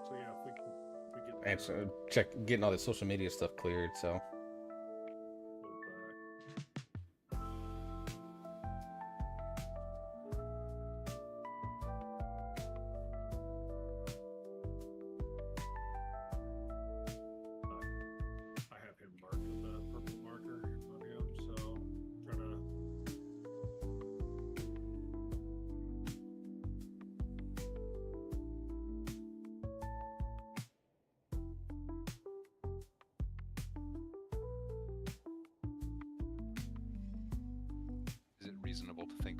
so yeah, if we get And so check getting all the social media stuff cleared. So I have him marked with a purple marker.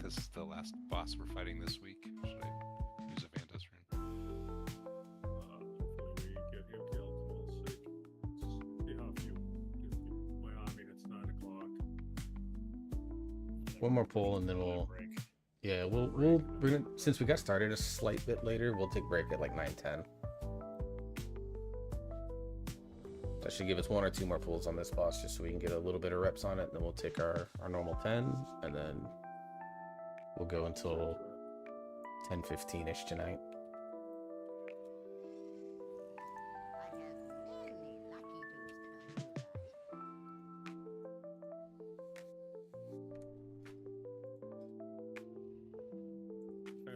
this is the last boss we're fighting this week. Should I use a Vanda's rune? Hopefully we get him killed. We'll see. See how few. Well, I mean, it's 9 o'clock. One more pull and then we'll. Yeah, we're gonna, since we got started a slight bit later, we'll take a break at like 9:10. That should give us 1 or 2 more pulls on this boss, just so we can get a little bit of reps on it. And then we'll take our normal 10, and then we'll go until 10:15ish tonight.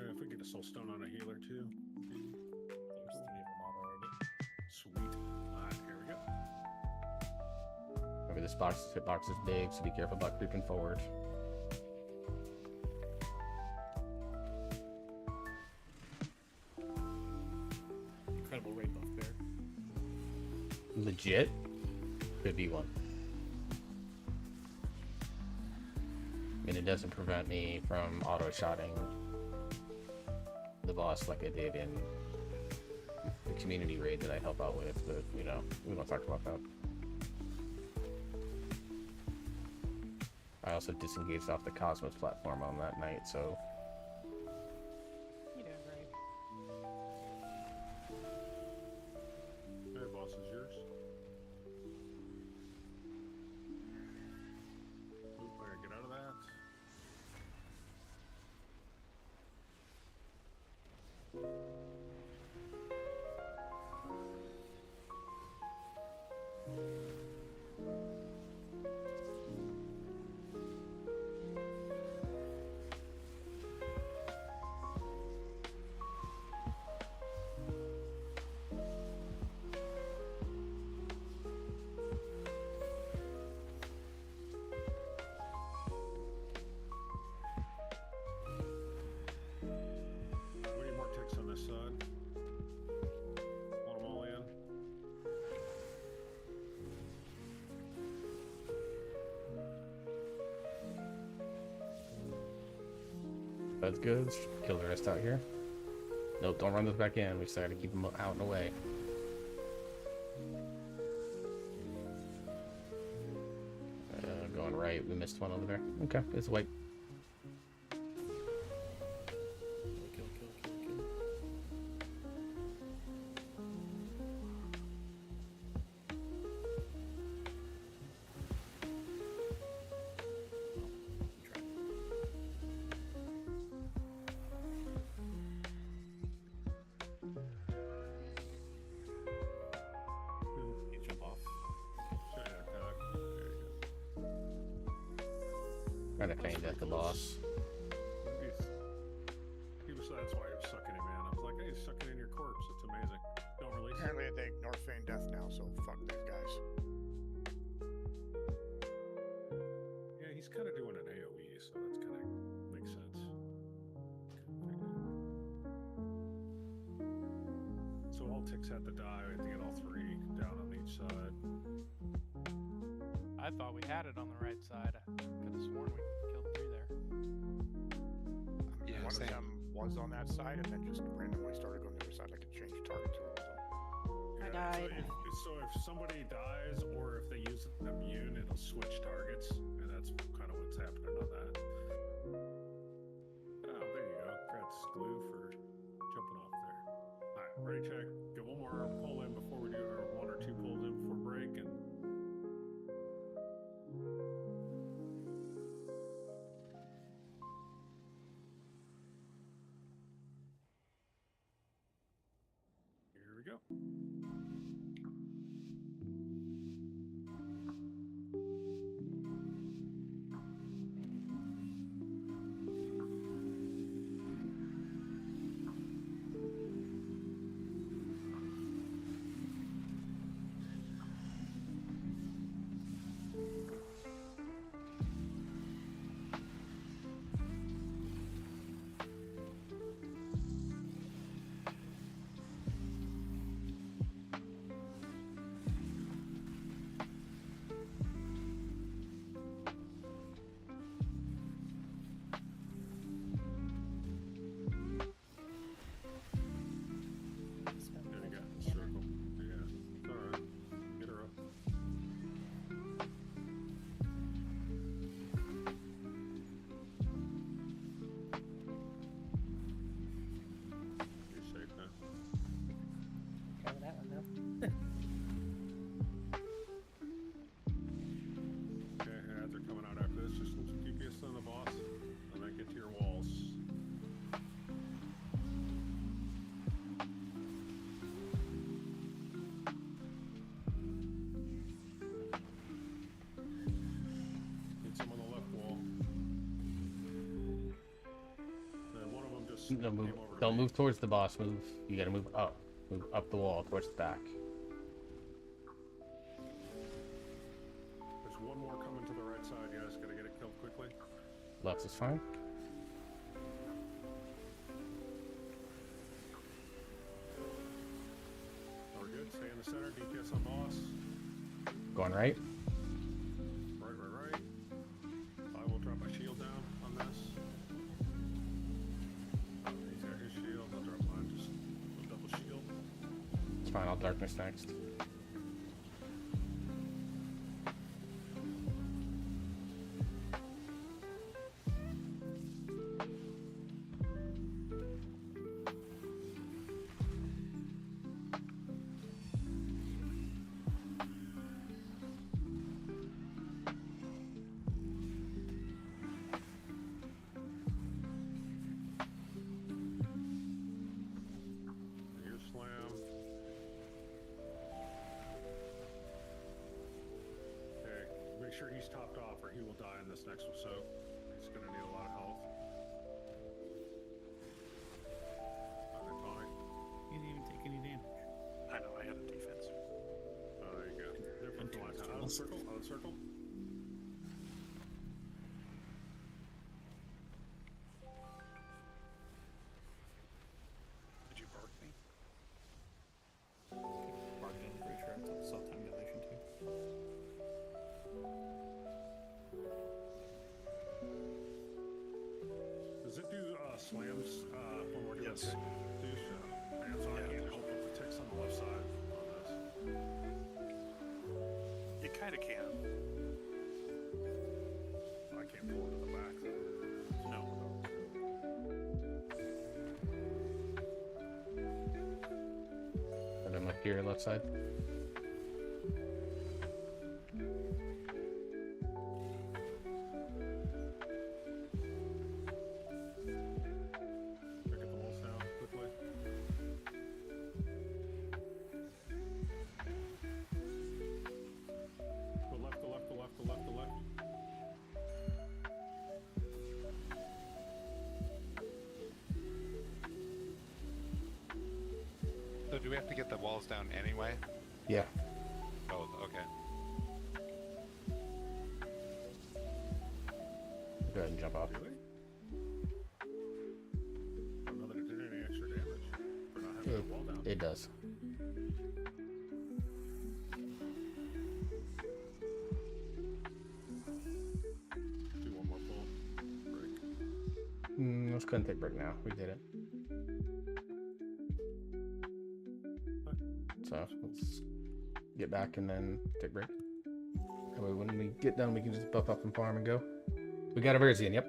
If we get a soul stone on a healer too. There's 3 of them already. Sweet. Alright, here we go. Remember, this hitbox is big, so be careful about creeping forward. Incredible raid buff bear. Legit? Could be one. I mean, it doesn't prevent me from auto-shotting the boss like I did in the community raid that I help out with, but, you know, we don't talk about that. I also disengaged off the Cosmos platform on that night, so... You're doing great. Hey, boss is yours. Oop, better get out of that. We need more ticks on this side. Want them all in? That's good. Let's kill the rest out here. Nope, don't run those back in. We just gotta keep them out and away. Going right. We missed one over there. Okay, it's white. Kill, kill, kill, kill. You jump off. Should attack. There you go. Trying to feign at the boss. That's why you're sucking him in. I was like, hey, he's sucking in your corpse. It's amazing. Don't release it. Apparently they ignore feign death now, so fuck those guys. Yeah, he's kind of doing an AoE, so that's kind of makes sense. So all ticks have to die. We have to get all 3 down on each side. I thought we had it on the right side. I could have sworn we killed 3 there. Yeah, One same. of them was on that side and then just randomly started going to the other side, like it changed target to all of them. I Yeah, died. So if somebody dies or if they use an immune, it'll switch targets, and that's kind of what's happening on that. Oh, there you go. Congrats, Glue, for jumping off there. All right, ready, check. Get one more pull in before we do, or 1 or 2 pulls in before break, and here we go. just No, move. came over to Don't me. move towards the boss. Move. You gotta move up. Move up the wall towards the back. There's one more coming to the right side. You guys gotta get it killed quickly. Lux is fine. We're good. Stay in the center. DPS on boss. Going right. Right. I will drop my shield down on this. He's got his shield. I'll drop mine. Just a double shield. It's fine. I'll darkness next. Here's slam. Okay, make sure he's topped off or he will die in this next one, so he's gonna need a lot of health. Alright, Tony. He didn't even take any damage. I know, I had a defense. Oh, there you go. Different Into lines. his Out of the circle, out of the circle. Did you bark me? Bargain, pretty sure I saw time dilation too. Does it do slams when we're doing Yes. tick? Man, so I can't help with the ticks on the left side on this. You kind of can. I can't pull it to the back though. No. And then look here, left side. Pick up the walls down quickly. The left, the left, the left, the left, the left. So do we have to get the walls down anyway? Yeah. Oh, okay. Go ahead and jump off. Really? I don't know that it did any extra damage for not having the wall down. It does. Do one more pull. Break. Let's go and take break now. We did it. So let's get back and then take break. That way when we get done, we can just buff up and farm and go. We got a Verzian, yep.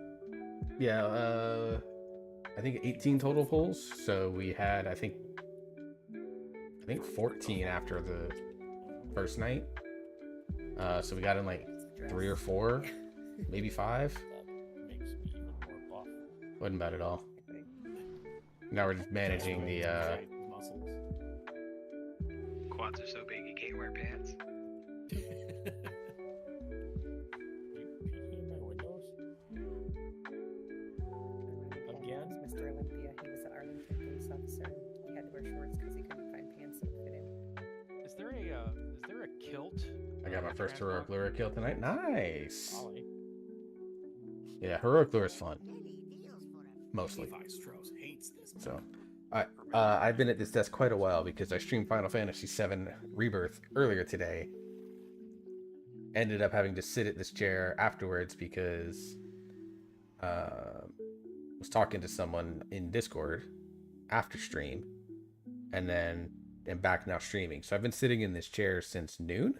Yeah, I think 18 total pulls. So we had, I think 14 after the first night. So we got in like 3 or 4, maybe 5. That makes me even more buff. Wasn't bad at all. Now we're just managing the Giant muscles. Quads are so big you can't wear pants. You peeking in my windows? Again? Mr. Olympia. He was an Arlington police officer. He had to wear shorts because he couldn't find pants that would fit him. Is there a kilt? I got my first heroic lure kill tonight. Nice. Ollie. Yeah, heroic lure is fun. Mostly. Levi Strauss hates this. So, I've been at this desk quite a while because I streamed Final Fantasy VII Rebirth earlier today. Ended up having to sit at this chair afterwards because was talking to someone in Discord after stream, and then am back now streaming. So I've been sitting in this chair since noon.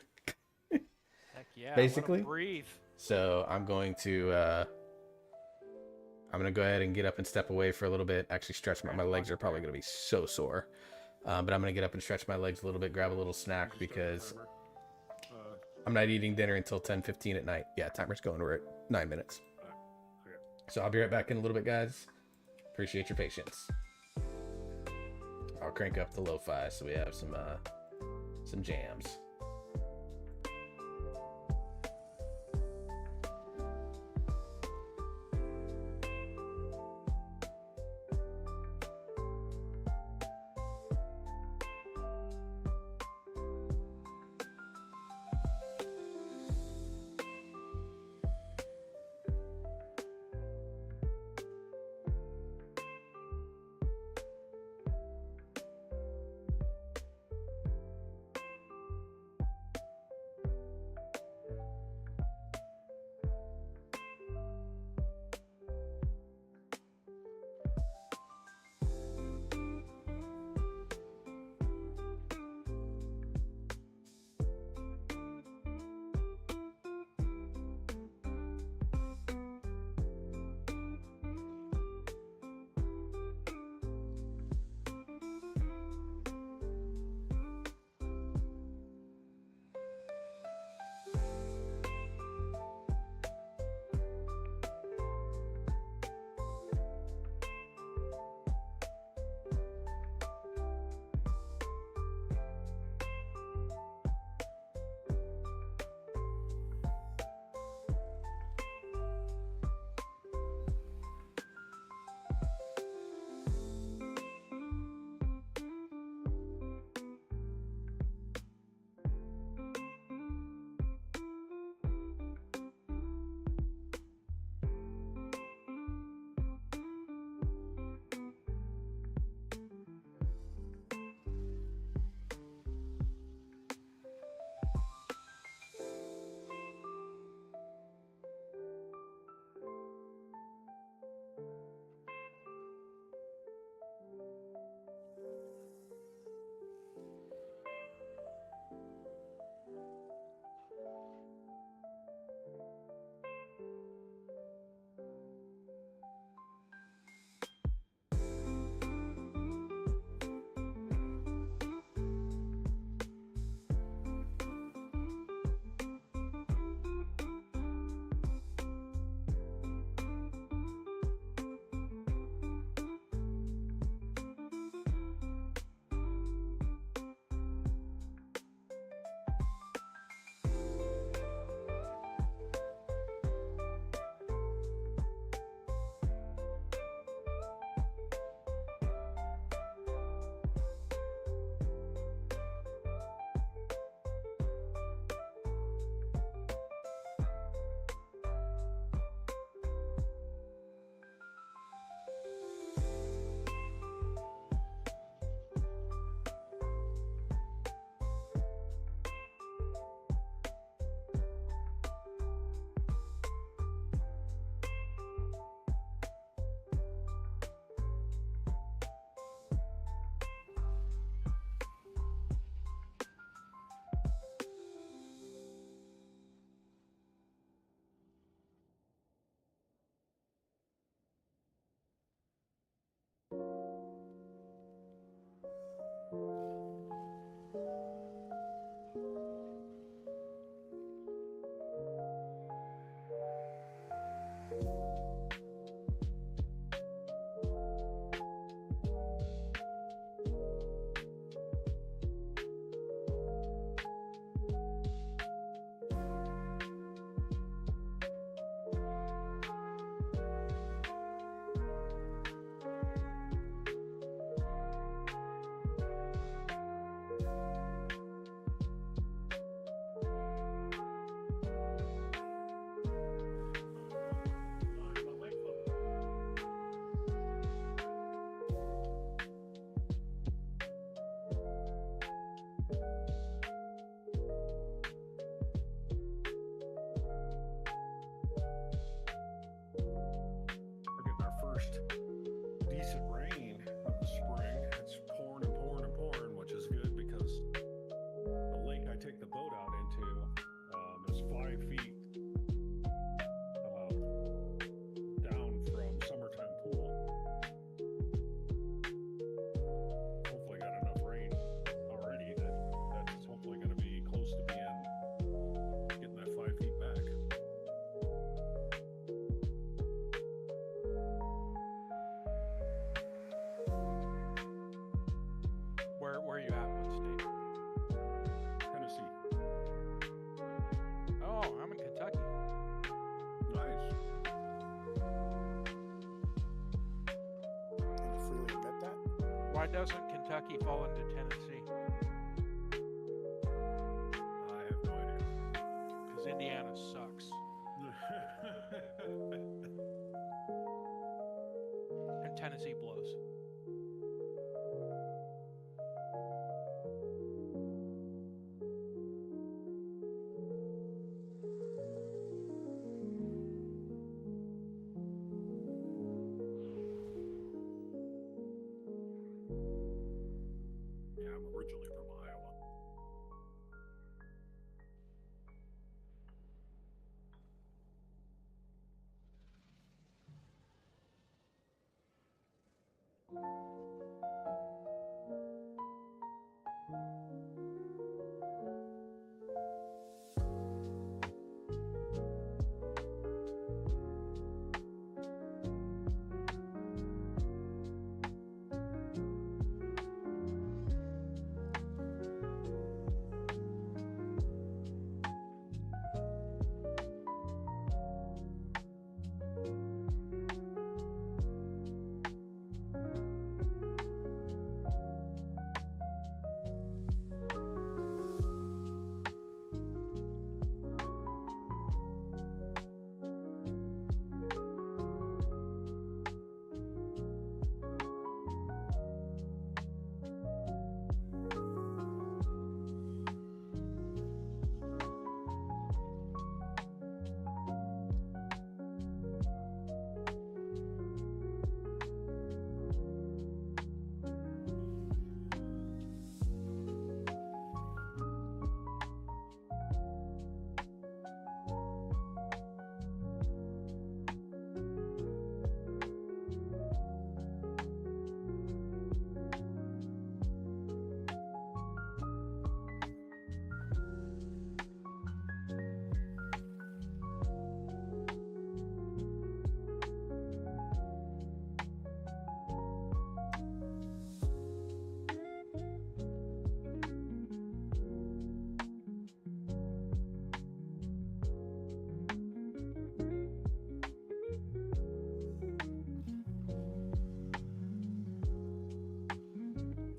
Heck yeah. Basically. Let 'em breathe. So I'm going to go ahead and get up and step away for a little bit. Actually stretch my legs are probably going to be so sore. But I'm going to get up and stretch my legs a little bit, grab a little snack because I'm not eating dinner until 10:15 at night. Yeah, timer's going. We're at 9 minutes. So I'll be right back in a little bit, guys. Appreciate your patience. I'll crank up the lo-fi so we have some jams. Why doesn't Kentucky fall into Tennessee? I have no idea. Because Indiana sucks. And Tennessee blows. Yeah, I'm originally from Iowa.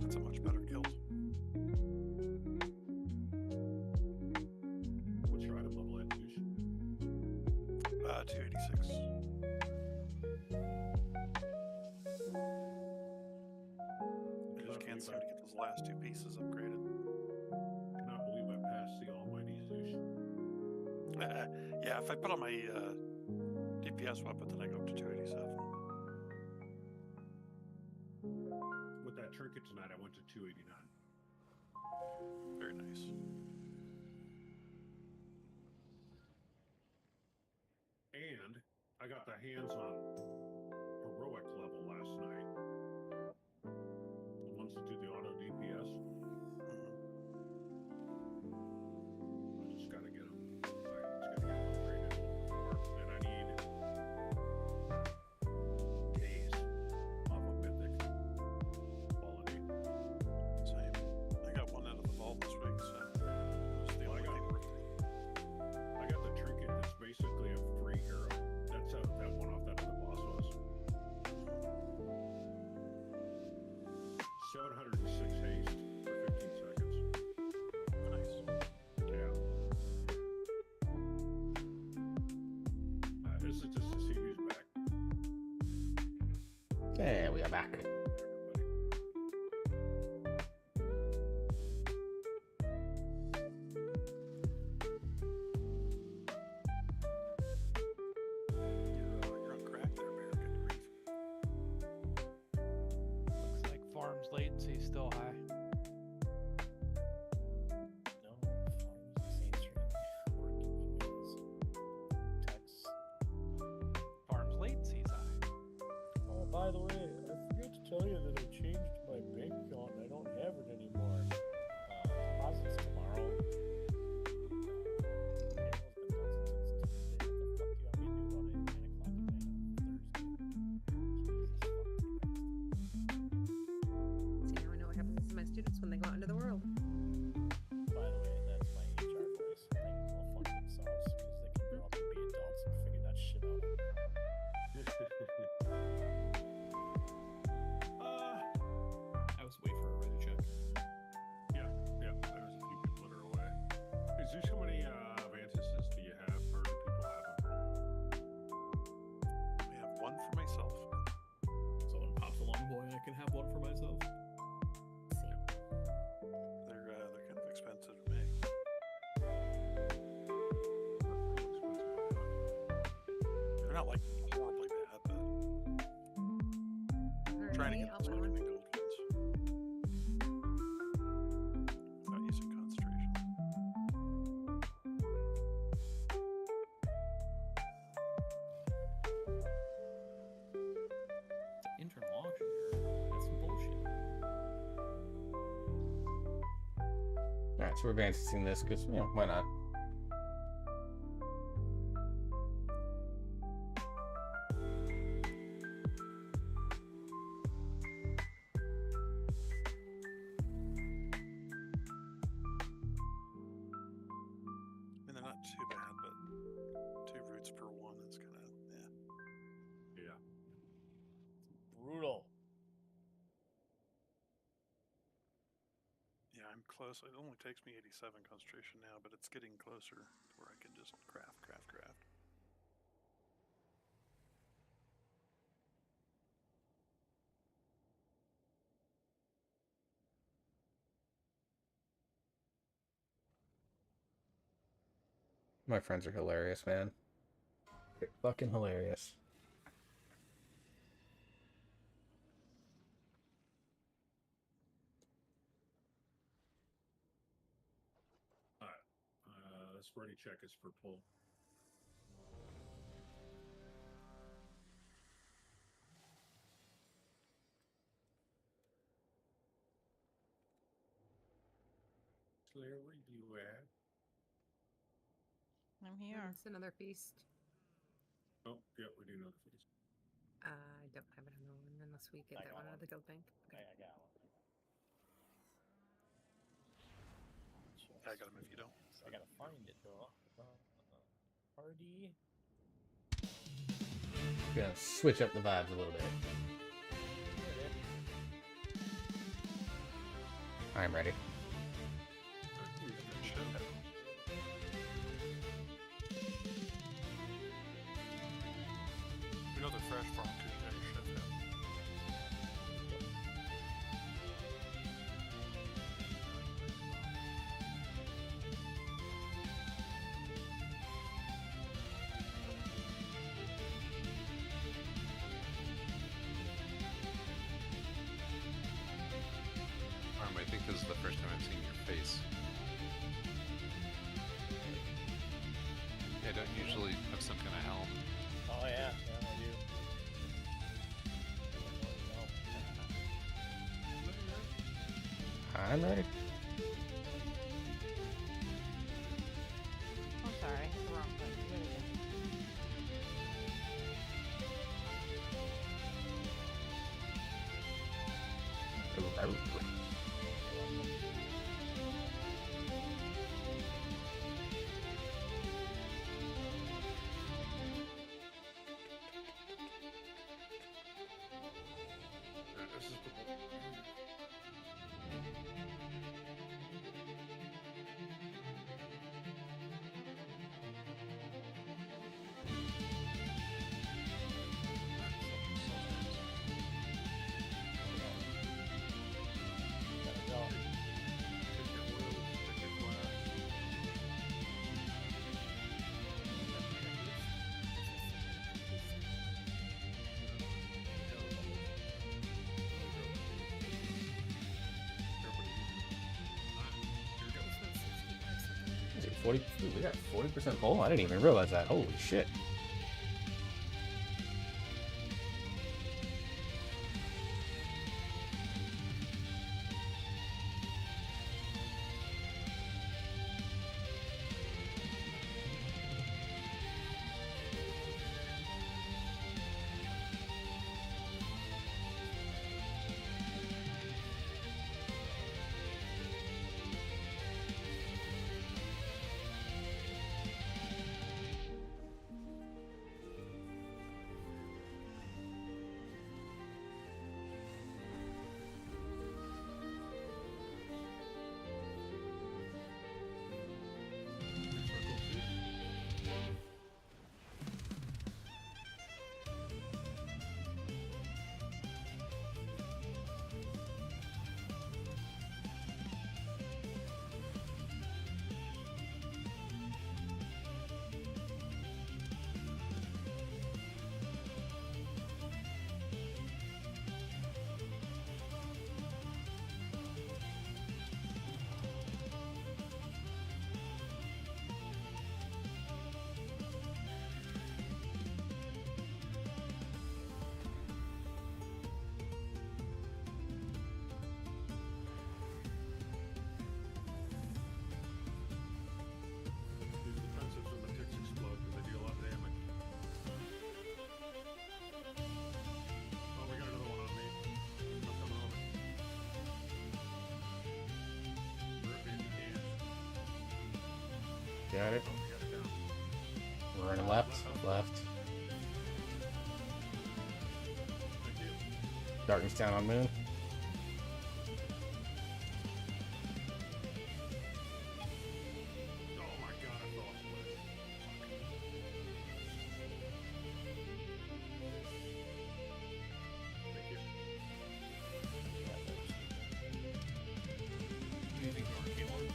That's a much better guild. What's your item level at, Touche? 286. I just can't seem to get those last two pieces upgraded. Cannot believe I passed the almighty Zeus. Yeah, if I put on my DPS weapon, then I go up to 287. With that trinket tonight, I went to 289. Very nice. And I got the hands on heroic level last night. The ones that do the auto DPS. I just gotta get them. It's gotta get upgraded. And I need days of a mythic quality. Same. I got one out of the vault this week, so it's the only thing worth it. I got the trinket that's basically a free hero. That's how that one off that other boss was. 706 haste for 15 seconds. Nice. Yeah. This is just to see who's back. Yeah, we are back. You're on crack there, Bear. Good grief. Looks like farms latency still high. No, farms, Saints work emails, texts. Farms latency's high. Oh, by the way, I forgot to tell you that I changed my bank account and I don't have it anymore. Deposits tomorrow. So you never know what happens to my students when they go out into the world. By the way, that's my HR voice. They can go fuck themselves because they can grow up and be adults and figure that shit out. I can have one for myself. They're kind of expensive to make. They're not like horribly bad, but trying to get Alright, those I'll buy moving one. gold fins without using concentration. It's an internal auction here. That's some bullshit. Alright, so we're advancing this because, you know, why not? I mean, they're not too bad, but 2 roots per one is kind of, yeah. Yeah. Brutal. Yeah, I'm close. It only takes me 87 concentration now, but it's getting closer to where I can just craft. My friends are hilarious, man. They're fucking hilarious. Alright. Spready check is for pull. Slayer, where you at? I'm Yeah, here. it's another feast. Oh, yeah, we do know the feast. I don't have it on the one unless we get I that got one out of one. the guild bank. Okay. I got one. I got them if you don't. I gotta find it though. Party. Gonna switch up the vibes a little bit. I'm ready. We know they're fresh farm because you got your chef out. I think this is the first time I've seen your face. Yeah, don't usually have some kind of helm. Oh yeah, I do. I'm ready. I'm sorry, I hit the wrong button. Do it again. This is the Gotta go. Is it 40? Ooh, we got 40% pull? I didn't even realize that. Holy shit. Got it. Oh, we got it down. We're running left. Left. Thank you. Darkness down on moon. Oh my god, I fell off the ledge. Thank you. Anything for our keyboard?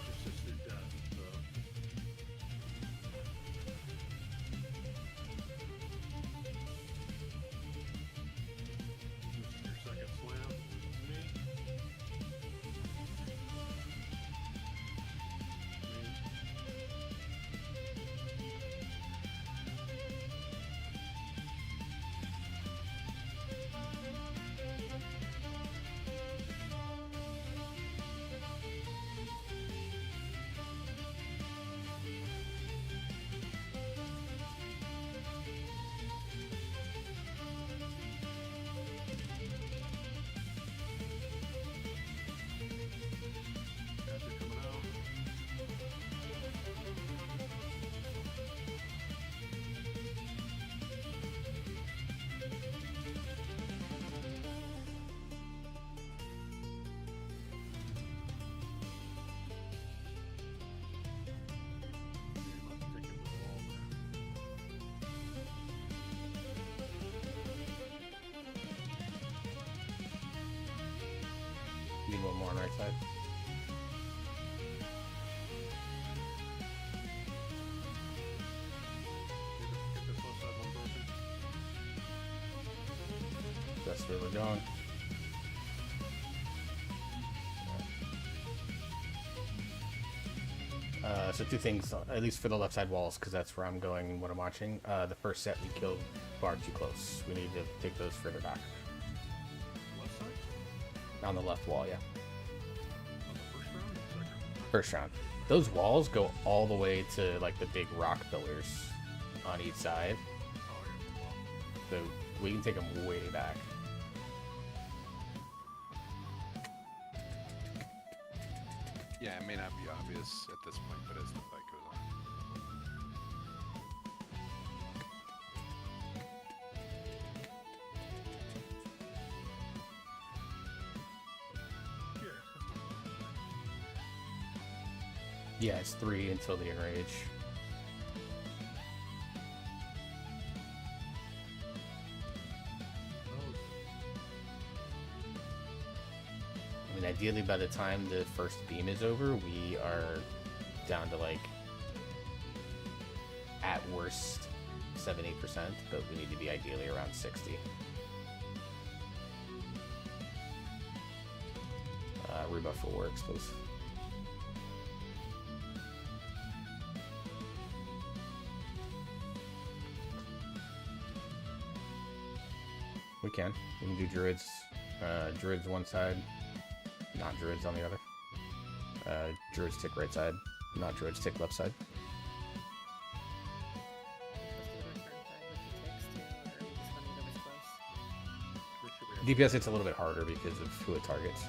Persistent death. This is your second slam. Me. Guys are coming out. You must have taken the wall there. Need one more on right side. Get this left side one broken. That's where we're going. So two things, at least for the left side walls, because that's where I'm going and what I'm watching. The first set we killed far too close. We need to take those further back. Left side? On the left wall, yeah. On the first round or second? First round. Those walls go all the way to like the big rock pillars on each side. Oh, yeah. So we can take them way back. Yeah, it may not be obvious at this point, but as the fight goes on. Yeah, it's 3 until the enrage. I mean, ideally, by the time the first beam is over, we are down to like, at worst, 70%, but we need to be ideally around 60. Rebuff for works, please. We can do druids. Druids one side, not druids on the other. Druids tick right side, not druids tick left side. DPS it's a little bit harder because of who it targets.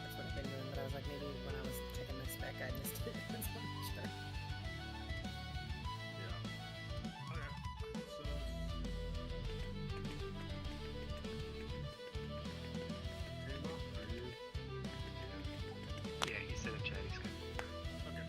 That's what I've been doing, but I was like, maybe when I was checking my spec, I missed it. That's not sure. Yeah. Okay. So. Kayla, are you? Yeah, he said in chat he's good. Okay.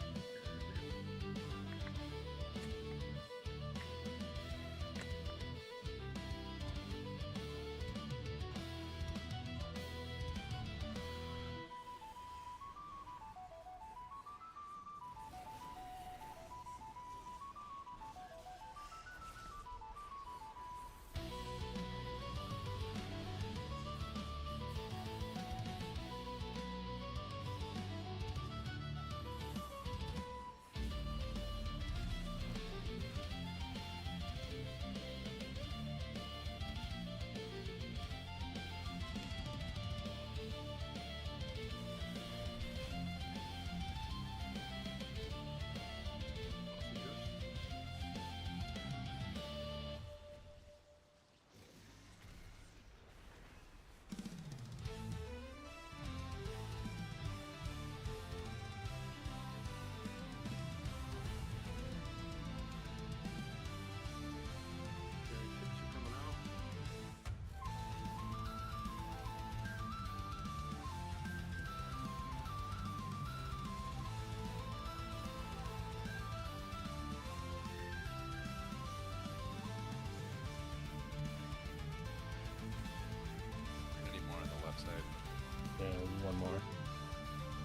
And one more.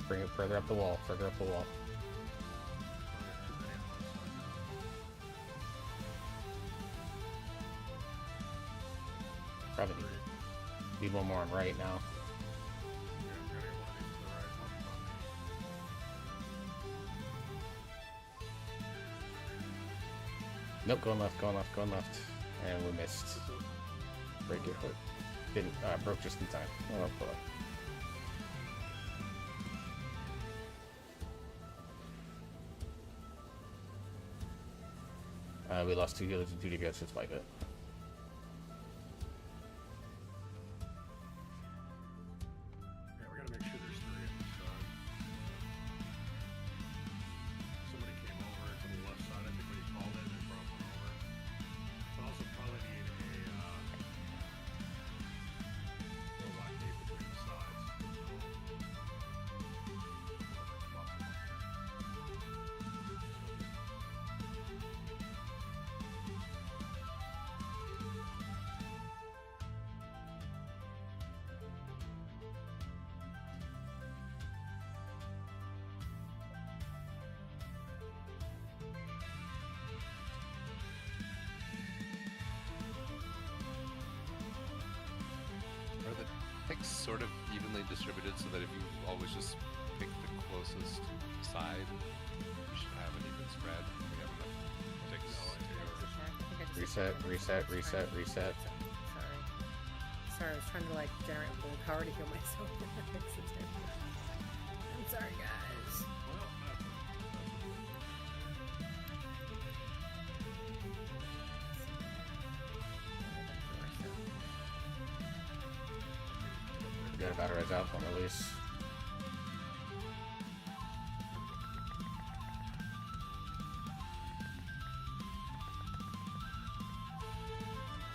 Bring it further up the wall. Further up the wall. Probably need one more on right now. Nope, going left, going left, going left. And we missed. Break it, but didn't, broke just in time. Oh, boy. We lost 2 healers and 2 DPS, just like it. Yeah, we gotta make sure there's 3 on the side. Somebody came over to the left side, I think when he called in and brought one over. But also probably need a blockade between the sides. Are the picks sort of evenly distributed so that if you always just pick the closest side, you should have an even spread? We have enough picks. Reset, reset, reset, reset. Sorry. Sorry, I was trying to like generate willpower to heal myself. I'm sorry, guys. Forget about it, out on release.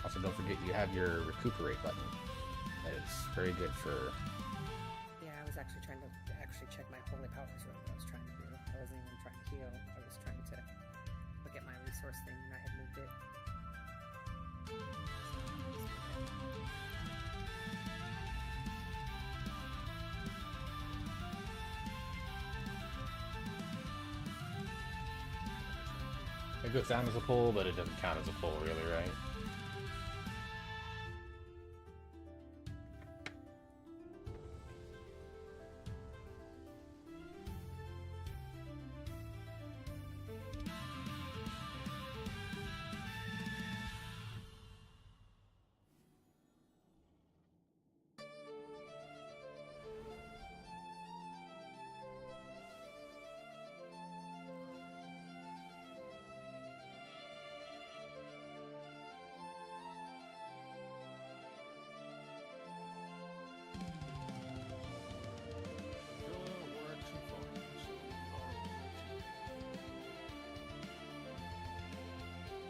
Also, don't forget you have your recuperate button. That is very good for. Yeah, I was actually trying to check my holy powers. What I was trying to do. I wasn't even trying to heal. I was trying to look at my resource thing, and I had moved it. It goes down as a pull, but it doesn't count as a pull, really, right?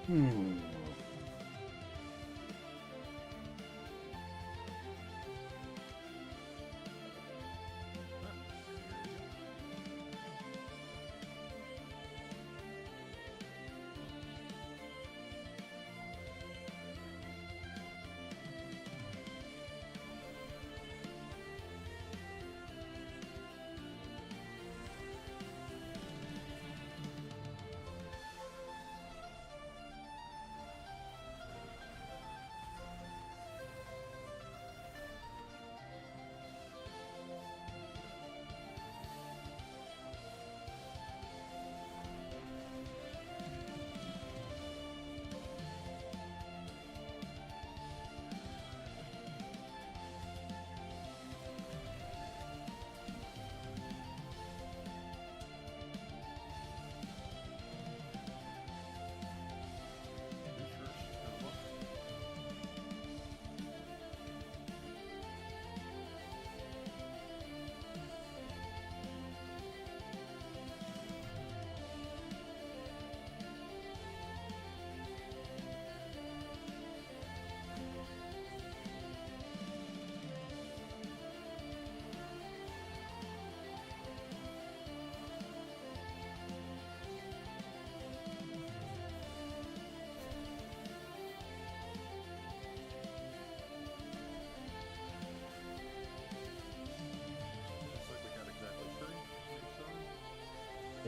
Hmm.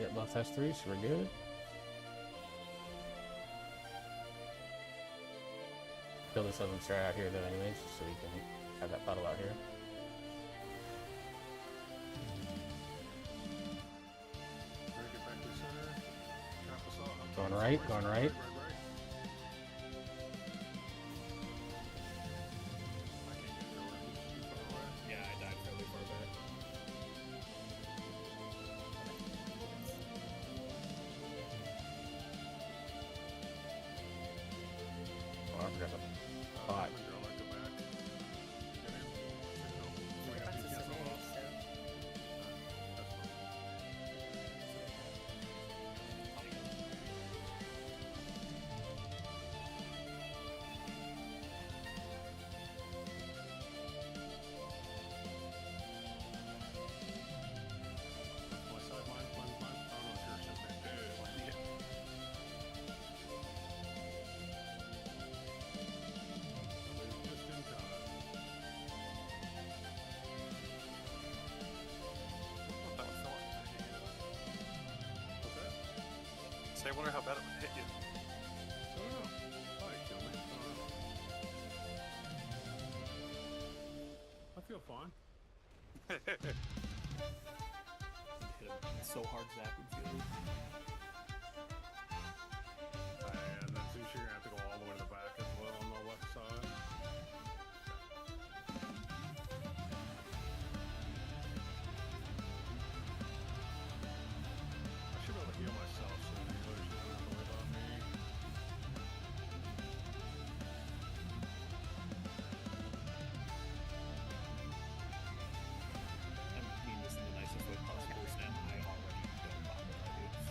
Yep, both has 3, so we're good. Kill this other start out here though anyways, just so we can have that puddle out here. Get back to the center. Trap us all. Going right, going right. Yeah, I died fairly far back. Oh, I forgot the pot. I wonder how bad it would hit you. I feel fine. Hit him so hard Zach would feel it. And then Sushi, you're gonna have to go all the way to the back as well on the left side. I should be able to heal myself, so the healers don't have to worry about me. I mean this in the nicest way possible, Sam. I already don't bother my dudes.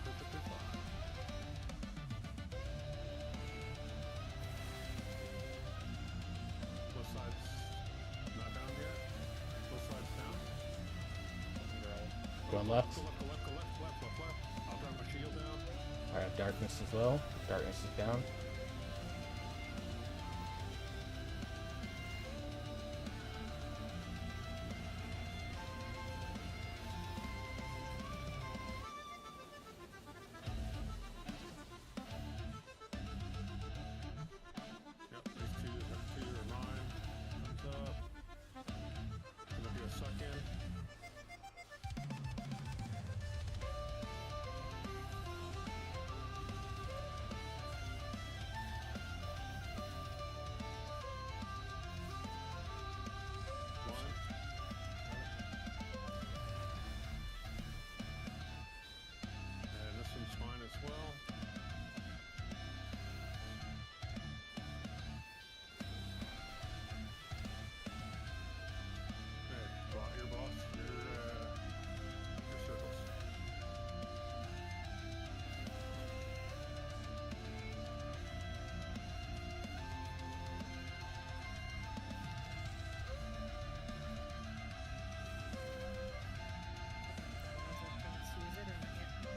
Perfectly fine. Both sides not down yet? Both sides down? Going left. Go left. I'll drop my shield down. I have darkness as well. Darkness is down. Yep, these two are mine. Thumbs up. Gonna do a suck in. One. And this one's mine as well. Hey, your boss, your circles.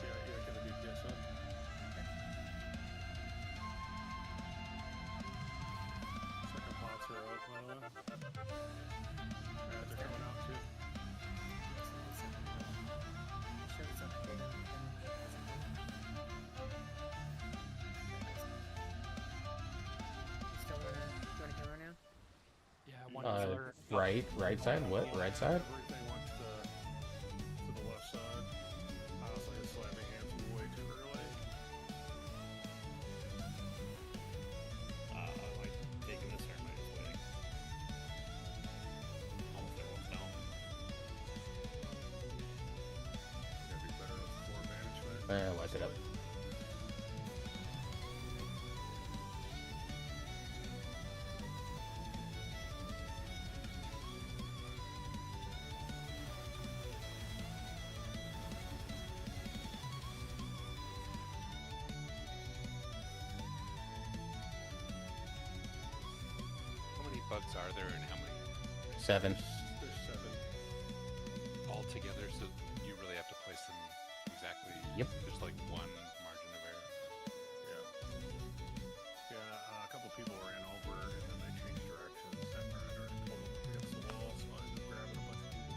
Yeah, get a DPS up. Second pots are up, by the way. Yeah, they're coming out too. Yeah, one Uh, healer. right side? What? Right side? Everything went to the left side. Honestly, it's slamming hands way too early. I like taking this here, might just waiting. Almost everyone's down. Gotta be better with floor management. Wipe it up. How many bugs are there and how many 7. There's 7. all together? So you really have to place them exactly. Yep. There's like one margin of error. Yeah. Yeah, a couple people ran over and then they changed directions. That murder told them against the wall, so I ended up grabbing a bunch of people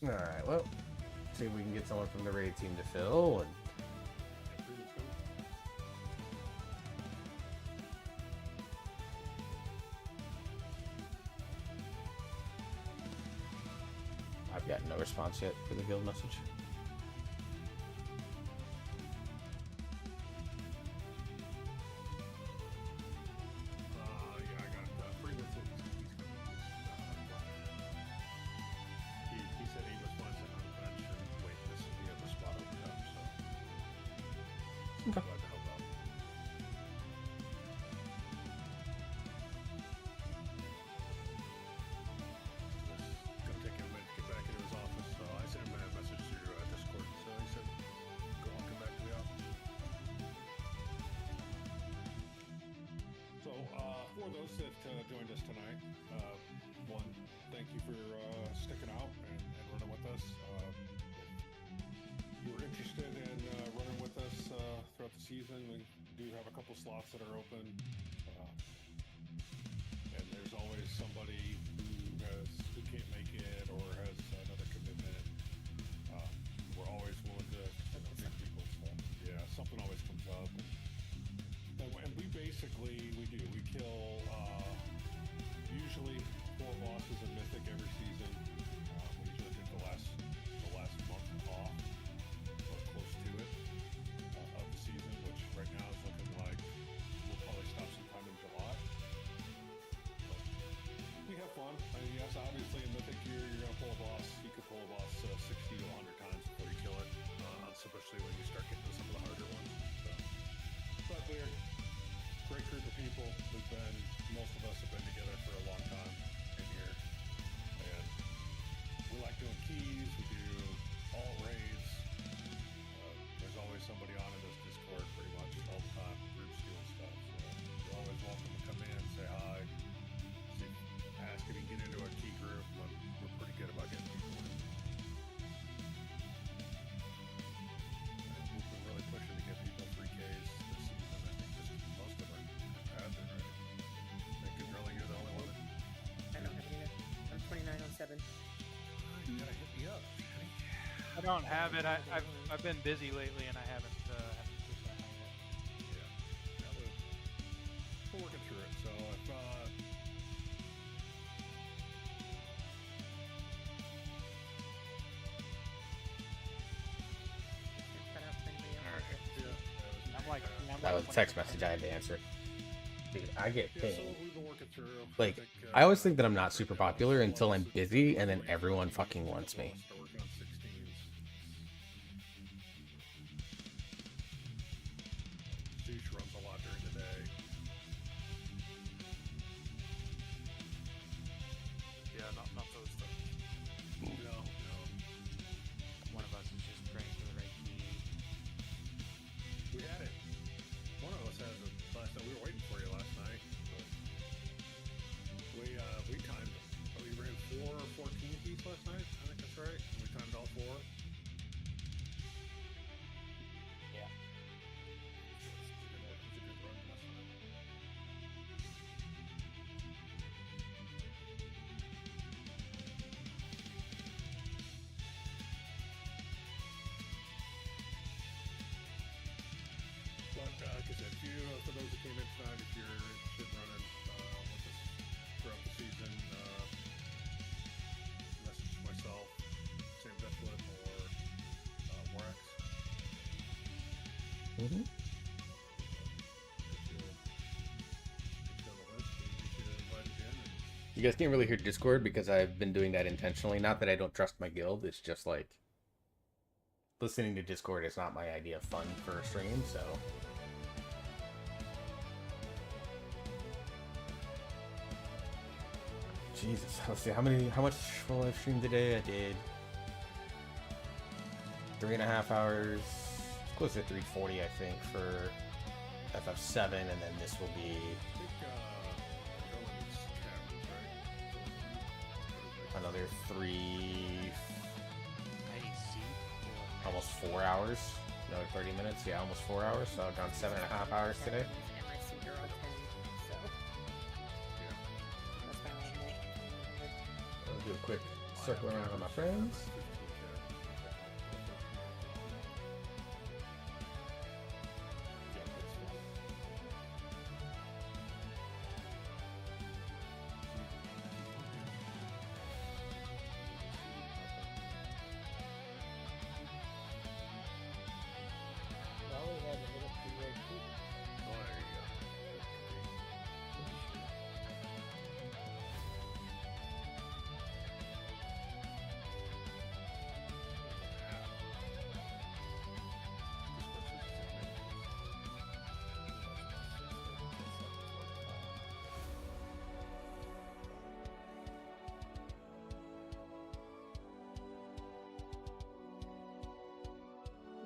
Alright, well, see if we can get someone from the raid team to fill, and I've got no response yet for the guild message. Yeah, I got Freeman said he said he was going to sit on the bench and wait to see if the spot opened up, so Okay. glad to help out. It's gonna take him a minute to get back into his office, so I sent him a message through Discord, so he said, go on, come back to the office. So, for those that joined us tonight, one, thank you for sticking out and running with us. If you're interested in running with us throughout the season, we do have a couple slots that are open. And there's always somebody who can't make it or has another commitment. We're always willing to take people. So, yeah, something always comes up. And we basically, we kill usually 4 bosses in Mythic every season. We usually take the last month off, or close to it, of the season, which right now is looking like we'll probably stop sometime in July. But we have fun. I mean, yes, obviously in Mythic you're gonna pull a boss. You could pull a boss 60 to 100 times before you kill it, especially when you start getting to some of the harder ones. So. But we're a great group of people. Most of us have been together for a long time in here. And we like doing keys, we do all raids. There's always somebody on in this Discord pretty much all the time, groups doing stuff. So you're always welcome to come in, say hi, ask if you can get into a key group. We're pretty good about getting people in. We've been really pushing to get people 3Ks this season. I think just most of them have been, right? I think really you're the only one. I don't have it either. I'm 2907. You gotta hit me up, Jenny. I don't have it. I've been busy lately and I haven't pushed that out yet. Yeah, we're working through it. So if Cut out for anybody else. I'm like, That was a text message I had to answer. Dude, I get yeah, so pinged. we've been working through. Like, think, I always think that I'm not super popular until I'm busy, and then everyone fucking wants me. Start working on 16s. Zeus runs a lot during the day. yeah, not those stuff. No. One of us is just praying for the right key. We had it. One of us has it last night. We were waiting for you last night. But we timed. We ran 4 or 14 keys last night. I think that's right. We timed all 4. Yeah. It was a good run last night. But like I said, for those that came in tonight, if you're interested in running with us throughout the season, message myself, Sam Deathwood, or Wax. Mm-hmm. You guys can't really hear Discord because I've been doing that intentionally. Not that I don't trust my guild, it's just like listening to Discord is not my idea of fun for a stream, so Jesus, let's see how much will I stream today? I did 3.5 hours, close to 340 I think for FF7, and then this will be another 3, almost 4 hours, another 30 minutes, yeah, almost 4 hours, so I've done 7.5 hours today. And my seat are all 10, so that's my only night. I'll do a quick Circle around on my friends. Now we have a little pre-roll too.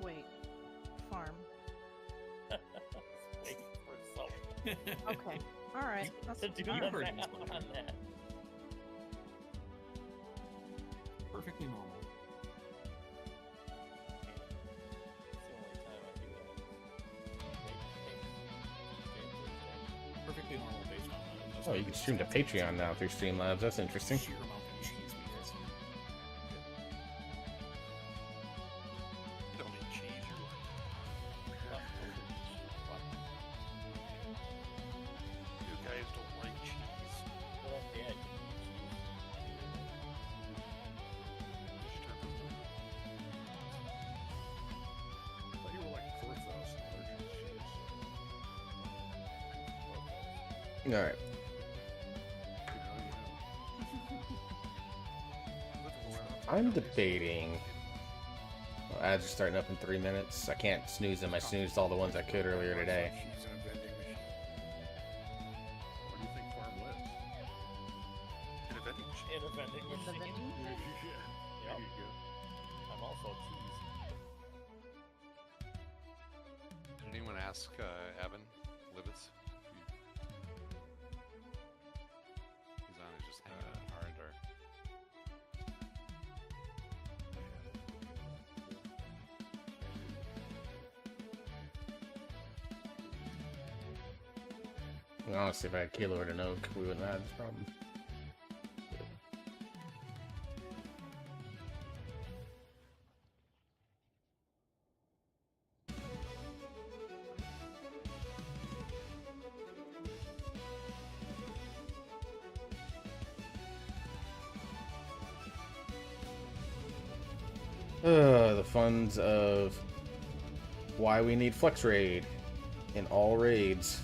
Wait. Farm. Speak for yourself. Okay. All right. That's To do all the right. math on that. Perfectly normal. It's the only time I do that. Perfectly normal based on Oh, you can stream to Patreon now through Streamlabs. That's interesting. sheer amount of cheese we get. Don't eat cheese. You guys don't like cheese. Well, yeah, I thought you were like 4,000 allergic cheese. All right. I'm debating. Well, ads are starting up in 3 minutes. I can't snooze them. I snoozed all the ones I could earlier today. Cheese in a vending machine. Where do you think Farm lives? In a vending machine. in a vending In the machine. vending machine? Yeah. Yep. There you go. I'm also cheese. Did anyone ask Evan Livitz? He's on it just hanging R&R. Honestly, if I had Keylord and Oak, we wouldn't have this problem. The funds of why we need Flex Raid in all raids.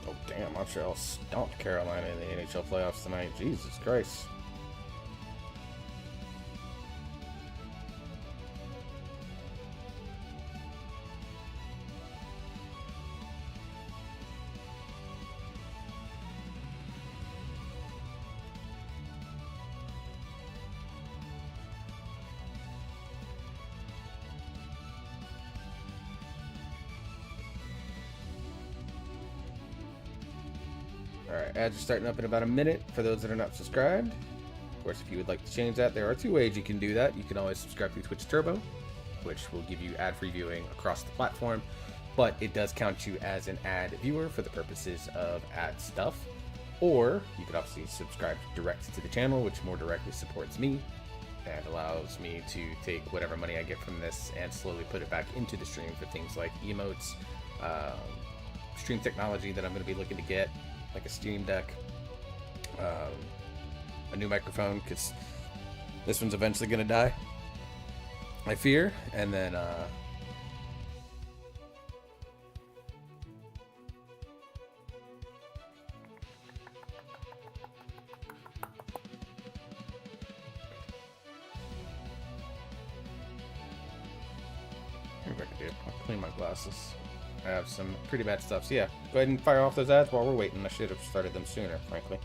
Oh damn, Montreal stomped Carolina in the NHL playoffs tonight. Jesus Christ. Alright, ads are starting up in about a minute for those that are not subscribed. Of course, if you would like to change that, there are two ways you can do that. You can always subscribe through Twitch Turbo, which will give you ad-free viewing across the platform, but it does count you as an ad viewer for the purposes of ad stuff. Or you could obviously subscribe direct to the channel, which more directly supports me and allows me to take whatever money I get from this and slowly put it back into the stream for things like emotes, stream technology that I'm going to be looking to get, like a Steam Deck, a new microphone, because this one's eventually going to die, I fear, and then here's what I can do. I'll clean my glasses. I have some pretty bad stuff. So yeah, go ahead and fire off those ads while we're waiting. I should have started them sooner, frankly.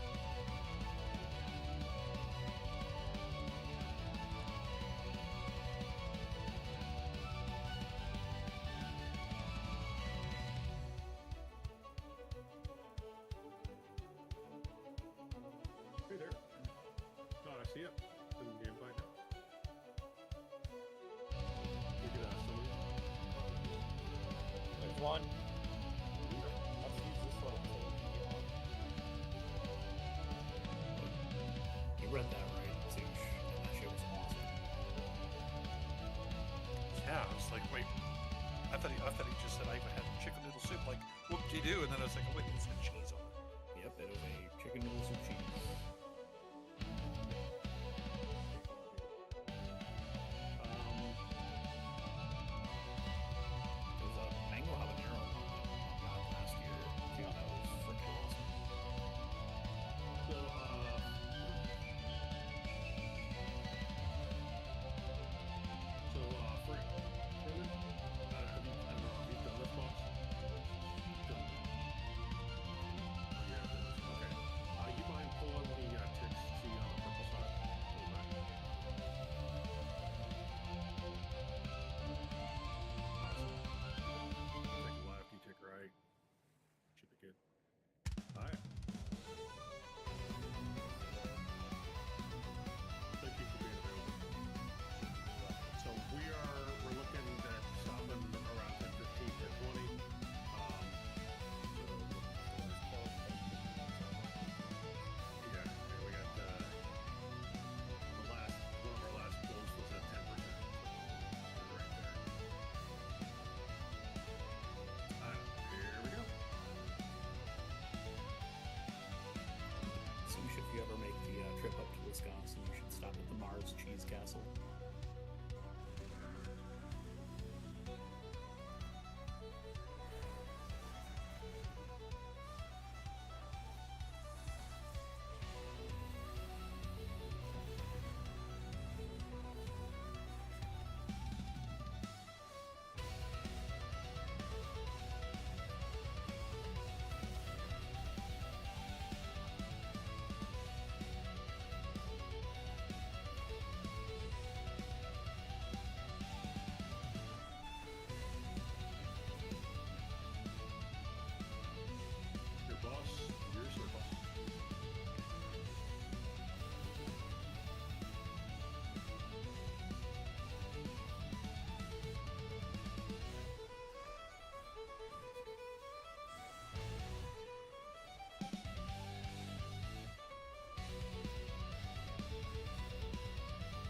Hey there. one. Let's use this little tool. You read that right, Zoosh, and that shit was awesome. Yeah, I was like, wait. I thought he just said I had chicken noodle soup. Like, what did you do? And then I was like, oh, wait, it said cheese on it. Yep, it was a chicken noodle soup cheese. There was a mango habanero one that I got last year. Yeah, that was freaking awesome. So, for Brendan, I don't know if you've done this box. Done. Yeah, this. Okay. You mind pulling the ticks see on the purple side? Pull back. Awesome. Take left, you take right. Should be good. Alright. Thank you for being available. So we're looking at stopping around 10:15 to 20. Yeah, we got the last one of our last pulls was at 10%. So right there. Here we go. Zoosh, if you ever make the trip up to Wisconsin, you should stop at the Mars Cheese Castle. Your boss, your boss.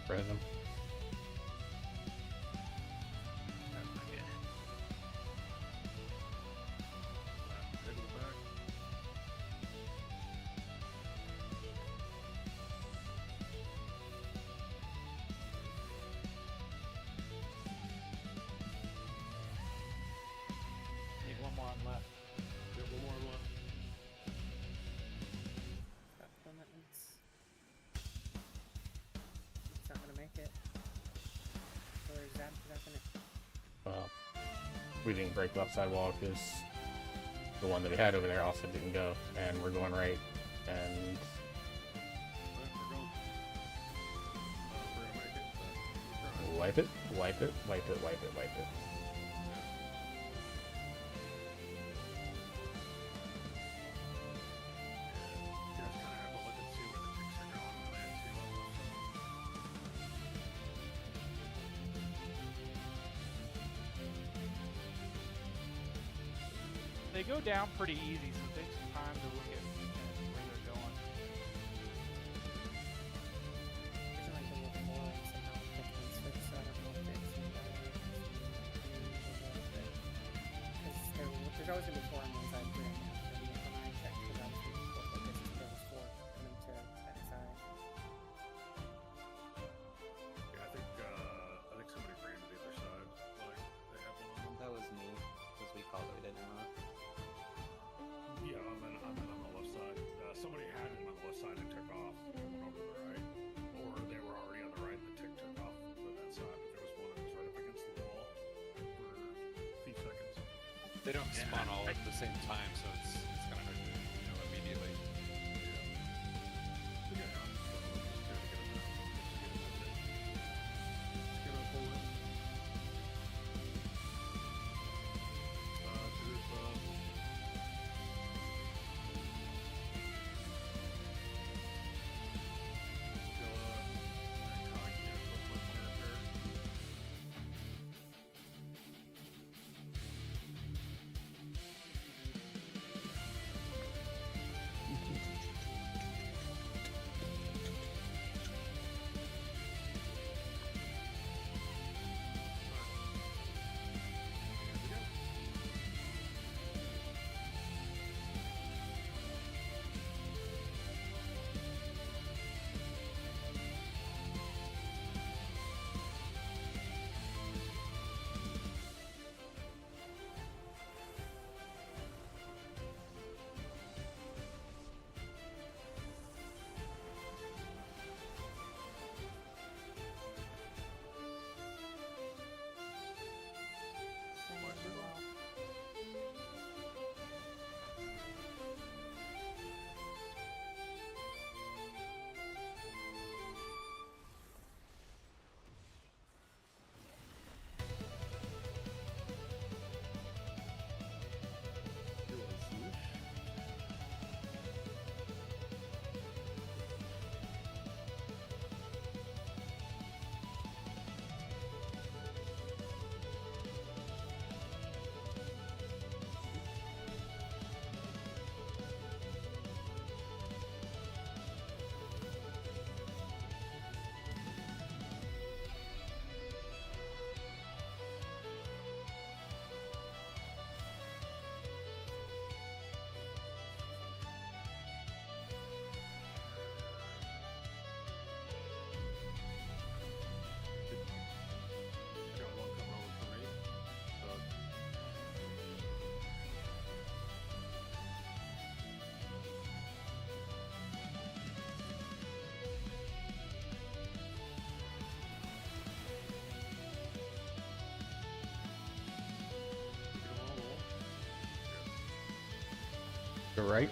Prism. Head in the back. Need one more on left. Got one more left. It's not gonna make it. Or is that gonna? Well, we didn't break the left side wall because the one that we had over there also didn't go, and we're going right, and We're going. We're gonna make it. We're trying. wipe it, wipe it, wipe it, wipe it, wipe it. You guys kind of have to look and see where the ticks are going on that too. They go down pretty easy, so it takes some time to look at where they're going. There's like a little more and somehow it can switch, so I don't know if it's because there's always gonna be 4 on one side, 3 on the other. And when I checked, because I was thinking, well, like this, there was 4 coming to that side. Yeah, I think somebody raided the other side. Like they have one on them. That was me, because we called it, we didn't know. Yeah, I'm in on the left side. Somebody had it on the left side and took off and went over to the right, or they were already on the right and the tick took off to that side. But there was one that was right up against the wall for a few seconds. They don't spawn all at the same time, so it's gonna hurt you know, immediately. Yeah, so just gotta get them out. Just get them forward. To this Go right.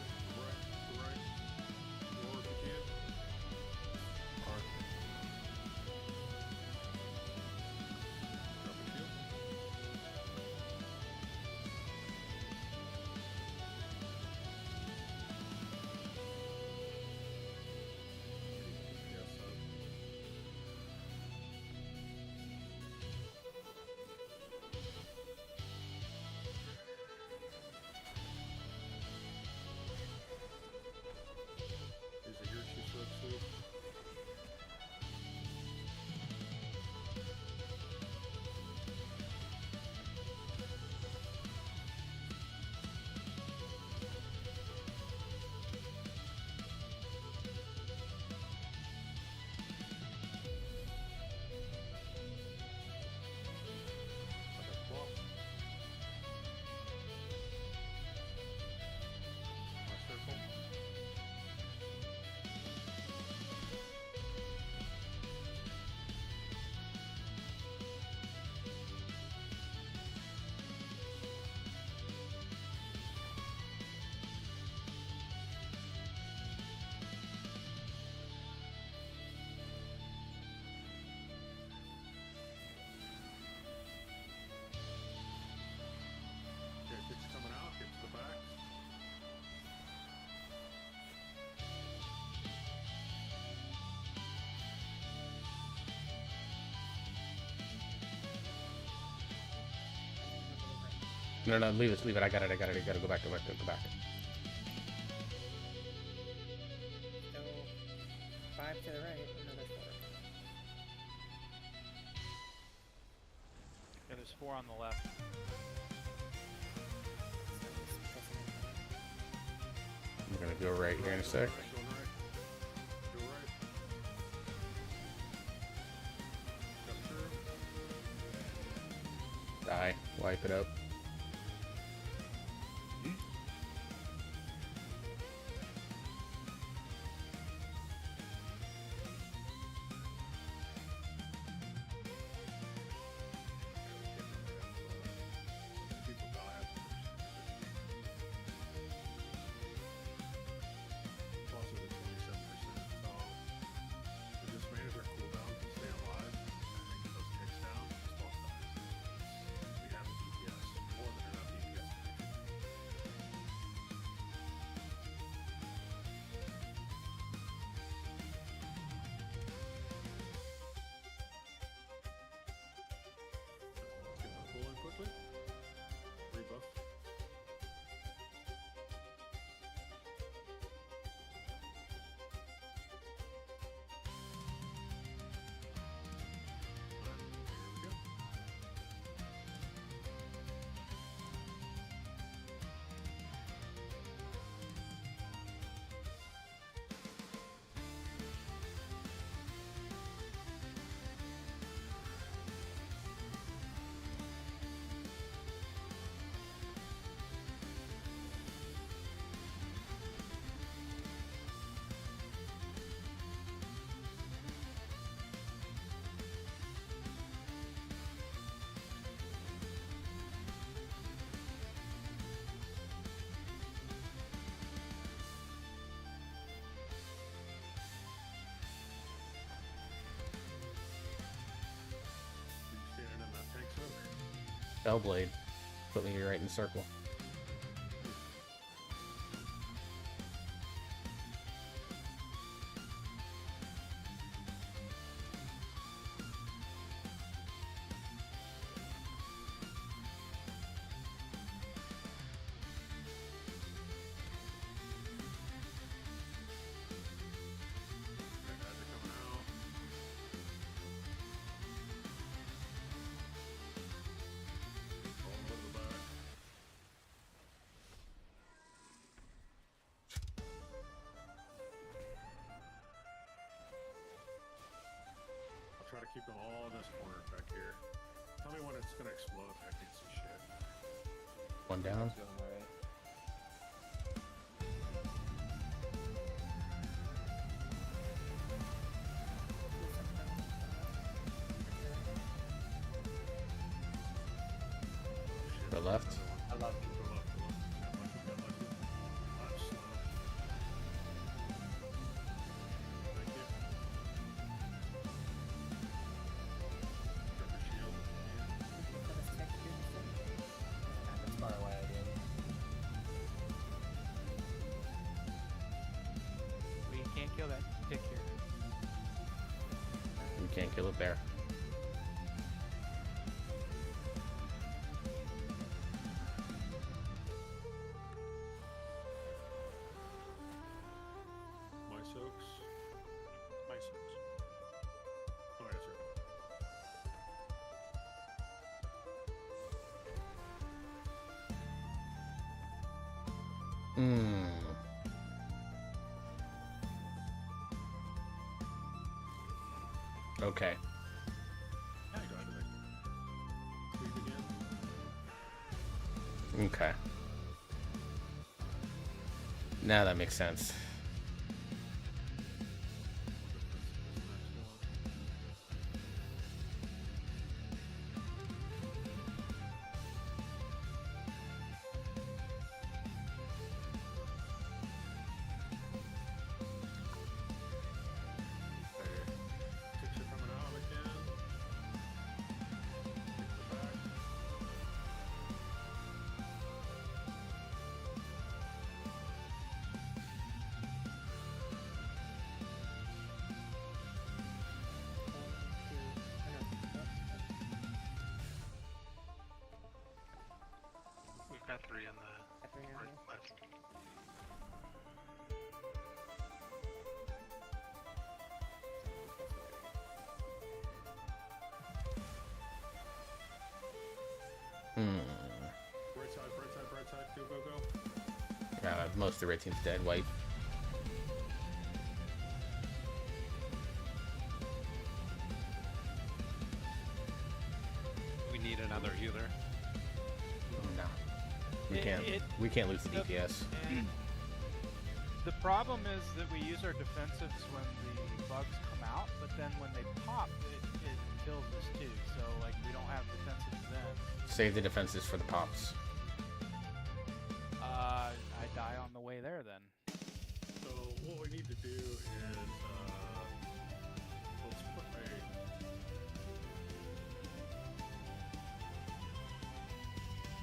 No, no, leave it, leave it. I got it, I got it. I gotta go back, go back, go back. Go 5 to the right, another 4. Yeah, there's 4 on the left. I'm gonna go right here in a sec. Die. Wipe it up. Bellblade. Put me right in the circle. Try to keep them all in this corner back here. Tell me when it's gonna explode. I can see shit. One down. To the left. I love you. can't kill it there. My soaks. My soaks. Oh, that's right. Hmm. Okay. Yeah, go ahead and leave again. Okay. Now that makes sense. Ticks are coming out again. Ticks are back. We've got 3 in the right left. Hmm. Right side, right side, right side. Go, go, go. Most of the red team's dead. White. We need another healer. No. We can't lose the DPS. And the problem is that we use our defensives when the bugs come out, but then when they pop, it kills us too. So like we don't have defensives then. Save the defenses for the pops. I die on the way there then. So what we need to do is let's put a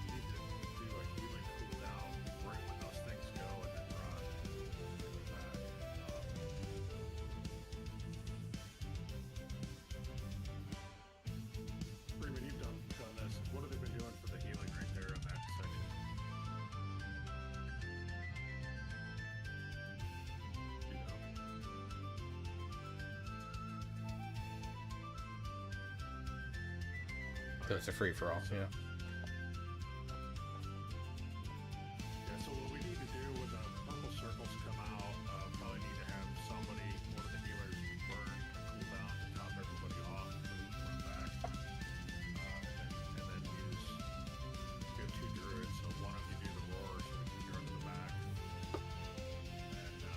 we need to do a healing cooldown right when those things go and then run back. Freeman, you've done this. What have they been doing for the healing right there in that section? You know. So it's a free for all. Yeah. Yeah, so what we need to do when the purple circles come out, probably need to have somebody, one of the healers, burn a cooldown to top everybody off so we can run back. And then use, we have 2 druids, so one of you do the roar so we can run to the back. And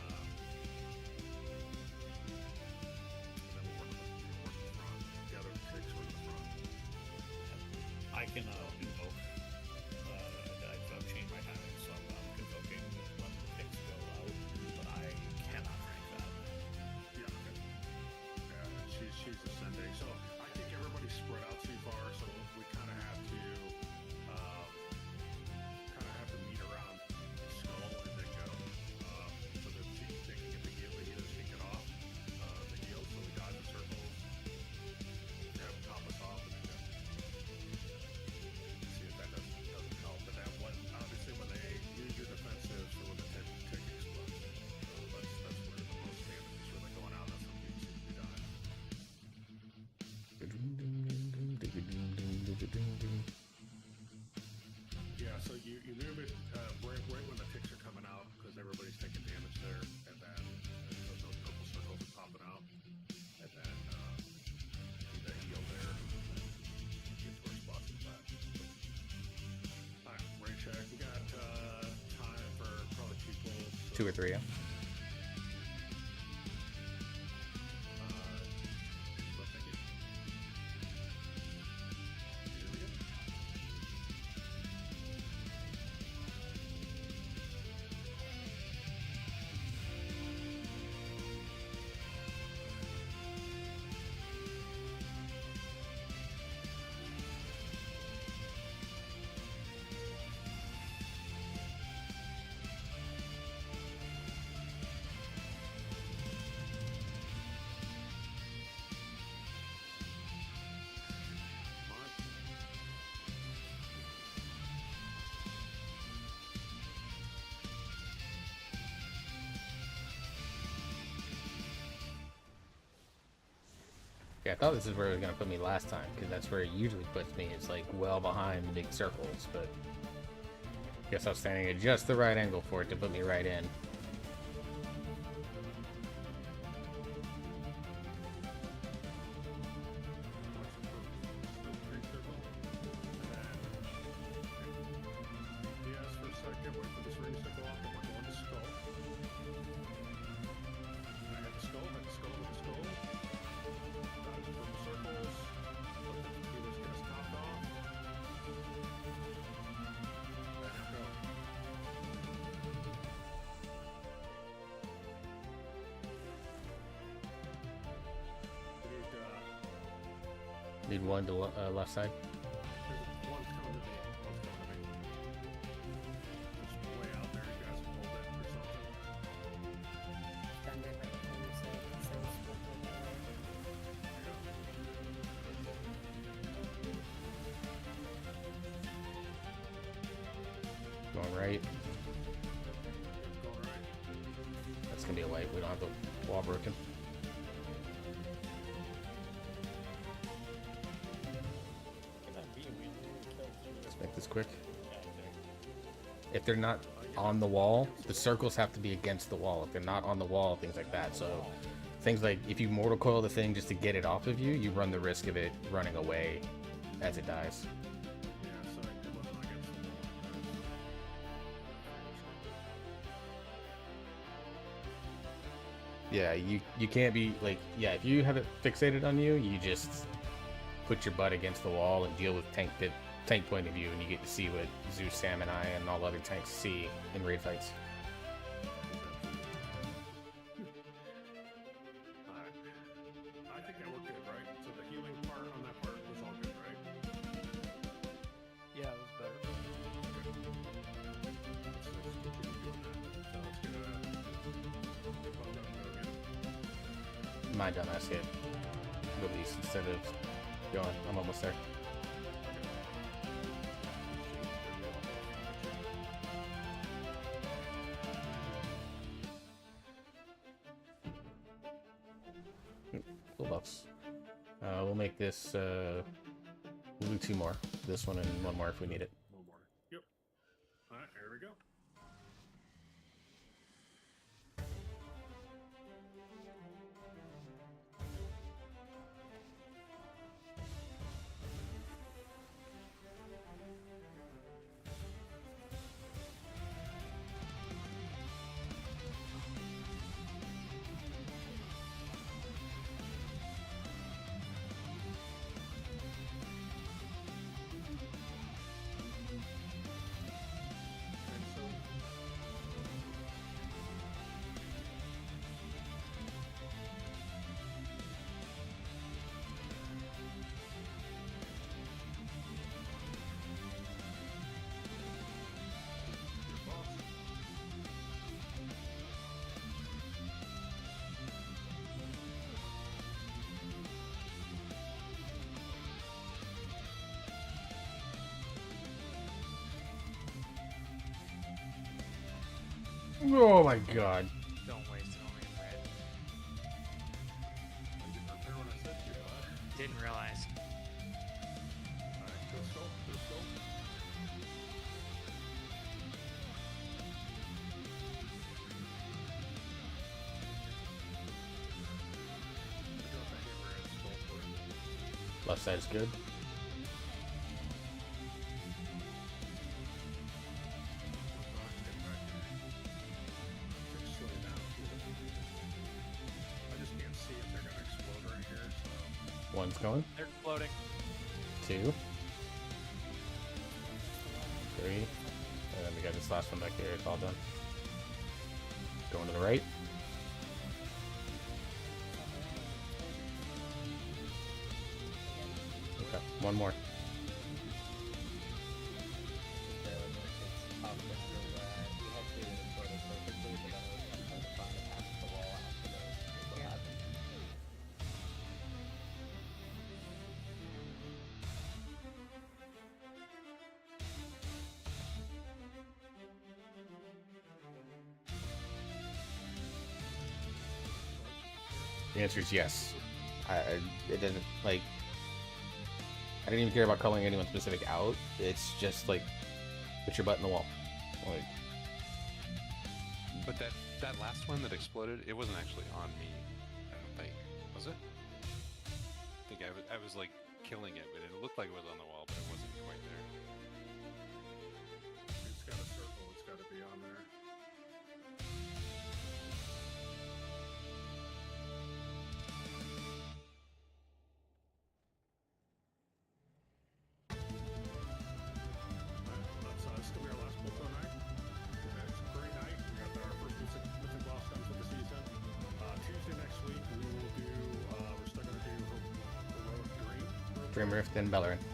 then we'll work the front. The other 6 work the front. I can invoke. I've changed my timing, so I'm convoking when the picks go out, but I cannot rank that. Yeah, okay. Yeah, she's ascending. So I think everybody's spread out too far, so we kind of have to meet around Skull and then go. So that they can get the heal, the healers can get off the heal, so we dodge the circles, have them top us off, and then go. See if that doesn't help. But that one, obviously, when they use your defensive, so when the tick explodes, that's where the most damage is really going out. That's what needs to be done. Yeah, so you move it right when the ticks are coming out because everybody's taking damage there, and then those purple circles are popping out, and then do the heal there, and then get to our spots in the back. Alright, rain check. We got time for probably 2 pulls. So, 2 or 3. Yeah. what thinking? Here we go. okay, I thought this is where it was gonna put me last time, because that's where it usually puts me. It's like well behind the big circles, but guess I was standing at just the right angle for it to put me right in. Need one to left side. One's coming to me. One's coming to me. Just way out there. You guys hold it or something. Stand it right when you say it, so it's split the way. Going right. Going right. That's gonna be a white. We don't have the wall broken. Let's make this quick. If they're not on the wall, the circles have to be against the wall. If they're not on the wall, things like that. So things like if you mortal coil the thing just to get it off of you, you run the risk of it running away as it dies. Yeah, so it wasn't against the wall. Yeah, you can't be like, yeah, if you have it fixated on you, you just put your butt against the wall and deal with tank point of view, and you get to see what Zeus, Sam, and I, and all other tanks see in raid fights. I think that worked good, right? So the healing part on that part was all good, right? Yeah, it was better. Let's continue doing that. So let's get a... My dumbass hit release instead of going. I'm almost there. Full buffs. We'll make this. We'll do 2 more. This one and 1 more if we need it. One more. Yep. All right, here we go. Oh my god. Don't waste it on me, red. I didn't remember what I said to you, huh? Didn't realize. All right, let's go. Let's go. Left side is good. One's going. They're floating. 2. 3. And then we got this last one back here. It's all done. Going to the right. Okay, 1 more. The answer is yes. It didn't like. I didn't even care about calling anyone specific out. It's just like, put your butt in the wall. Like, But that last one that exploded, it wasn't actually on me. I don't think. Was it? I think I was like killing it, but it looked like it was on the wall, but it wasn't quite there. It's got a circle. It's got to be on there. That's going to be our last book on night. It's a great night. We got our first Mythic boss done for the season. Tuesday next week, we will do, we're still going to do Heroic Dream. Dream Rift and Bellerin. And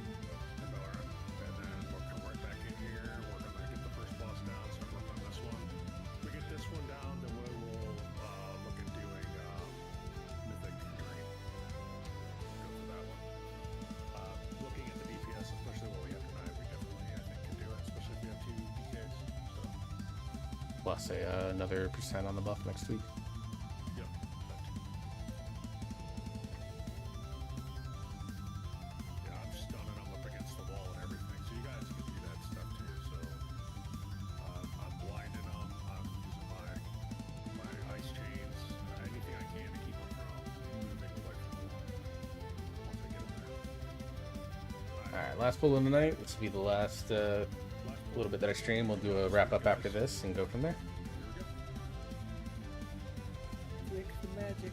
Bellerin. And then we'll come right back in here. We're going to get the first boss down, start working on this one. If we get this one down, then we will look at doing Mythic Dream. Go for that one. Looking at the DPS, especially what we have tonight, we definitely, I think, can do it, especially if we have 2 DKs. So, Plus another % on the buff next week. yep. Yeah, I'm stunning them up against the wall and everything, so you guys can do that stuff too. So I'm blinding them. I'm using my ice chains, anything I can to keep them from moving away from the wall once I get them there. Alright, last pull of the night. This will be the last little bit that I stream. We'll do a wrap up after this and go from there. Click the magic.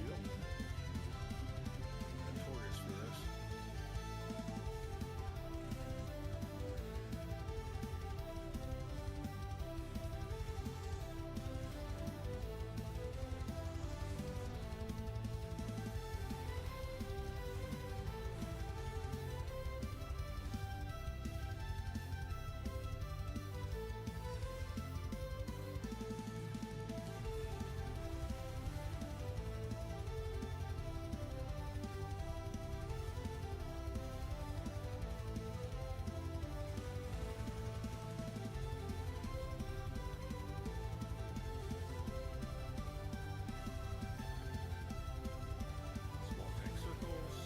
Yep. Notorious for this. Small tank circles.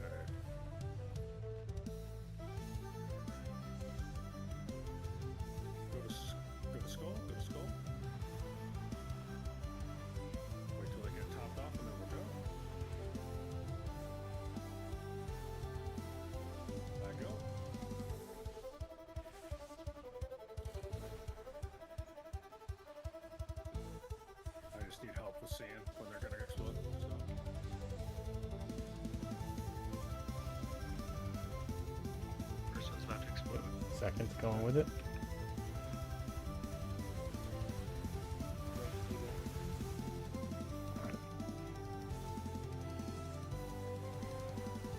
Alright. Go to skull. Go to skull. Wait till I get topped off and then we'll go. I go. I just need help with seeing when they're gonna explode. So. First one's about to explode. Second going with it.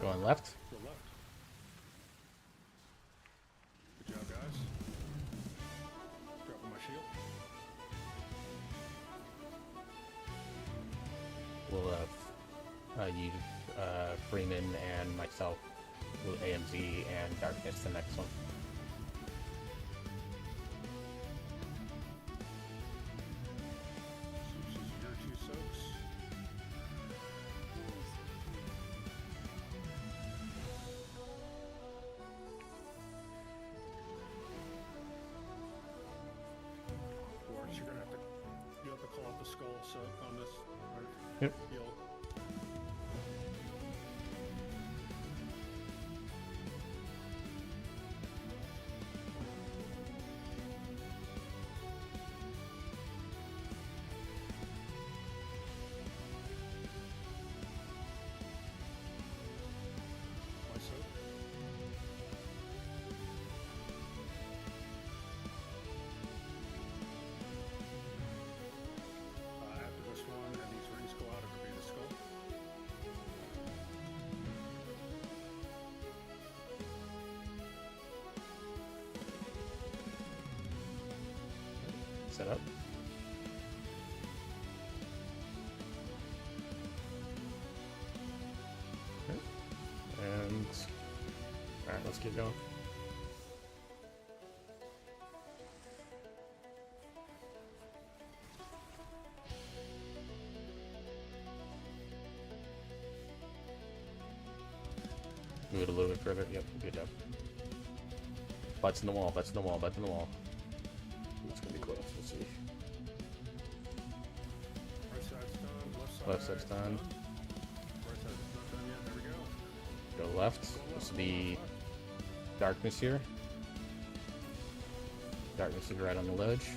Going left. Go left. Good job, guys. Dropping my shield. We'll use Freeman and myself. We'll AMZ and Darkness the next one. So this is your 2 soaks. Or you're gonna have to, you have to call out the skull soak on this. Right? Yep. Heal. My soak. After this one, and these rings go out, it'll be the skull. Set up. Okay. And Alright, let's keep going. Move it a little bit further. Yep, good job. Butts in the wall, butts in the wall, butts in the wall. It's gonna be close, let's see. Right side's done. Left side's done. Right side's not done yet. There we go. Go left. This will be darkness here. Darkness is right on the ledge.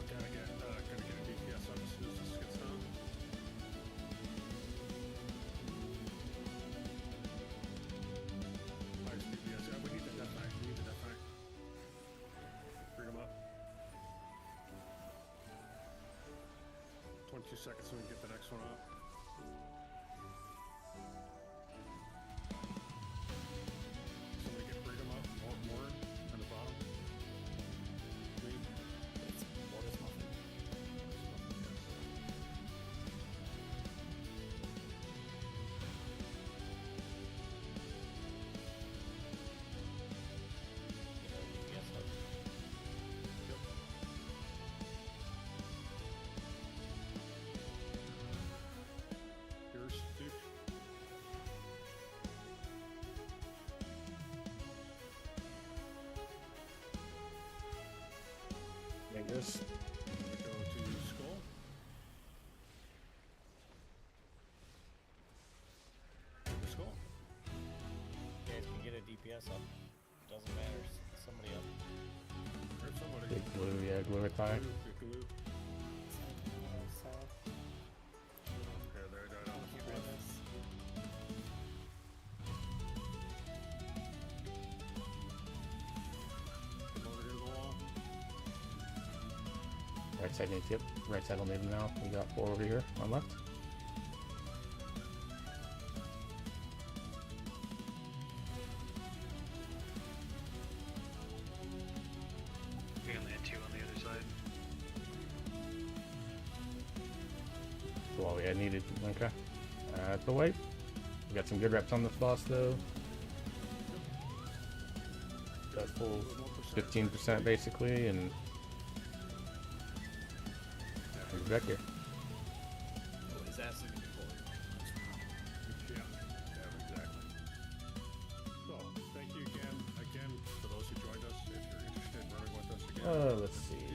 Gotta get a DPS up as soon as this gets done. Nice DPS. Yeah, we need the death knight. We need the death knight. Bring him up. 22 seconds so we can get the next one up. Somebody get freedom up. More on the bottom. Me. It's what is nothing. Yes, Yours, dude. Like this. We go to skull. Skull. You guys can get a DPS up. Doesn't matter. Somebody up. There's somebody. Big blue, yeah, glue it high. Big glue. So, There, died on the get rid of this. Over here to the wall. Right side needs, yep. Right side will need them now. We got 4 over here on left. We only had 2 on the other side. That's all we had needed. Okay. The white. We got some good reps on this boss though. Got full 15% basically, and he's back here. His ass is gonna be full. Yeah, exactly. So, thank you again for those who joined us. If you're interested in running with us again, Let's see.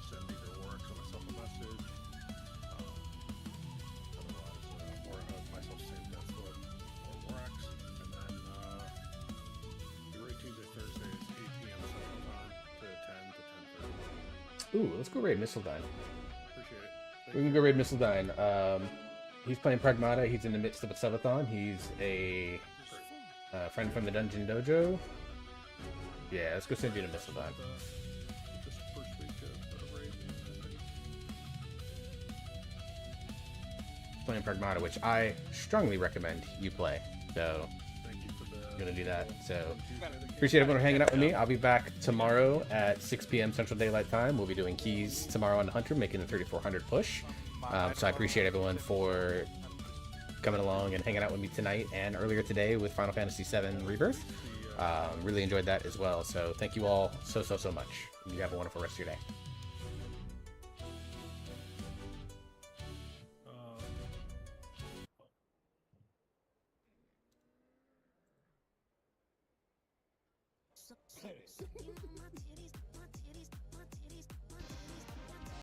send either Warwick or myself a message. Otherwise, or myself save Deathfoot or Warx. And then every Tuesday, Thursday is 8 p.m. Central Time to 10 to 10:30. Ooh, let's go raid Mistledine. Appreciate it. We can go raid Mistledine. He's playing Pragmata. He's in the midst of a subathon. He's a friend from the Dungeon Dojo. Yeah, let's go send you to Mistledine. Just first week of raid. Playing Pragmata, which I strongly recommend you play. So Thank you for the I'm gonna do that. So appreciate everyone hanging out with me. I'll be back tomorrow at 6 p.m. Central Daylight Time. We'll be doing keys tomorrow on the Hunter, making the 3400 push. So I appreciate everyone for coming along and hanging out with me tonight and earlier today with Final Fantasy VII Rebirth. Really enjoyed that as well. So thank you all so much. You have a wonderful rest of your day. Sucking my titties.